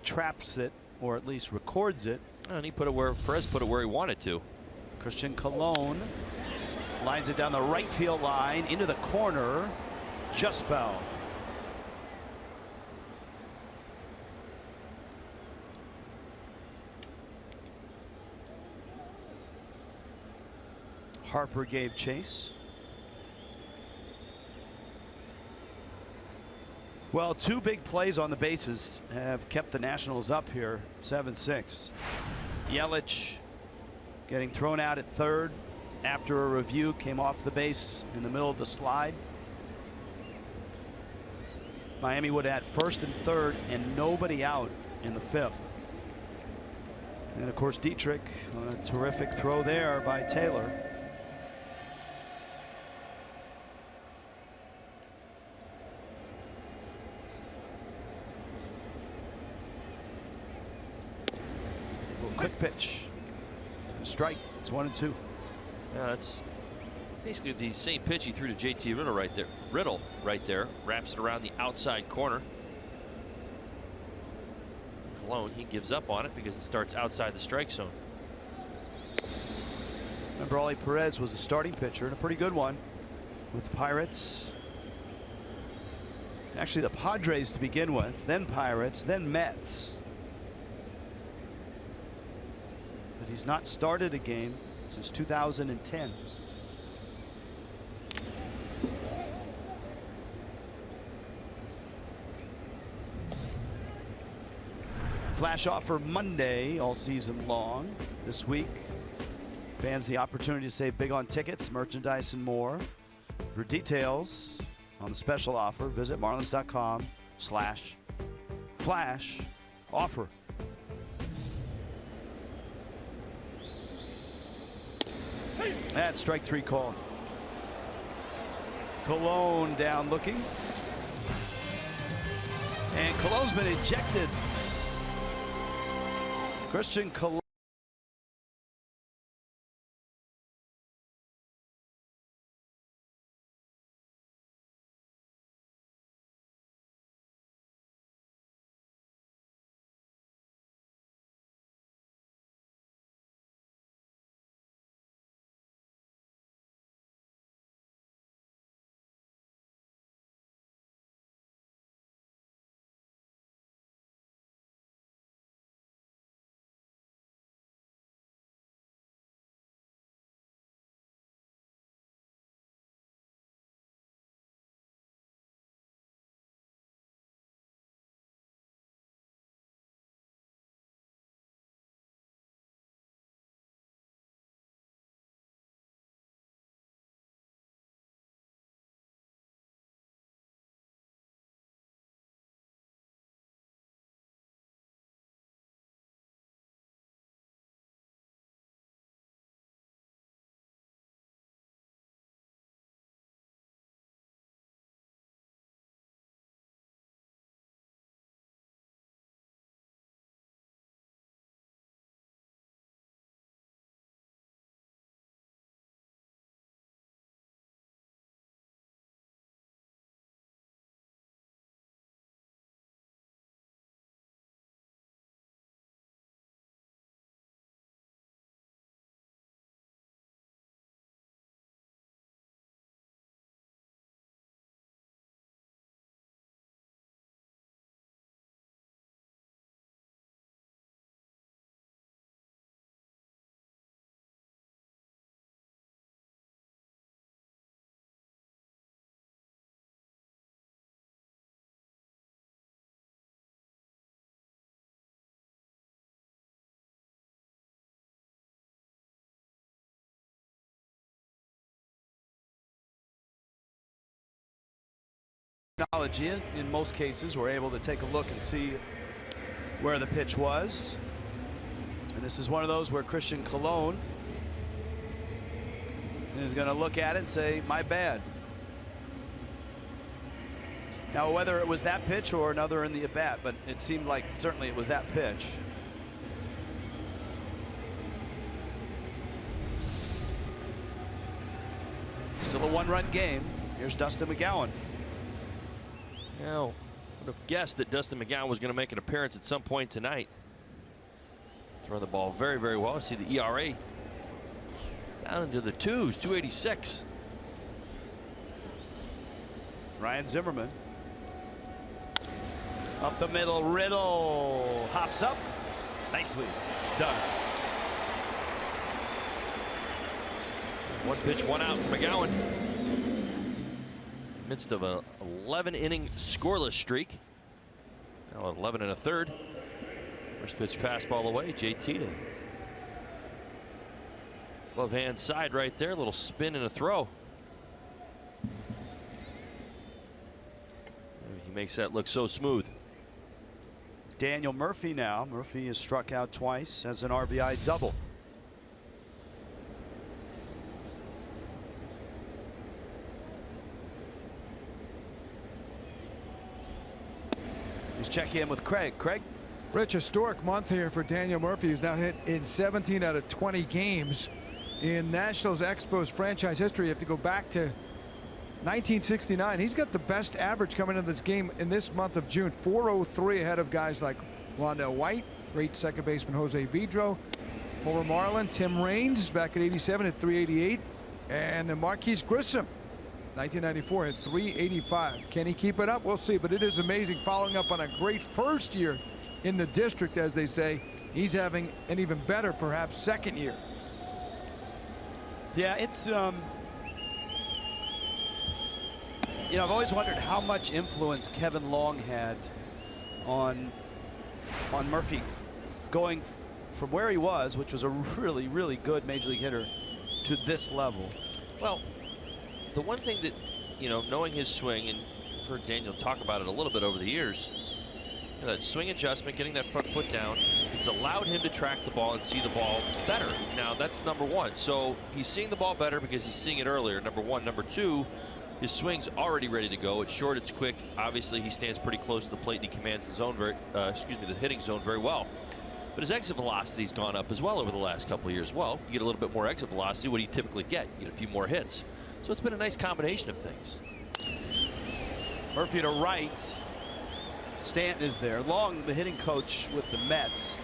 traps it, or at least records it. And he put it where Perez put it where he wanted to. Christian Colon lines it down the right field line into the corner. Just foul. Harper gave chase. Well, two big plays on the bases have kept the Nationals up here, 7-6. Yelich getting thrown out at third after a review, came off the base in the middle of the slide. Miami would have had first and third and nobody out in the fifth. And of course Dietrich on a terrific throw there by Taylor. Quick pitch. Strike. It's 1-2. Yeah, that's basically the same pitch he threw to JT Riddle right there. Riddle right there wraps it around the outside corner. Colon, he gives up on it because it starts outside the strike zone. Remember, Ollie Perez was a starting pitcher and a pretty good one with the Pirates. Actually, the Padres to begin with, then Pirates, then Mets. But he's not started a game since 2010. Flash offer Monday all season long. This week, fans the opportunity to save big on tickets, merchandise, and more. For details on the special offer, visit marlins.com/flash offer. That's strike 3 called. Colon down looking. And Colon's been ejected. Christian Colon. Technology in most cases, we're able to take a look and see where the pitch was. And this is one of those where Christian Colon is going to look at it and say, my bad. Now, whether it was that pitch or another in the at-bat, but it seemed like certainly it was that pitch. Still a one-run game. Here's Dustin McGowan. Now, would have guessed that Dustin McGowan was going to make an appearance at some point tonight. Throwing the ball very, very well. See the ERA down into the 2s, 286. Ryan Zimmerman. Up the middle, Riddle hops up. Nicely done. One pitch, one out for McGowan. Midst of a 11-inning scoreless streak. Now 11 1/3. First pitch fastball away. JT to glove hand side right there. A little spin and a throw. He makes that look so smooth. Daniel Murphy now. Murphy has struck out twice as an RBI double. Let's check in with Craig. Craig? Rich, historic month here for Daniel Murphy, who's now hit in 17 out of 20 games in Nationals Expos franchise history. You have to go back to 1969. He's got the best average coming into this game in this month of June. 403 ahead of guys like Londell White, great second baseman Jose Vidro, former Marlin Tim Raines back at 87 at 388, and Marquise Grissom 1994 had 385. Can he keep it up? We'll see, but it is amazing. Following up on a great first year in the district, as they say, he's having an even better, perhaps, second year. Yeah, it's you know, I've always wondered how much influence Kevin Long had on Murphy going from where he was, which was a really, really good major league hitter, to this level. Well, the one thing that, you know, knowing his swing, and I've heard Daniel talk about it a little bit over the years, you know, that swing adjustment, getting that front foot down, it's allowed him to track the ball and see the ball better. Now, that's number one. So he's seeing the ball better because he's seeing it earlier, number one. Number two, his swing's already ready to go. It's short, it's quick. Obviously, he stands pretty close to the plate and he commands the zone the hitting zone very well. But his exit velocity's gone up as well over the last couple of years. Well, you get a little bit more exit velocity. What do you typically get? You get a few more hits. So it's been a nice combination of things. Murphy to right. Stanton is there. Long, the hitting coach with the Mets.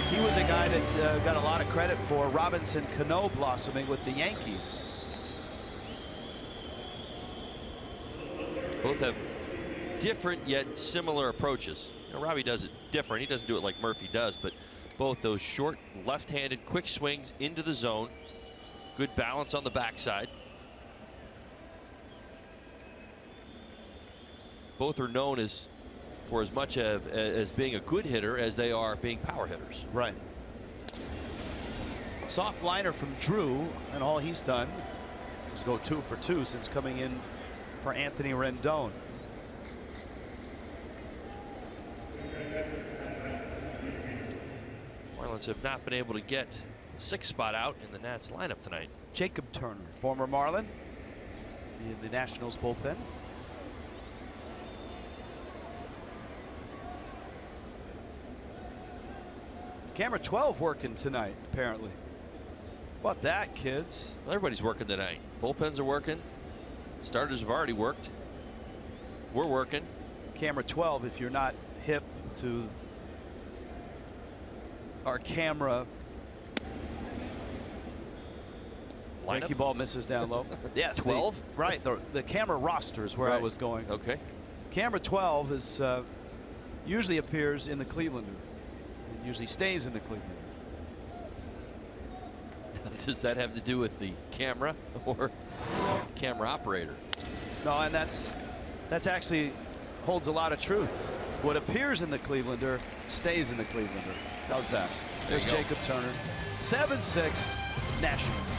He was a guy that got a lot of credit for Robinson Cano blossoming with the Yankees. Both have different yet similar approaches. You know, Robbie does it different. He doesn't do it like Murphy does, but both those short, left-handed, quick swings into the zone. Good balance on the backside. Both are known for as much as being a good hitter as they are being power hitters. Right. Soft liner from Drew, and all he's done is go 2 for 2 since coming in for Anthony Rendon. Marlins have not been able to get the 6th spot out in the Nats lineup tonight. Jacob Turner, former Marlin, in the Nationals bullpen. Camera 12 working tonight, apparently. How about that, kids? Well, everybody's working tonight. Bullpens are working. Starters have already worked. We're working. Camera 12, if you're not hip to our camera. Yankee ball misses down low. Yes. 12? Right. The camera roster is where right. I was going. Okay. Camera 12 is usually appears in the Clevelander. It usually stays in the Clevelander. Does that have to do with the camera or camera operator? No, and that's actually holds a lot of truth. What appears in the Clevelander stays in the Clevelander. How's that? There's Jacob Turner. 7-6 Nationals.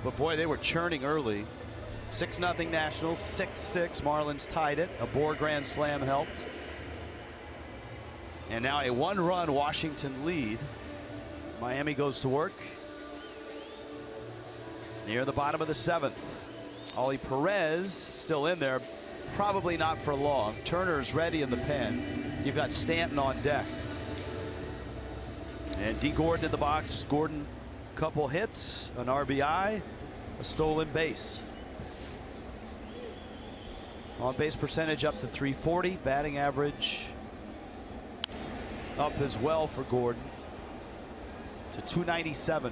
But boy, they were churning early. 6-0 Nationals, 6-6 Marlins tied it. A Bohr grand slam helped. And now a 1-run Washington lead. Miami goes to work near the bottom of the 7th. Ollie Perez still in there, probably not for long. Turner's ready in the pen. You've got Stanton on deck. And D. Gordon in the box. Gordon, couple hits, an RBI, a stolen base. On base percentage up to .340. Batting average up as well for Gordon to .297.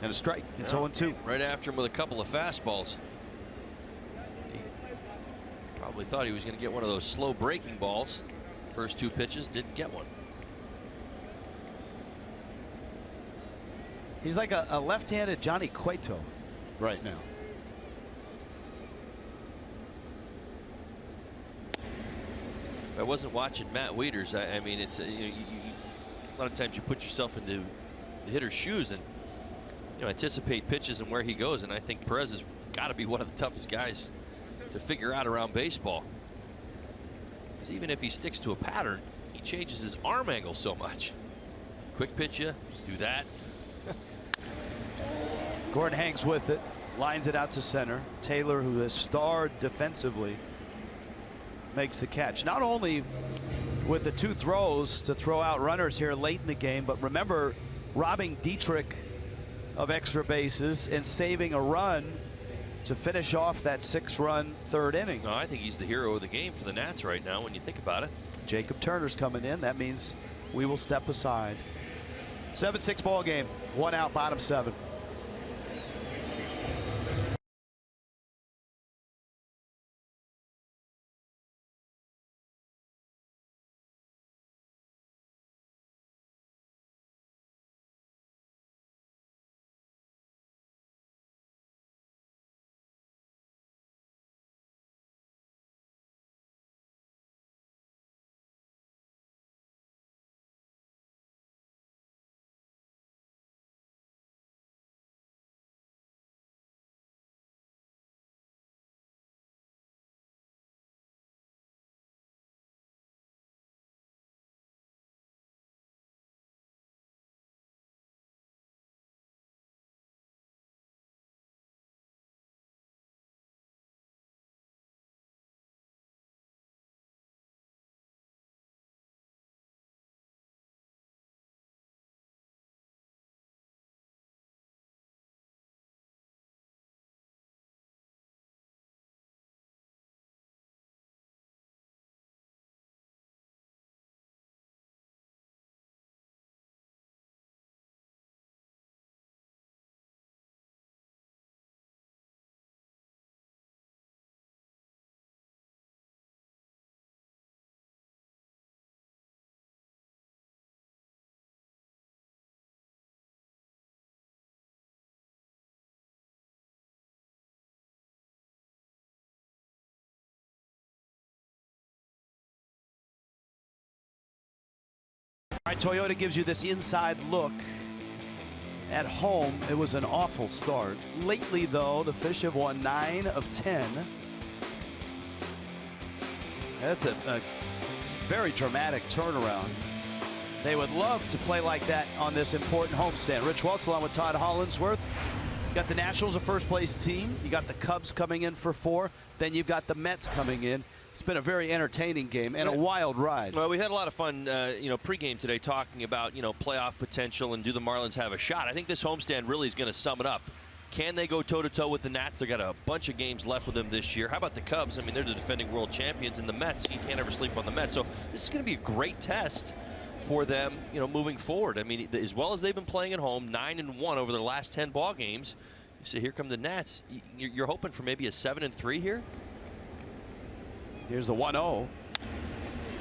And a strike. It's 0-2. Right after him with a couple of fastballs. He probably thought he was going to get one of those slow breaking balls. First two pitches, didn't get one. He's like a left-handed Johnny Cueto right now. I wasn't watching Matt Wieters. I mean, it's a lot of times you put yourself into the hitter's shoes and anticipate pitches and where he goes, and I think Perez has got to be one of the toughest guys to figure out around baseball. Because even if he sticks to a pattern, he changes his arm angle so much. Quick pitch you, do that. Gordon hangs with it, lines it out to center. Taylor, who has starred defensively, makes the catch. Not only with the two throws to throw out runners here late in the game, but remember robbing Dietrich of extra bases and saving a run to finish off that 6-run third inning. No, I think he's the hero of the game for the Nats right now when you think about it. Jacob Turner's coming in. That means we will step aside. 7-6 ball game. 1 out, bottom 7. All right, Toyota gives you this inside look at home. It was an awful start. Lately, though, the Fish have won 9 of 10. That's a very dramatic turnaround. They would love to play like that on this important homestand. Rich Welts along with Todd Hollinsworth. You got the Nationals, a first-place team. You got the Cubs coming in for 4. Then you've got the Mets coming in. It's been a very entertaining game and a wild ride. Well, we had a lot of fun, pregame today talking about, playoff potential and do the Marlins have a shot. I think this homestand really is going to sum it up. Can they go toe-to-toe with the Nats? They've got a bunch of games left with them this year. How about the Cubs? I mean, they're the defending world champions, and the Mets, you can't ever sleep on the Mets. So this is going to be a great test for them, moving forward. I mean, as well as they've been playing at home, 9-1 over their last 10 ball games. So here come the Nats. You're hoping for maybe a 7-3 here? Here's the 1-0. Oh,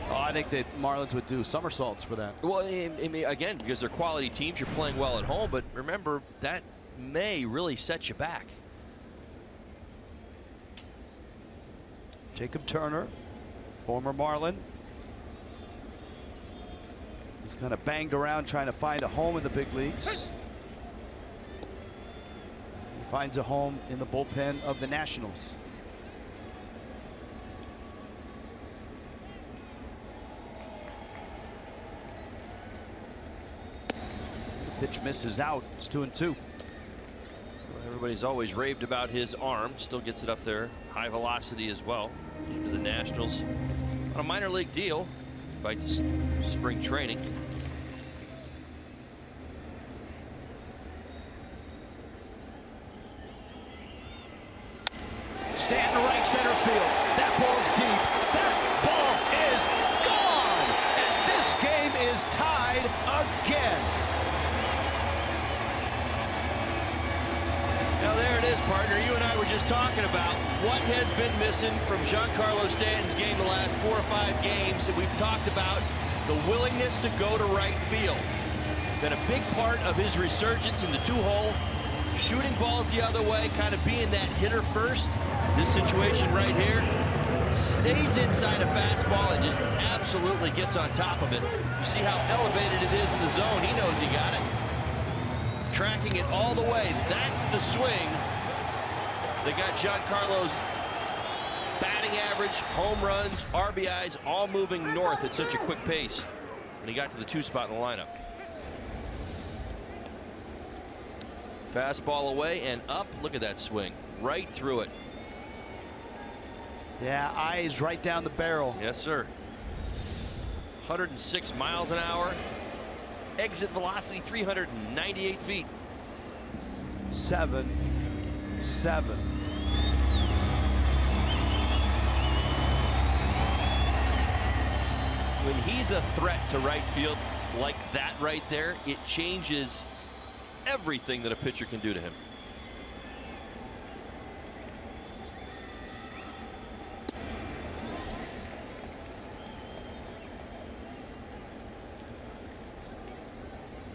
I think that Marlins would do somersaults for that. Well, I mean, again, because they're quality teams, you're playing well at home, but remember, that may really set you back. Jacob Turner, former Marlin. He's kind of banged around trying to find a home in the big leagues. He finds a home in the bullpen of the Nationals. Pitch misses out. It's 2-2. Everybody's always raved about his arm. Still gets it up there. High velocity as well. Into the Nationals on a minor league deal. Invite to spring training. Stanton right center field. That ball's deep. That ball is gone. And this game is tied again. Now there it is, partner. You and I were just talking about what has been missing from Giancarlo Stanton's game the last 4 or 5 games. And we've talked about the willingness to go to right field. Been a big part of his resurgence in the 2-hole. Shooting balls the other way, kind of being that hitter first. This situation right here, stays inside a fastball and just absolutely gets on top of it. You see how elevated it is in the zone. He knows he got it. Tracking it all the way. That's the swing that got Giancarlo's batting average, home runs, RBIs, all moving north at such a quick pace when he got to the 2 spot in the lineup. Fastball away and up. Look at that swing. Right through it. Yeah, eyes right down the barrel. Yes, sir. 106 miles an hour. Exit velocity 398 feet. 7-7. When he's a threat to right field like that right there, it changes everything that a pitcher can do to him.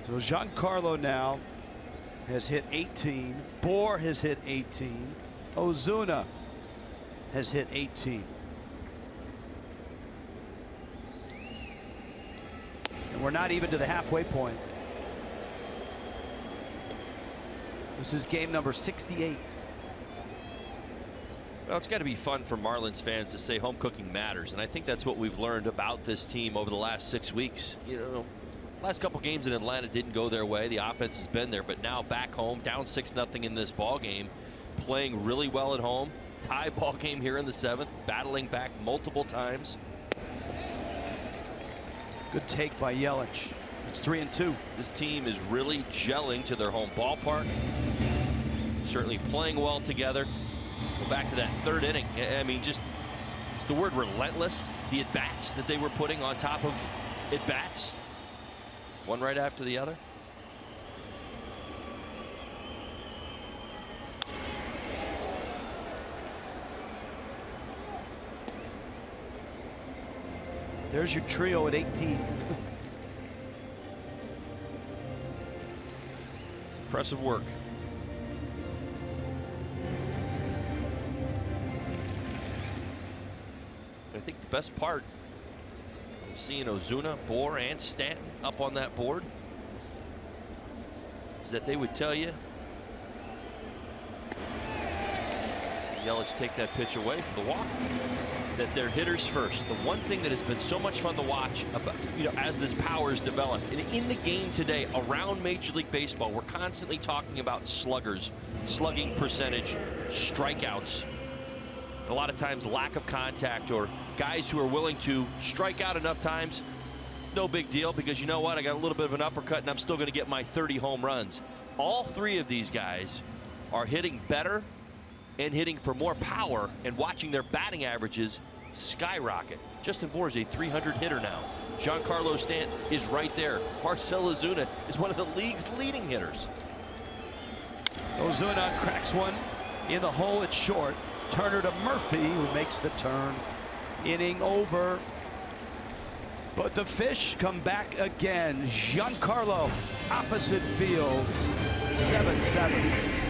So Giancarlo now has hit 18. Bohr has hit 18. Ozuna has hit 18. And we're not even to the halfway point. This is game number 68. Well, it's got to be fun for Marlins fans to say home cooking matters, and I think that's what we've learned about this team over the last 6 weeks. You know, last couple games in Atlanta didn't go their way. The offense has been there, but now back home, down 6-0 in this ball game, playing really well at home. Tie ball game here in the 7th, battling back multiple times. Good take by Yelich. It's 3-2. This team is really gelling to their home ballpark. Certainly playing well together. Go back to that 3rd inning. I mean, just, it's the word relentless. The at-bats that they were putting on top of at-bats. One right after the other. There's your trio at 18. It's impressive work. I think the best part of seeing Ozuna, Bohr, and Stanton up on that board is that they would tell you. See Yelich take that pitch away for the walk. That they're hitters first. The one thing that has been so much fun to watch about, as this power is developed, and in the game today around Major League Baseball, we're constantly talking about sluggers, slugging percentage, strikeouts. A lot of times lack of contact, or guys who are willing to strike out enough times. No big deal, because you know what? I got a little bit of an uppercut and I'm still going to get my 30 home runs. All 3 of these guys are hitting better and hitting for more power, and watching their batting averages skyrocket. Justin Bohr is a 300 hitter now. Giancarlo Stanton is right there. Marcell Ozuna is one of the league's leading hitters. Ozuna cracks one in the hole. It's short. Turner to Murphy, who makes the turn. Inning over. But the Fish come back again. Giancarlo, opposite field. 7-7.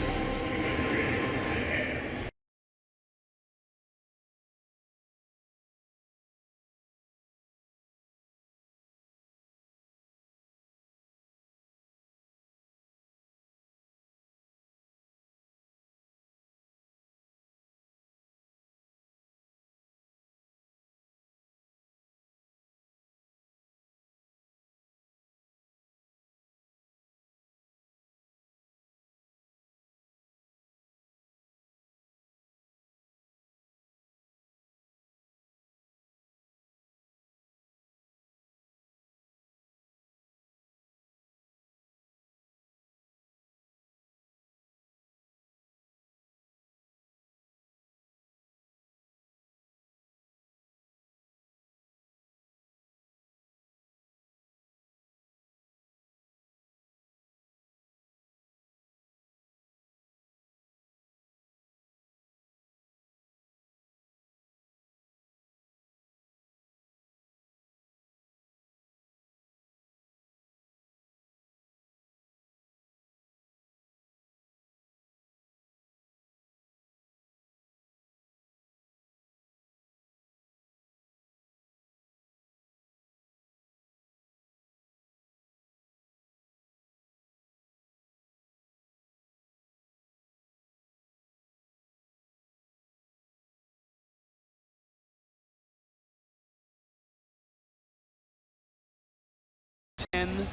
10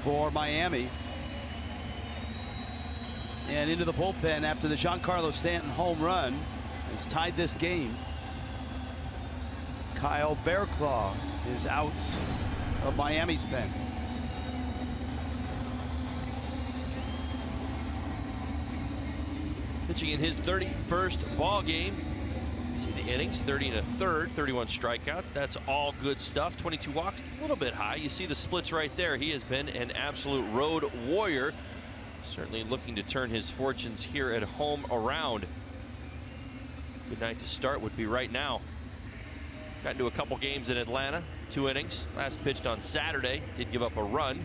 for Miami. And into the bullpen after the Giancarlo Stanton home run has tied this game. Kyle Bearclaw is out of Miami's pen. Pitching in his 31st ball game. See the innings, 30 and a third, 31 strikeouts. That's all good stuff. 22 walks, a little bit high. You see the splits right there. He has been an absolute road warrior. Certainly looking to turn his fortunes here at home around. Good night to start would be right now. Got into a couple games in Atlanta, 2 innings. Last pitched on Saturday, did give up a run.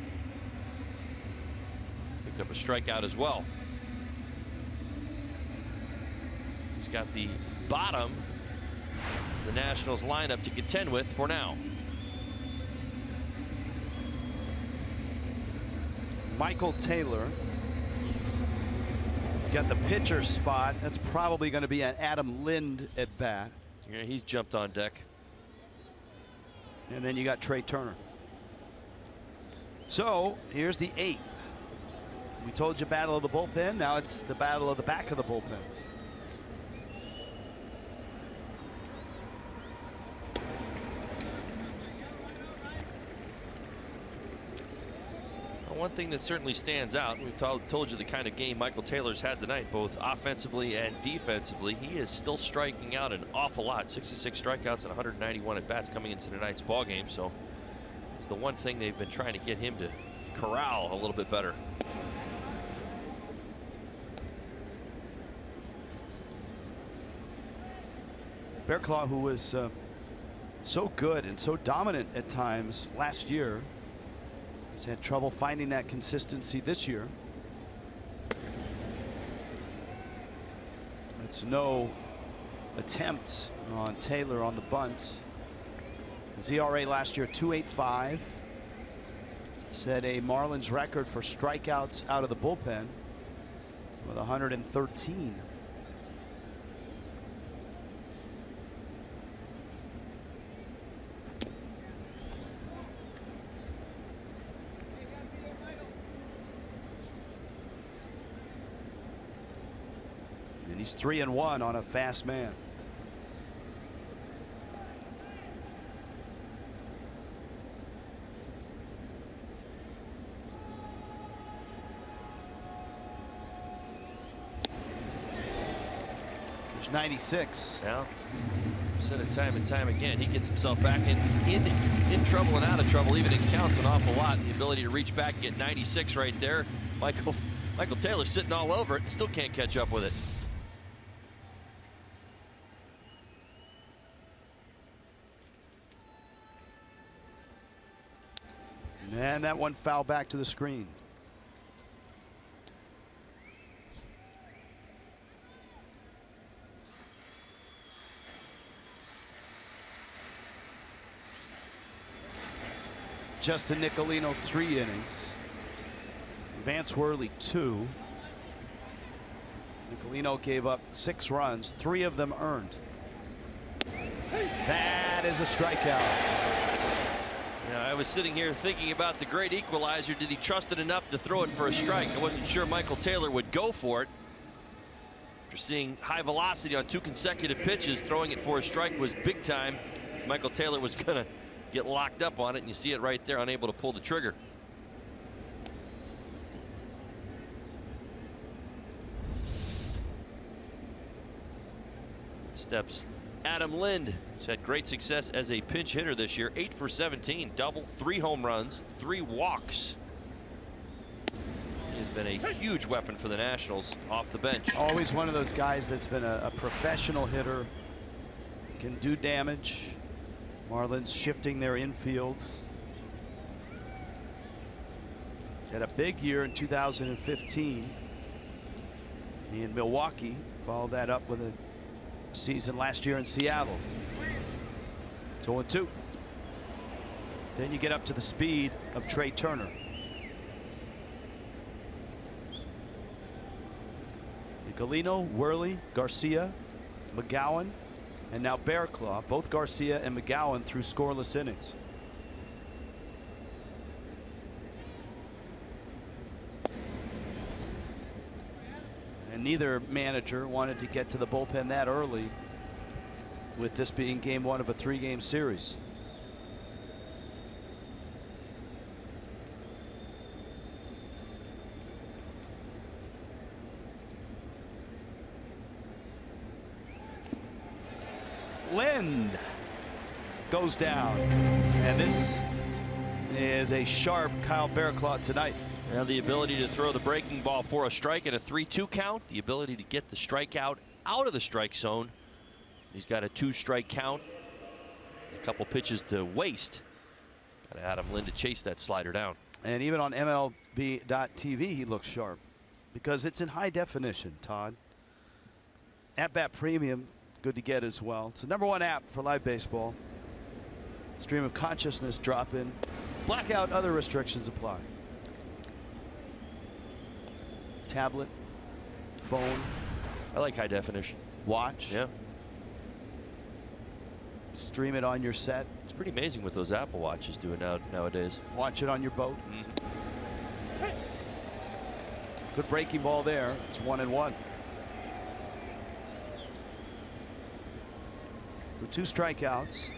Picked up a strikeout as well. He's got the bottom of the Nationals lineup to contend with for now. Michael Taylor got the pitcher spot. That's probably going to be an Adam Lind at bat. Yeah, he's jumped on deck. And then you got Trey Turner. So here's the 8th. We told you battle of the bullpen. Now it's the battle of the back of the bullpen. One thing that certainly stands out, we've told you the kind of game Michael Taylor's had tonight, both offensively and defensively. He is still striking out an awful lot. 66 strikeouts and 191 at bats coming into tonight's ball game. So it's the one thing they've been trying to get him to corral a little bit better. Bearclaw, who was so good and so dominant at times last year, has had trouble finding that consistency this year. It's no attempt on Taylor on the bunt. His ERA last year 2.85. Set a Marlins record for strikeouts out of the bullpen with 113. He's 3-1 on a fast man. There's 96. Now, said it time and time again. He gets himself back in trouble and out of trouble, even in counts an awful lot. The ability to reach back and get 96 right there. Michael Taylor sitting all over it and still can't catch up with it. And that one foul back to the screen. Justin Nicolino 3 innings. Vance Worley 2. Nicolino gave up 6 runs, 3 of them earned. That is a strikeout. I was sitting here thinking about the great equalizer. Did he trust it enough to throw it for a strike? I wasn't sure Michael Taylor would go for it. After seeing high velocity on 2 consecutive pitches, throwing it for a strike was big time. Michael Taylor was going to get locked up on it, and you see it right there, unable to pull the trigger. Steps Adam Lind. He's had great success as a pinch hitter this year. 8 for 17, double, 3 home runs, 3 walks. He has been a huge weapon for the Nationals off the bench. Always one of those guys that's been a professional hitter, can do damage. Marlins shifting their infield. Had a big year in 2015 in Milwaukee. Followed that up with a season last year in Seattle. 0-2. Then you get up to the speed of Trey Turner. Nicolino, Worley, Garcia, McGowan, and now Bearclaw. Both Garcia and McGowan through scoreless innings. And neither manager wanted to get to the bullpen that early, with this being game 1 of a 3-game series. Lind goes down, and this is a sharp Kyle Bearclaw tonight. Now the ability to throw the breaking ball for a strike and a 3-2 count, the ability to get the strikeout out of the strike zone. He's got a 2-strike count, a couple pitches to waste. Got Adam Lind to chase that slider down. And even on MLB.TV, he looks sharp because it's in high definition, Todd. At Bat Premium, good to get as well. It's the #1 app for live baseball. Stream of consciousness drop in. Blackout, other restrictions apply. Tablet, phone. I like high definition. Watch. Yeah. Stream it on your set. It's pretty amazing what those Apple Watches do nowadays. Watch it on your boat. Good breaking ball there. It's 1-1. So 2 strikeouts.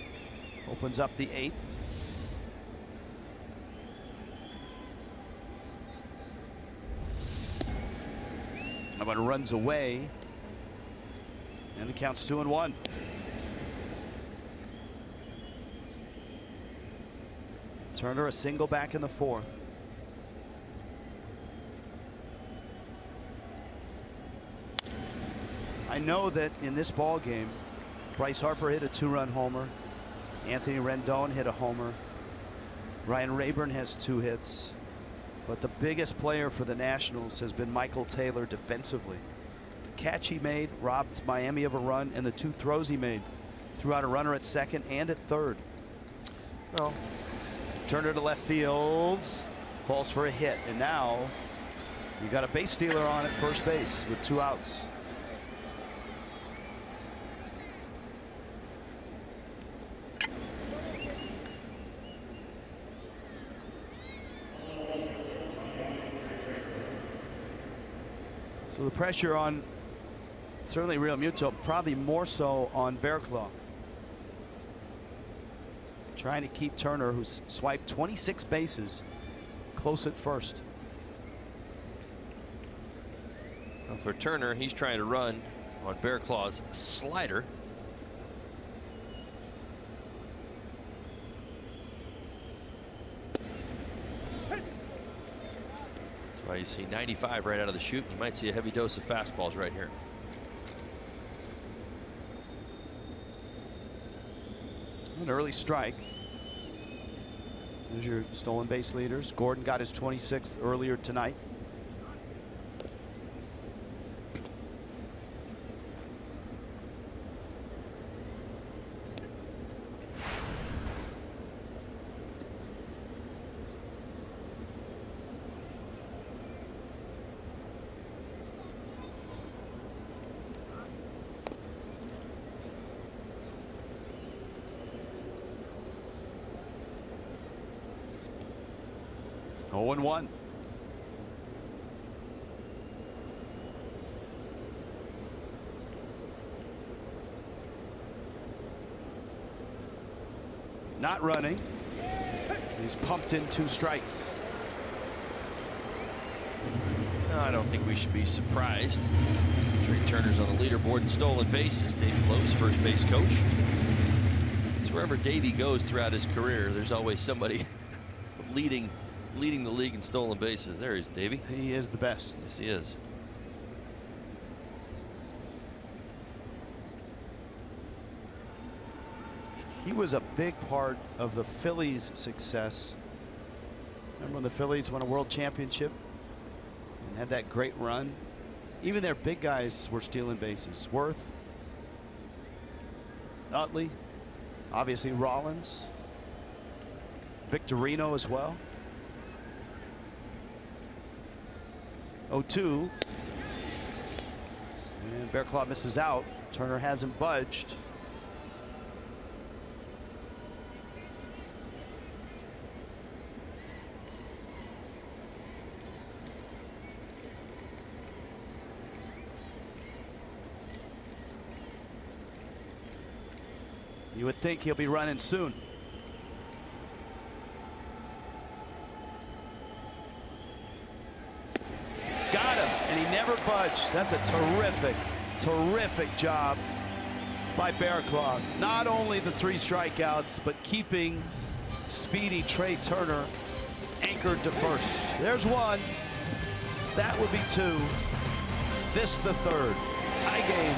Opens up the 8th. How about runs away? And the count's 2-1. Turner a single back in the 4th. I know that in this ball game, Bryce Harper hit a 2-run homer. Anthony Rendon hit a homer. Ryan Rayburn has 2 hits. But the biggest player for the Nationals has been Michael Taylor defensively. The catch he made robbed Miami of a run, and the 2 throws he made threw out a runner at second and at third. Well, Turner to left field, falls for a hit, and now you got a base stealer on at first base with 2 outs. So the pressure on certainly Real Muto, probably more so on Bearclaw. Trying to keep Turner, who's swiped 26 bases, close at first. Well, for Turner, he's trying to run on Bearclaw's slider. That's why you see 95 right out of the chute. You might see a heavy dose of fastballs right here. An early strike. There's your stolen base leaders. Gordon got his 26th earlier tonight. Oh, 0-1. Not running. He's pumped in 2 strikes. No, I don't think we should be surprised. Trey Turner's on the leaderboard in stolen bases. Dave Lowe's first base coach. It's wherever Davey goes throughout his career, there's always somebody leading the league in stolen bases. There he is, Davey. He is the best. Yes, he is. He was a big part of the Phillies' success. Remember when the Phillies won a world championship and had that great run? Even their big guys were stealing bases. Worth, Utley, obviously Rollins, Victorino as well. 0-2. And Bearclaw misses out. Turner hasn't budged. You would think he'll be running soon. Got him, and he never budged. That's a terrific, terrific job by Bearclaw. Not only the 3 strikeouts, but keeping speedy Trey Turner anchored to first. There's 1. That would be 2. This the 3rd. Tie game.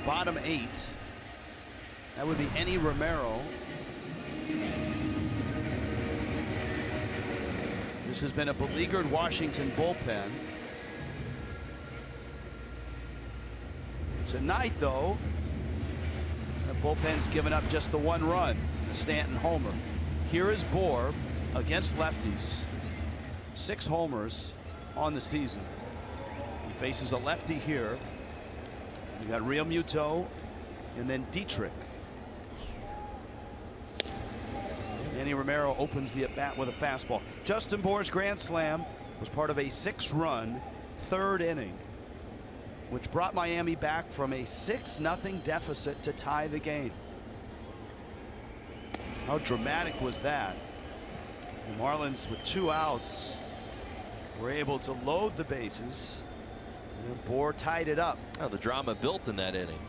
Bottom 8. That would be Enny Romero. This has been a beleaguered Washington bullpen. Tonight, though, the bullpen's given up just the 1 run, the Stanton homer. Here is Bohr against lefties. 6 homers on the season. He faces a lefty here. You got Real Muto and then Dietrich. Enny Romero opens the at-bat with a fastball. Justin Bohr's grand slam was part of a 6-run 3rd inning, which brought Miami back from a 6-0 deficit to tie the game. How dramatic was that? The Marlins, with 2 outs, were able to load the bases. And Bohr tied it up. Oh, the drama built in that inning.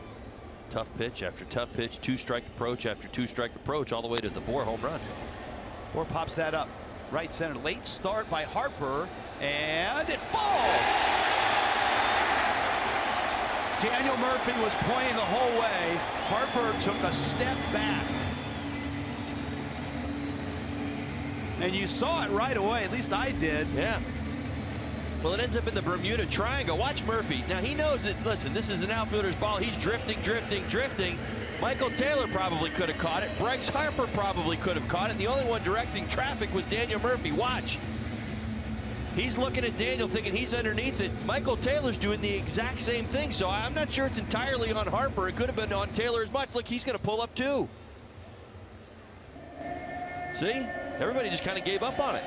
Tough pitch after tough pitch, 2-strike approach after 2-strike approach, all the way to the Bohr home run. Bohr pops that up. Right center. Late start by Harper, and it falls. Daniel Murphy was pointing the whole way. Harper took a step back. And you saw it right away. At least I did. Yeah. Well, it ends up in the Bermuda Triangle. Watch Murphy. Now, he knows that, listen, this is an outfielder's ball. He's drifting, drifting, drifting. Michael Taylor probably could have caught it. Bryce Harper probably could have caught it. The only one directing traffic was Daniel Murphy. Watch. He's looking at Daniel thinking he's underneath it. Michael Taylor's doing the exact same thing. So I'm not sure it's entirely on Harper. It could have been on Taylor as much. Look, he's going to pull up too. See? Everybody just kind of gave up on it.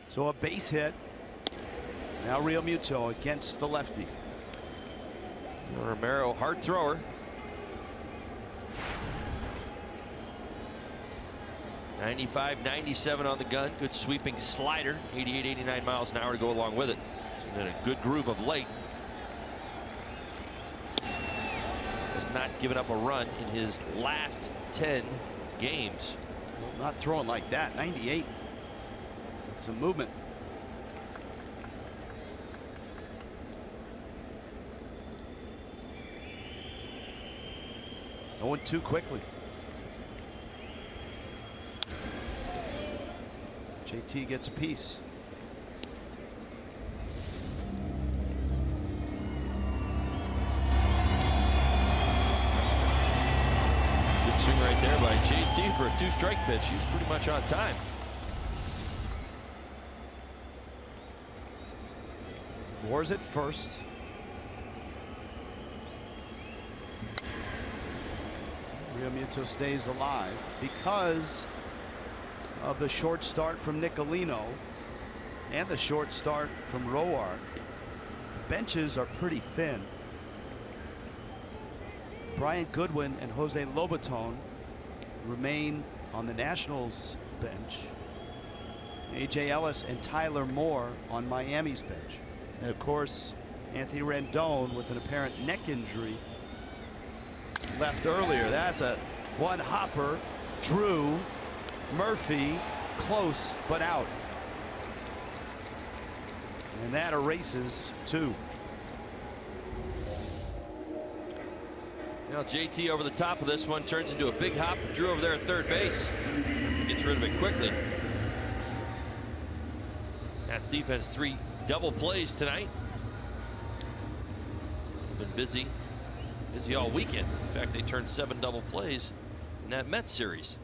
So a base hit. Now Real Muto against the lefty. Romero, hard thrower. 95, 97 on the gun. Good sweeping slider. 88, 89 miles an hour to go along with it. It's been in a good groove of late. Has not given up a run in his last 10 games. Well, not throwing like that. 98. Some movement. Going too quickly. JT gets a piece. Good swing right there by JT for a 2-strike pitch. He was pretty much on time. Moore's at first. Realmuto stays alive because of the short start from Nicolino and the short start from Roark. The benches are pretty thin. Brian Goodwin and Jose Lobaton remain on the Nationals bench. A.J. Ellis and Tyler Moore on Miami's bench. And of course, Anthony Rendon with an apparent neck injury left earlier. That's a one hopper. Drew, Murphy, close but out. And that erases 2. Now JT over the top of this one turns into a big hop. Drew over there at third base. Gets rid of it quickly. That's defense. 3 double plays tonight. Been busy all weekend. In fact, they turned 7 double plays in that Mets series.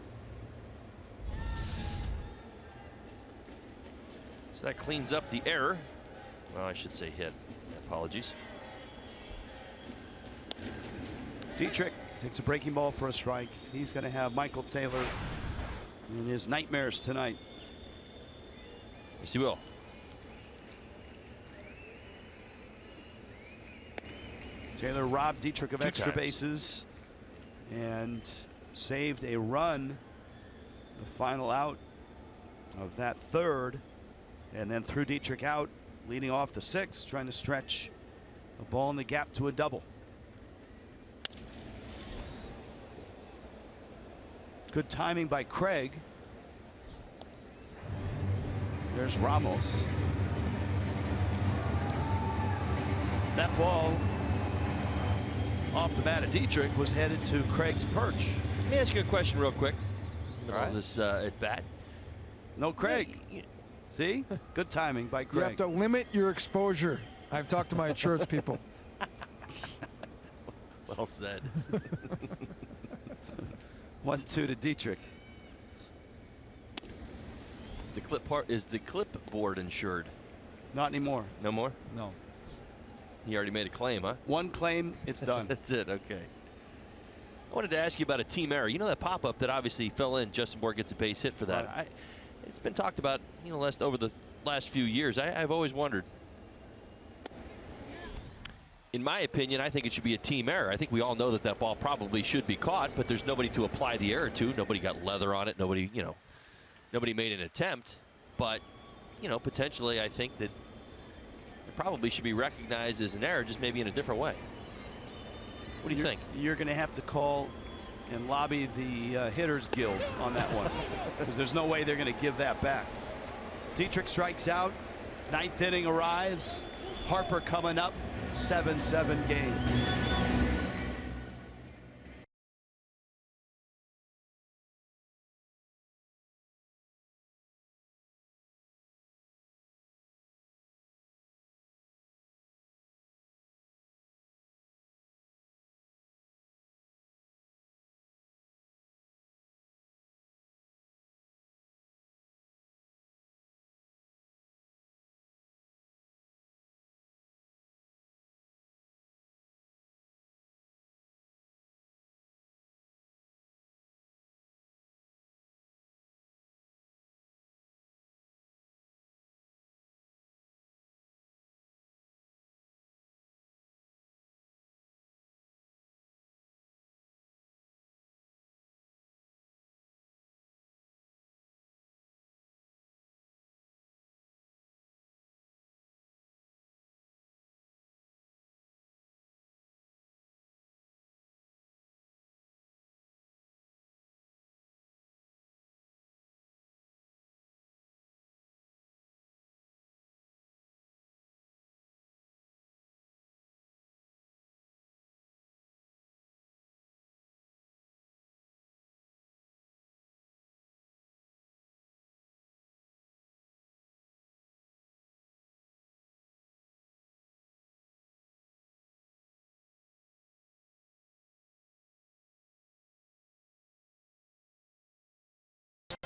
So that cleans up the error. Well, I should say hit. Apologies. Dietrich takes a breaking ball for a strike. He's going to have Michael Taylor in his nightmares tonight. Yes, he will. Taylor robbed Dietrich of 2 extra times. bases and saved a run. The final out of that third, and then threw Dietrich out, leading off the 6th, trying to stretch a ball in the gap to a double. Good timing by Craig. There's Ramos. That ball off the bat of Dietrich was headed to Craig's perch. Let me ask you a question real quick. All right. On this at bat. No Craig. See? Good timing by Craig. You have to limit your exposure. I've talked to my insurance people. Well said. 1-2 to Dietrich. Is the clipboard insured? Not anymore. No more? No. He already made a claim, huh? One claim, it's done. That's it. Okay. I wanted to ask you about a team error. You know that pop-up that obviously fell in. Justin Bour gets a base hit for that. Right. It's been talked about, over the last few years. I've always wondered. In my opinion, I think it should be a team error. I think we all know that that ball probably should be caught, but there's nobody to apply the error to. Nobody got leather on it. Nobody, nobody made an attempt. But, potentially I think that it probably should be recognized as an error, just maybe in a different way. What do you think? You're going to have to call and lobby the Hitters Guild on that one, because there's no way they're going to give that back. Dietrich strikes out. 9th inning arrives. Harper coming up. 7-7 game.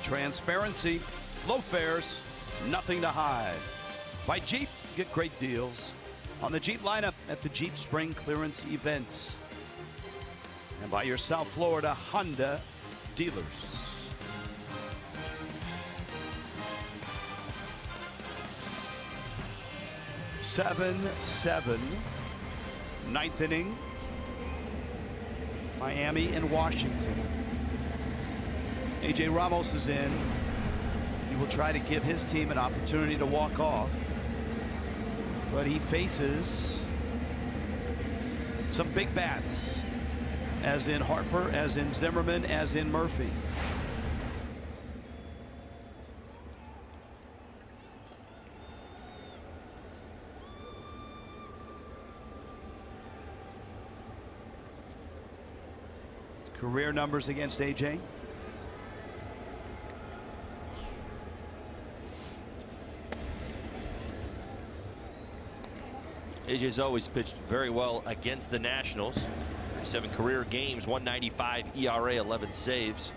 Transparency, low fares, nothing to hide. By Jeep, get great deals on the Jeep lineup at the Jeep Spring Clearance event. And by your South Florida Honda dealers. Seven, ninth inning. Miami and Washington. A.J. Ramos is in. He will try to give his team an opportunity to walk off. But he faces some big bats, as in Harper, as in Zimmerman, as in Murphy. Career numbers against A.J. AJ's always pitched very well against the Nationals. 37 career games, 195 ERA, 11 saves.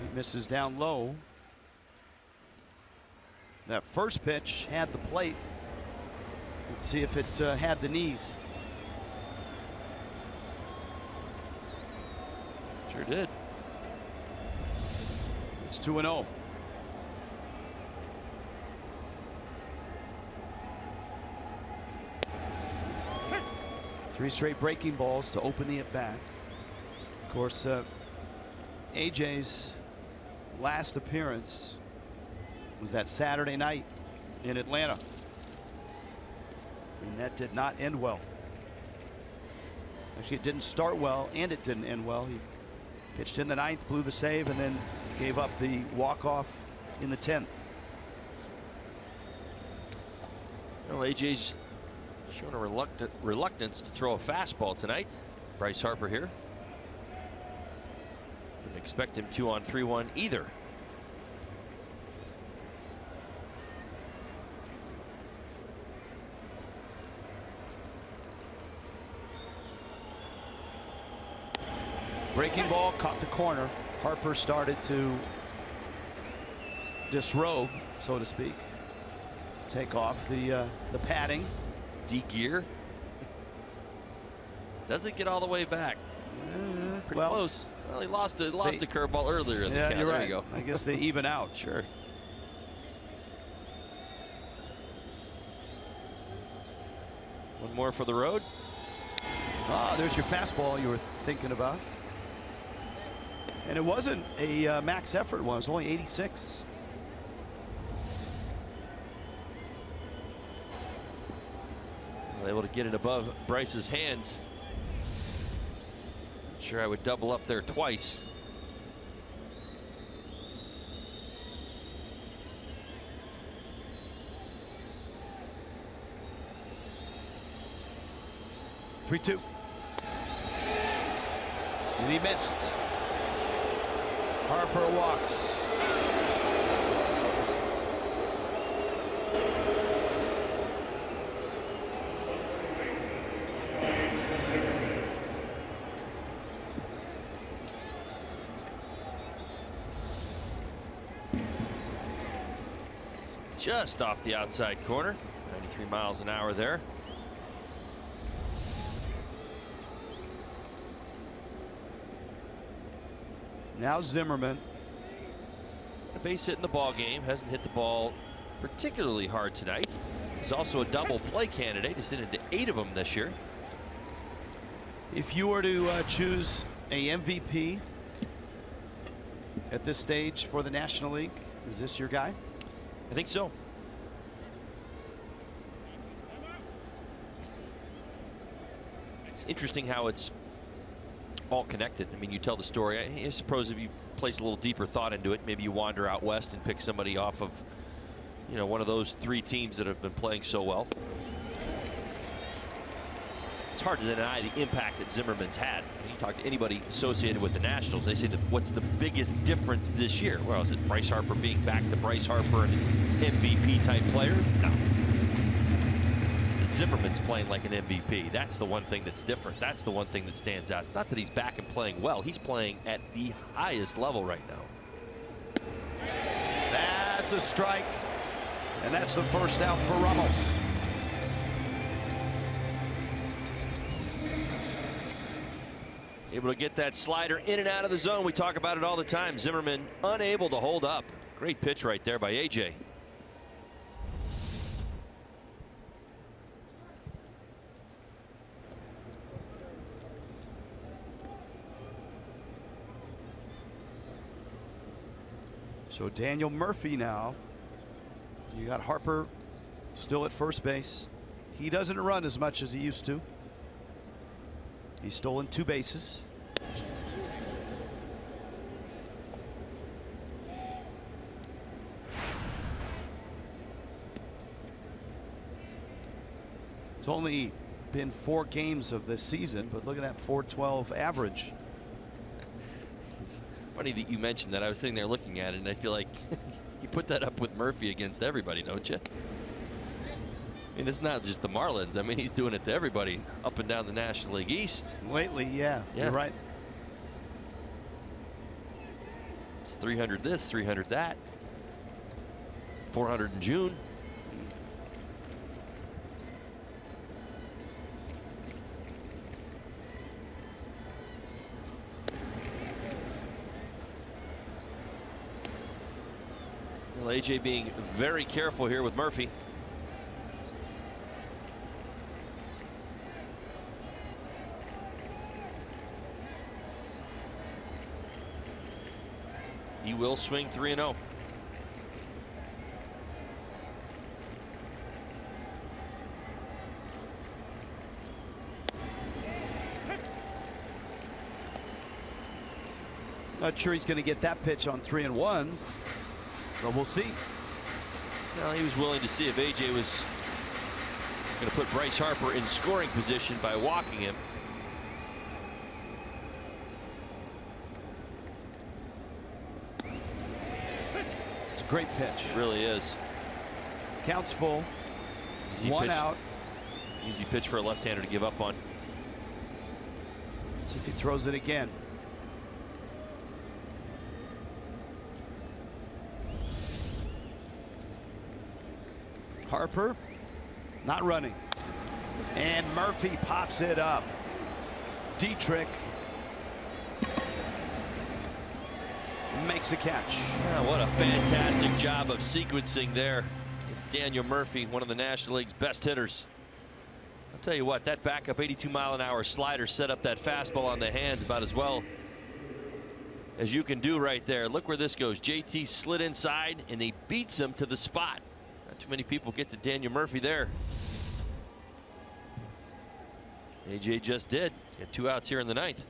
He misses down low. That first pitch had the plate. Let's see if it had the knees. Sure did. It's 2-0. Three straight breaking balls to open the at-bat. Of course, AJ's last appearance was that Saturday night in Atlanta. And that did not end well. Actually, it didn't start well, and it didn't end well. He pitched in the ninth, blew the save, and then gave up the walk-off in the 10th. Well, AJ's showing a reluctance to throw a fastball tonight. Bryce Harper here. Didn't expect him to on 3-1 either. Breaking ball caught the corner. Harper started to disrobe, so to speak. Take off the padding. De-gear. Doesn't get all the way back. Pretty close. Well, he lost the curveball earlier in the count. You're there right. you go. I guess they even out. Sure. One more for the road. Ah, there's your fastball you were thinking about. And it wasn't a max effort one. It was only 86. Able to get it above Bryce's hands. Sure, I would double up there twice. (3-2). And he missed. Harper walks. Just off the outside corner. 93 miles an hour there. Now Zimmerman. A base hit in the ball game. Hasn't hit the ball particularly hard tonight. He's also a double play candidate. He's hit into 8 of them this year. If you were to choose a MVP at this stage for the National League, is this your guy? I think so. It's interesting how it's all connected. I mean, you tell the story. I suppose if you place a little deeper thought into it, maybe you wander out west and pick somebody off of, you know, one of those 3 teams that have been playing so well. It's hard to deny the impact that Zimmerman's had. When you talk to anybody associated with the Nationals, they say that what's the biggest difference this year? Well, is it Bryce Harper being back to Bryce Harper, an MVP type player? No. Zimmerman's playing like an MVP. That's the one thing that's different. That's the one thing that stands out. It's not that he's back and playing well. He's playing at the highest level right now. That's a strike. And that's the first out for Ramos. Able to get that slider in and out of the zone. We talk about it all the time. Zimmerman unable to hold up. Great pitch right there by AJ. So Daniel Murphy now. You got Harper still at first base. He doesn't run as much as he used to. He's stolen 2 bases. It's only been 4 games of this season, but look at that .412 average. Funny that you mentioned that. I was sitting there looking at it, and I feel like you put that up with Murphy against everybody, don't you? I mean, it's not just the Marlins. I mean, he's doing it to everybody up and down the National League East. Lately, yeah. You're right. It's 300 this, 300 that. 400 in June. Well, AJ being very careful here with Murphy. He will swing 3-0. Not sure he's going to get that pitch on 3-1, but we'll see. Well, he was willing to see if AJ was going to put Bryce Harper in scoring position by walking him. Great pitch. It really is. Counts full. Easy 1 pitch. out. Easy pitch for a left-hander to give up on. Let's see if he throws it again. Harper not running. And Murphy pops it up. Dietrich makes a catch. Yeah, what a fantastic job of sequencing there. It's Daniel Murphy, one of the National League's best hitters. I'll tell you what, that backup 82-mile-an-hour slider set up that fastball on the hands about as well as you can do right there. Look where this goes. JT slid inside and he beats him to the spot. Not too many people get to Daniel Murphy there. AJ just did. Get 2 outs here in the ninth.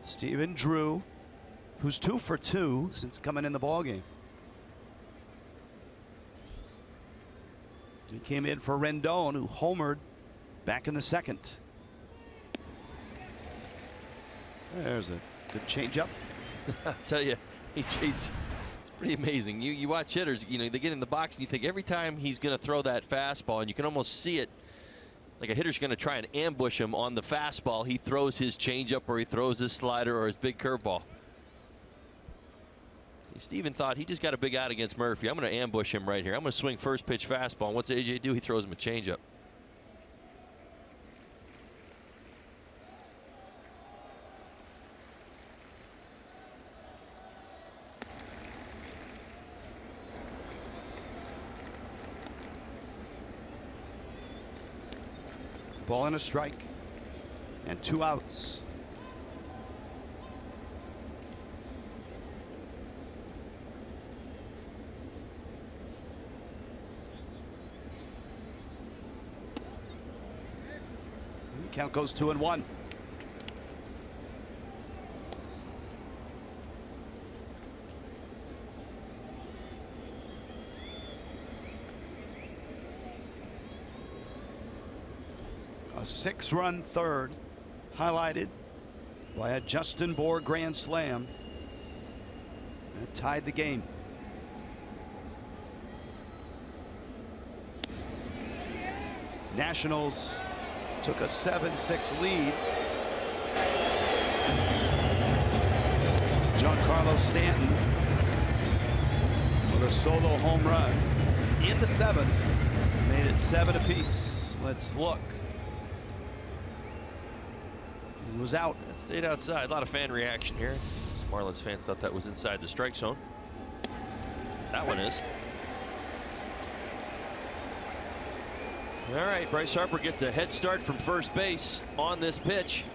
Stephen Drew, who's 2 for 2 since coming in the ballgame. He came in for Rendon, who homered back in the 2nd. There's a good changeup. I'll tell you, it's pretty amazing. You watch hitters, you know, they get in the box and you think every time he's going to throw that fastball, and you can almost see it. Like a hitter's going to try and ambush him on the fastball. He throws his changeup, or he throws his slider, or his big curveball. Steven thought he just got a big out against Murphy. I'm going to ambush him right here. I'm going to swing first pitch fastball. And what's AJ do? He throws him a changeup. Ball and a strike. And 2 outs. Count goes 2-1. A 6-run third, highlighted by a Justin Bour grand slam that tied the game. Nationals took a 7-6 lead. Giancarlo Stanton with a solo home run in the 7th. Made it 7 apiece. Let's look. He was out. Stayed outside. A lot of fan reaction here. Marlins fans thought that was inside the strike zone. That one is. All right, Bryce Harper gets a head start from first base on this pitch.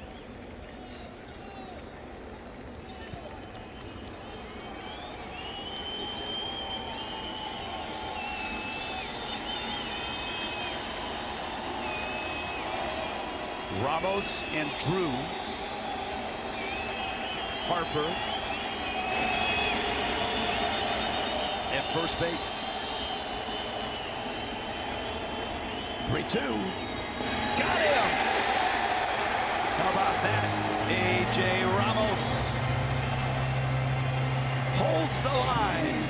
Ramos and Drew. Harper at first base. 3-2. Got him. How about that? A.J. Ramos holds the line.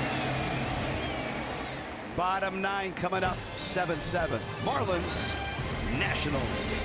Bottom 9 coming up 7-7. Marlins, Nationals.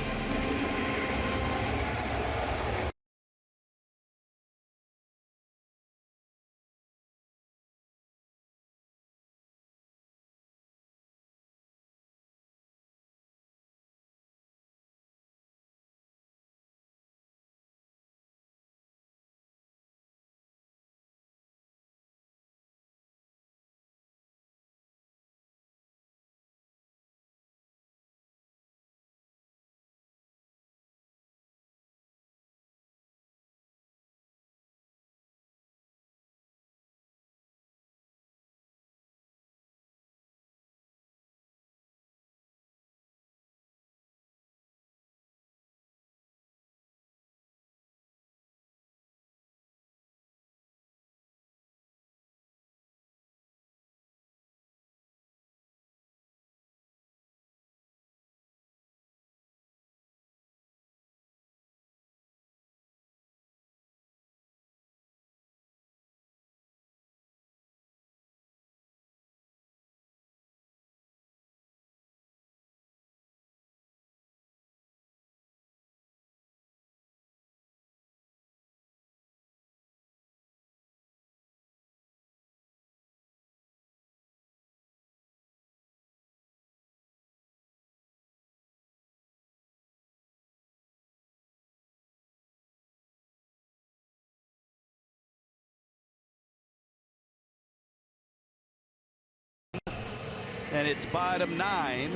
And it's bottom 9.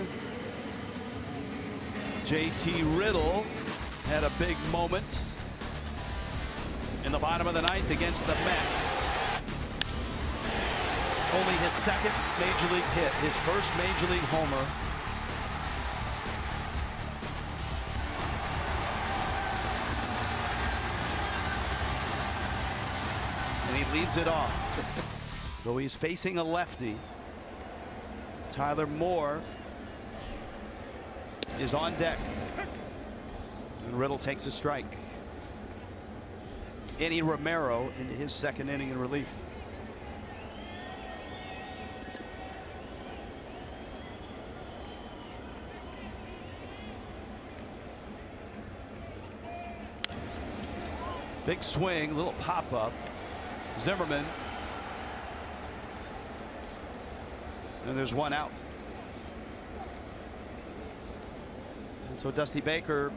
JT Riddle had a big moment in the bottom of the 9th against the Mets. Only his 2nd major league hit, his first major league homer. And he leads it off. Though he's facing a lefty, Tyler Moore is on deck. And Riddle takes a strike. Eddie Romero into his 2nd inning in relief. Big swing, little pop up. Zimmerman. And there's one out. And so Dusty Baker,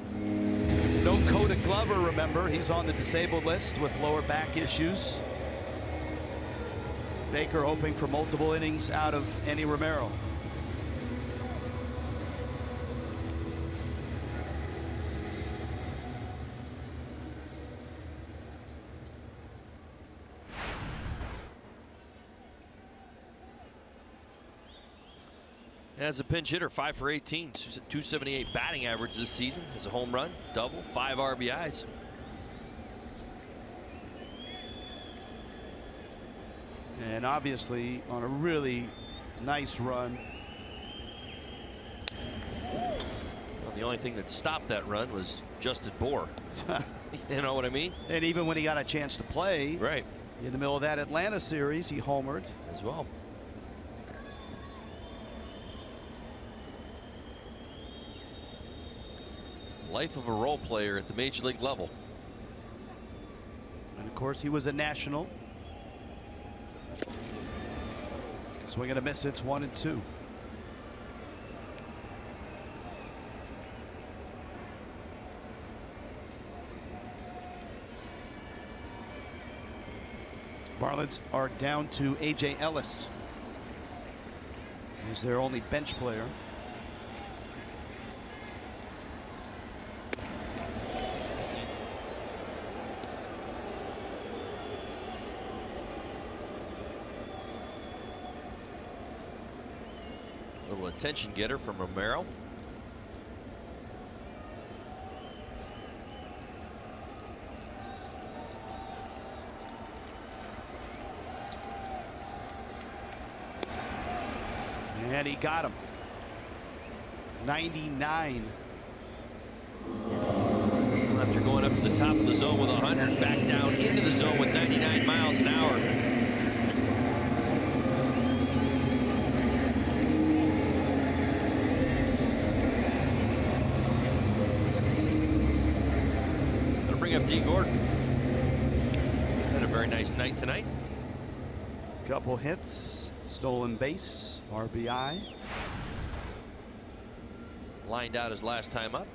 no Coda Glover, remember, he's on the disabled list with lower back issues. Baker hoping for multiple innings out of Eddie Romero. As a pinch hitter, 5 for 18, 278 batting average this season. Has a home run, double, 5 RBIs. And obviously on a really nice run. Well, the only thing that stopped that run was Justin Bour. You know what I mean? And even when he got a chance to play, right in the middle of that Atlanta series, he homered as well. Life of a role player at the major league level. And of course, he was a national. Swing and a miss. It's 1-2. Marlins are down to A.J. Ellis. He's their only bench player. Little attention getter from Romero. And he got him. 99. After going up to the top of the zone with 100, back down into the zone with 99 miles an hour. Gonna bring up D. Gordon. Had a very nice night tonight. Couple hits, stolen base, RBI. Lined out his last time up.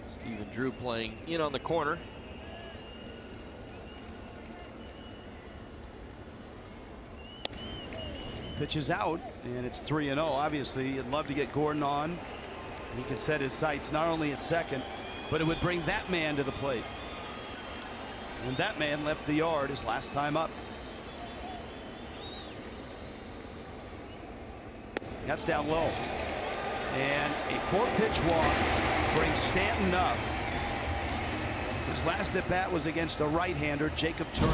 Stephen Drew playing in on the corner. Pitch is out, and it's 3-0. Obviously, you'd love to get Gordon on. He can set his sights not only at second, but it would bring that man to the plate. And that man left the yard his last time up. That's down low. And a 4-pitch walk brings Stanton up. His last at bat was against a right-hander, Jacob Turner.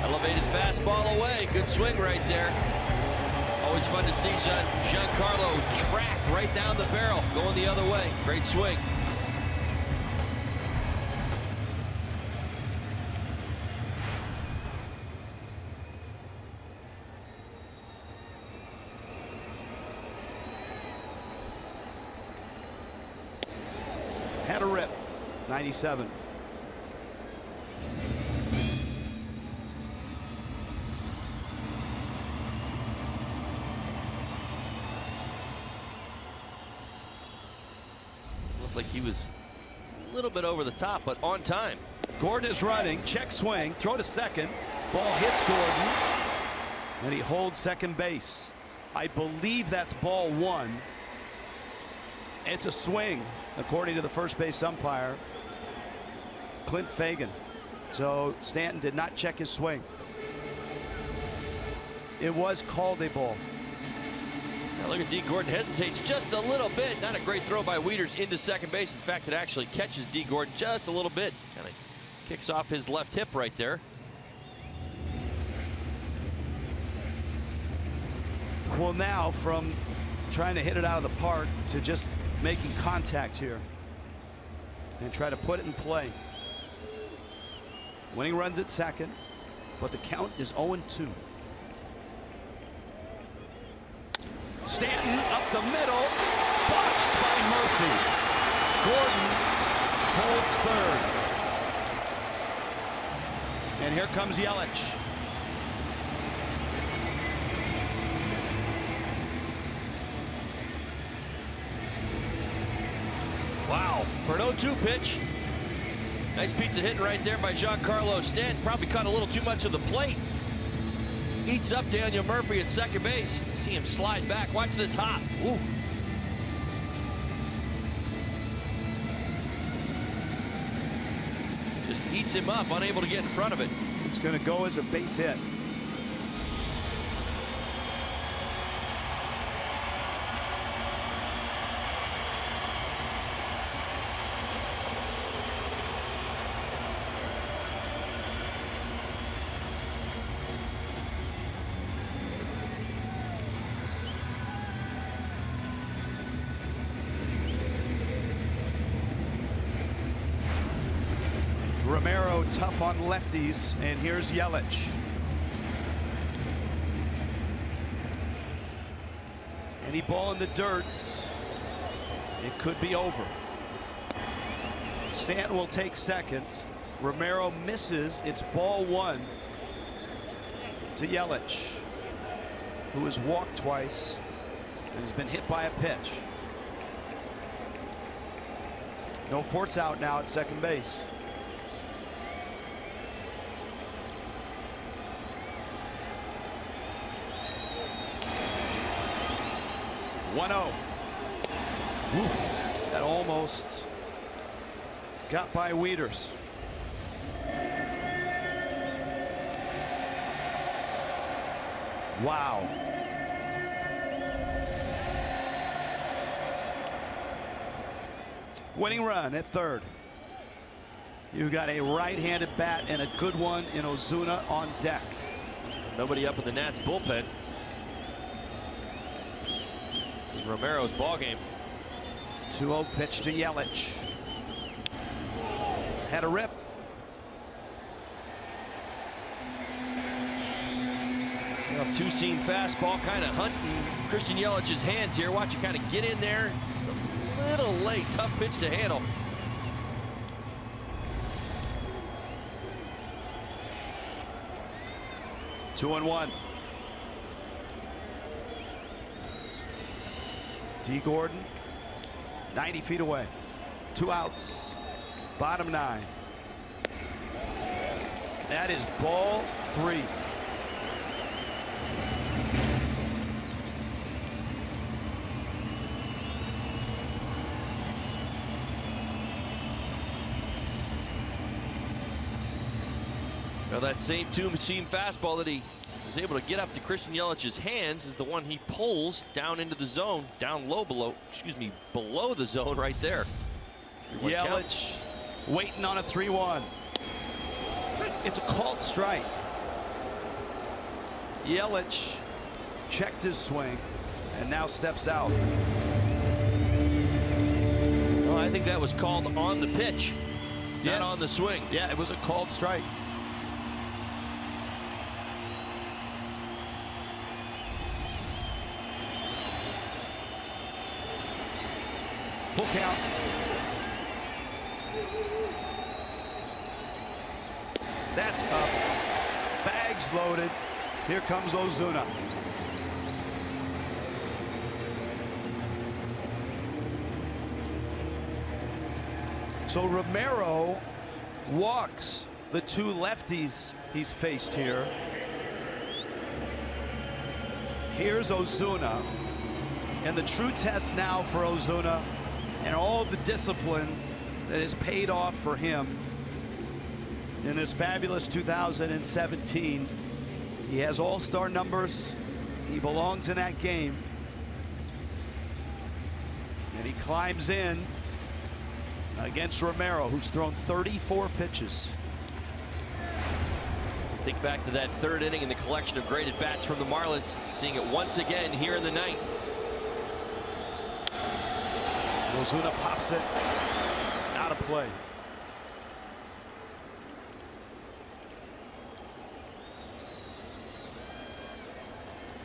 Elevated fastball away. Good swing right there. Always fun to see Giancarlo track right down the barrel, going the other way. Great swing. Had a rip. 97. Looked like he was a little bit over the top, but on time. Gordon is running. Check swing. Throw to second. Ball hits Gordon. And he holds second base. I believe that's ball one. It's a swing, according to the first base umpire, Clint Fagan. So Stanton did not check his swing. It was called a ball. Now look at D. Gordon hesitates just a little bit. Not a great throw by Wieters into second base. In fact, it actually catches D. Gordon just a little bit. Kind of kicks off his left hip right there. Well, now from trying to hit it out of the park to just making contact here and try to put it in play. Winning runs at second, but the count is 0-2. Stanton up the middle, botched by Murphy. Gordon holds third. And here comes Yelich. Wow, for an 0-2 pitch. Nice pizza hitting right there by Giancarlo Stanton. Probably caught a little too much of the plate. Eats up Daniel Murphy at second base. See him slide back. Watch this hop. Ooh. Just eats him up, unable to get in front of it. It's going to go as a base hit. Romero tough on lefties, and here's Yelich. Any ball in the dirt, it could be over. Stanton will take second. Romero misses. It's ball one to Yelich, who has walked twice and has been hit by a pitch. No Forts out now at second base. One-0. That almost got by Wieters. Wow. Winning run at third. You got a right-handed bat and a good one in Ozuna on deck. Nobody up in the Nats bullpen. This is Romero's ball game. 2-0 pitch to Yelich. Had a rip. Two-seam fastball kind of hunting Christian Yelich's hands here. Watch it kind of get in there. Just a little late. Tough pitch to handle. Two and one. D. Gordon, 90 feet away. 2 outs. Bottom 9. That is ball 3. Now that same two-seam fastball that he was able to get up to Christian Yelich's hands is the one he pulls down into the zone, down low below, below the zone right there. Yelich waiting on a 3-1. It's a called strike. Yelich checked his swing and now steps out. Well, I think that was called on the pitch, yes, not on the swing. Yeah, it was a called strike. Full count. That's up. Bags loaded. Here comes Ozuna. So Romero walks the 2 lefties he's faced here. Here's Ozuna. And the true test now for Ozuna, and all the discipline that has paid off for him in this fabulous 2017. He has all-star numbers. He belongs in that game. And he climbs in against Romero, who's thrown 34 pitches. Think back to that 3rd inning and the collection of great at-bats from the Marlins. Seeing it once again here in the 9th. Ozuna pops it out of play.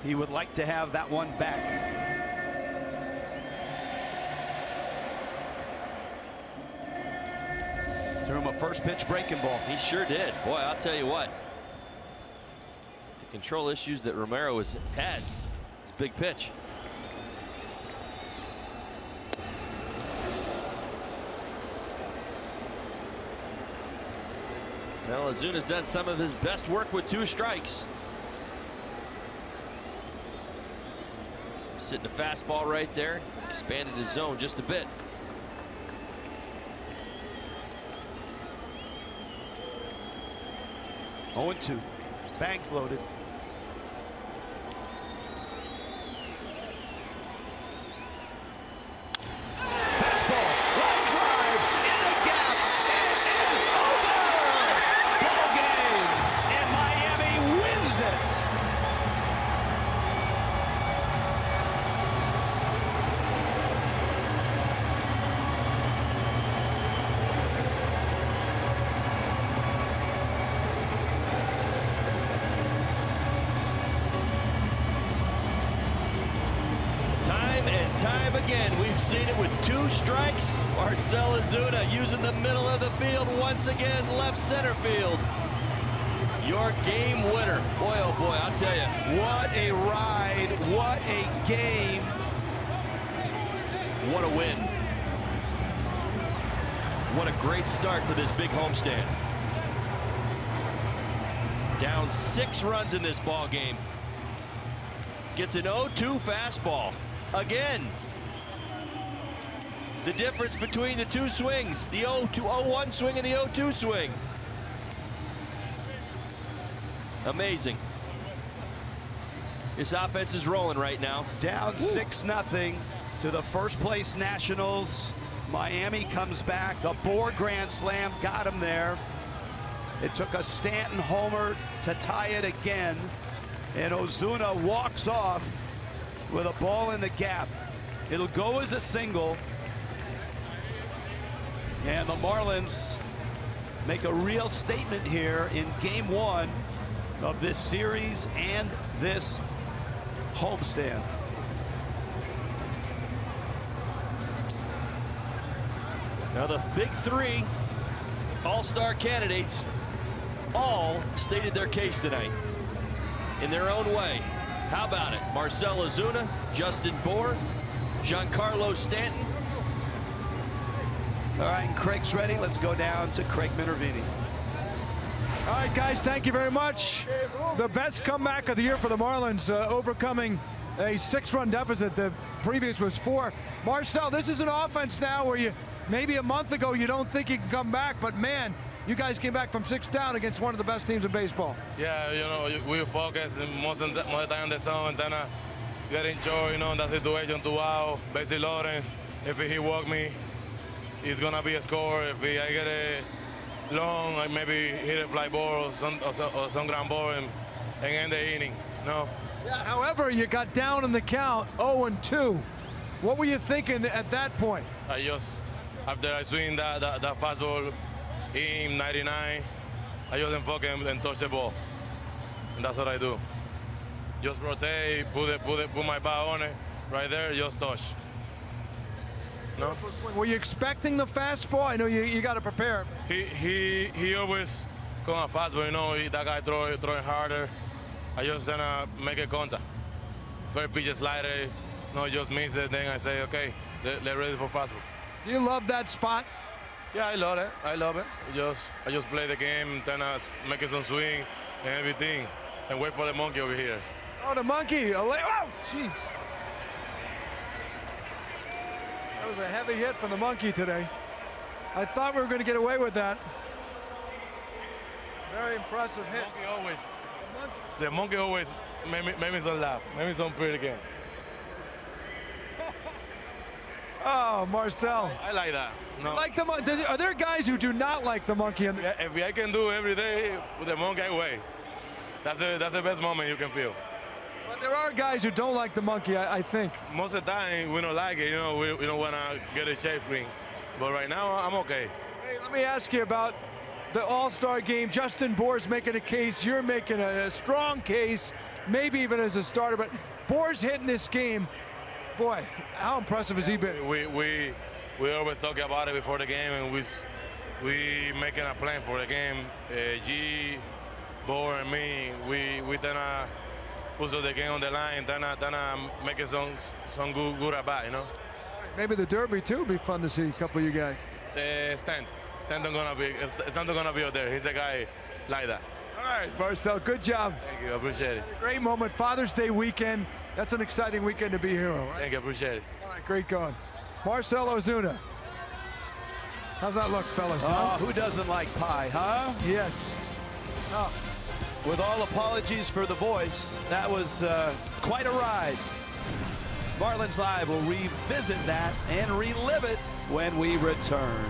He would like to have that one back. Threw him a first pitch breaking ball. He sure did. Boy, I'll tell you what. The control issues that Romero has had. His big pitch. Well, Ozuna's done some of his best work with 2 strikes. Sitting a fastball right there. Expanded his zone just a bit. Oh, 0-2. Bags loaded. time again, we've seen it with 2 strikes. Marcell Ozuna using the middle of the field once again, left center field. Your game winner. Boy, oh boy, I'll tell you. What a ride. What a game. What a win. What a great start to this big homestand. Down 6 runs in this ball game. Gets an 0-2 fastball. Again. The difference between the 2 swings. The 0-1 swing and the 0-2 swing. Amazing. This offense is rolling right now. Down 6-0 to the first place Nationals. Miami comes back. A Bohr grand slam got him there. It took a Stanton homer to tie it again. And Ozuna walks off with a ball in the gap. It'll go as a single. And the Marlins make a real statement here in game 1 of this series and this homestand. Now the big 3 all-star candidates all stated their case tonight in their own way. How about it? Marcell Ozuna, Justin Bohr, Giancarlo Stanton. All right, and Craig's ready. Let's go down to Craig Minervini. All right, guys, thank you very much. The best comeback of the year for the Marlins, overcoming a 6-run deficit. The previous was 4. Marcell, this is an offense now where you maybe a month ago you don't think you can come back, but man, you guys came back from 6 down against one of the best teams in baseball. Yeah, you know, we focus most of the time on the zone, then get enjoy, you know, that situation 2 out, base loading. If he walk me, it's gonna be a score. If I get a long, I maybe hit a fly ball or some ground ball and end the inning. No. Yeah, however, you got down in the count, 0-2. What were you thinking at that point? I just, after I swing that fastball in 99, I just focus and touch the ball. And that's what I do. Just rotate, put my bat on it, right there, just touch. No? Were you expecting the fastball? I know you got to prepare. He always come a fastball, you know, that guy throwing harder. I just gonna make a contact. First pitch slider, no, just miss it. Then I say, okay, they're ready for fastball. Do you love that spot? Yeah, I love it. I love it. I just play the game, then I make some swing and everything, and wait for the monkey over here. Oh, the monkey! Oh, jeez. That was a heavy hit from the monkey today. I thought we were going to get away with that. Very impressive hit. The monkey always made me some laugh, made me some pretty game. Oh, Marcell. I like that. No. Like the monkey? Are there guys who do not like the monkey? Yeah, if I can do every day with the monkey away, that's the best moment you can feel. But there are guys who don't like the monkey, I think. Most of the time, we don't like it. You know, we don't want to get a shape ring. But right now, I'm okay. Hey, let me ask you about the All-Star game. Justin Bohr's making a case. You're making a strong case, maybe even as a starter. But Bohr's hitting this game. Boy, how impressive has he been? We always talk about it before the game, and we making a plan for the game. G, Bohr, and me, we tend to put the game on the line, tend to make some good at bat, you know. Maybe the Derby too would be fun to see a couple of you guys. Stanton gonna be out there. He's the guy like that. All right, Marcell, good job. Thank you, I appreciate it. Great moment, Father's Day weekend. That's an exciting weekend to be here. Right? Thank you, appreciate it. All right, great going. Marcell Ozuna. How's that look, fellas? Who doesn't like pie, huh? Yes. Oh. With all apologies for the voice, that was quite a ride. Marlins Live will revisit that and relive it when we return.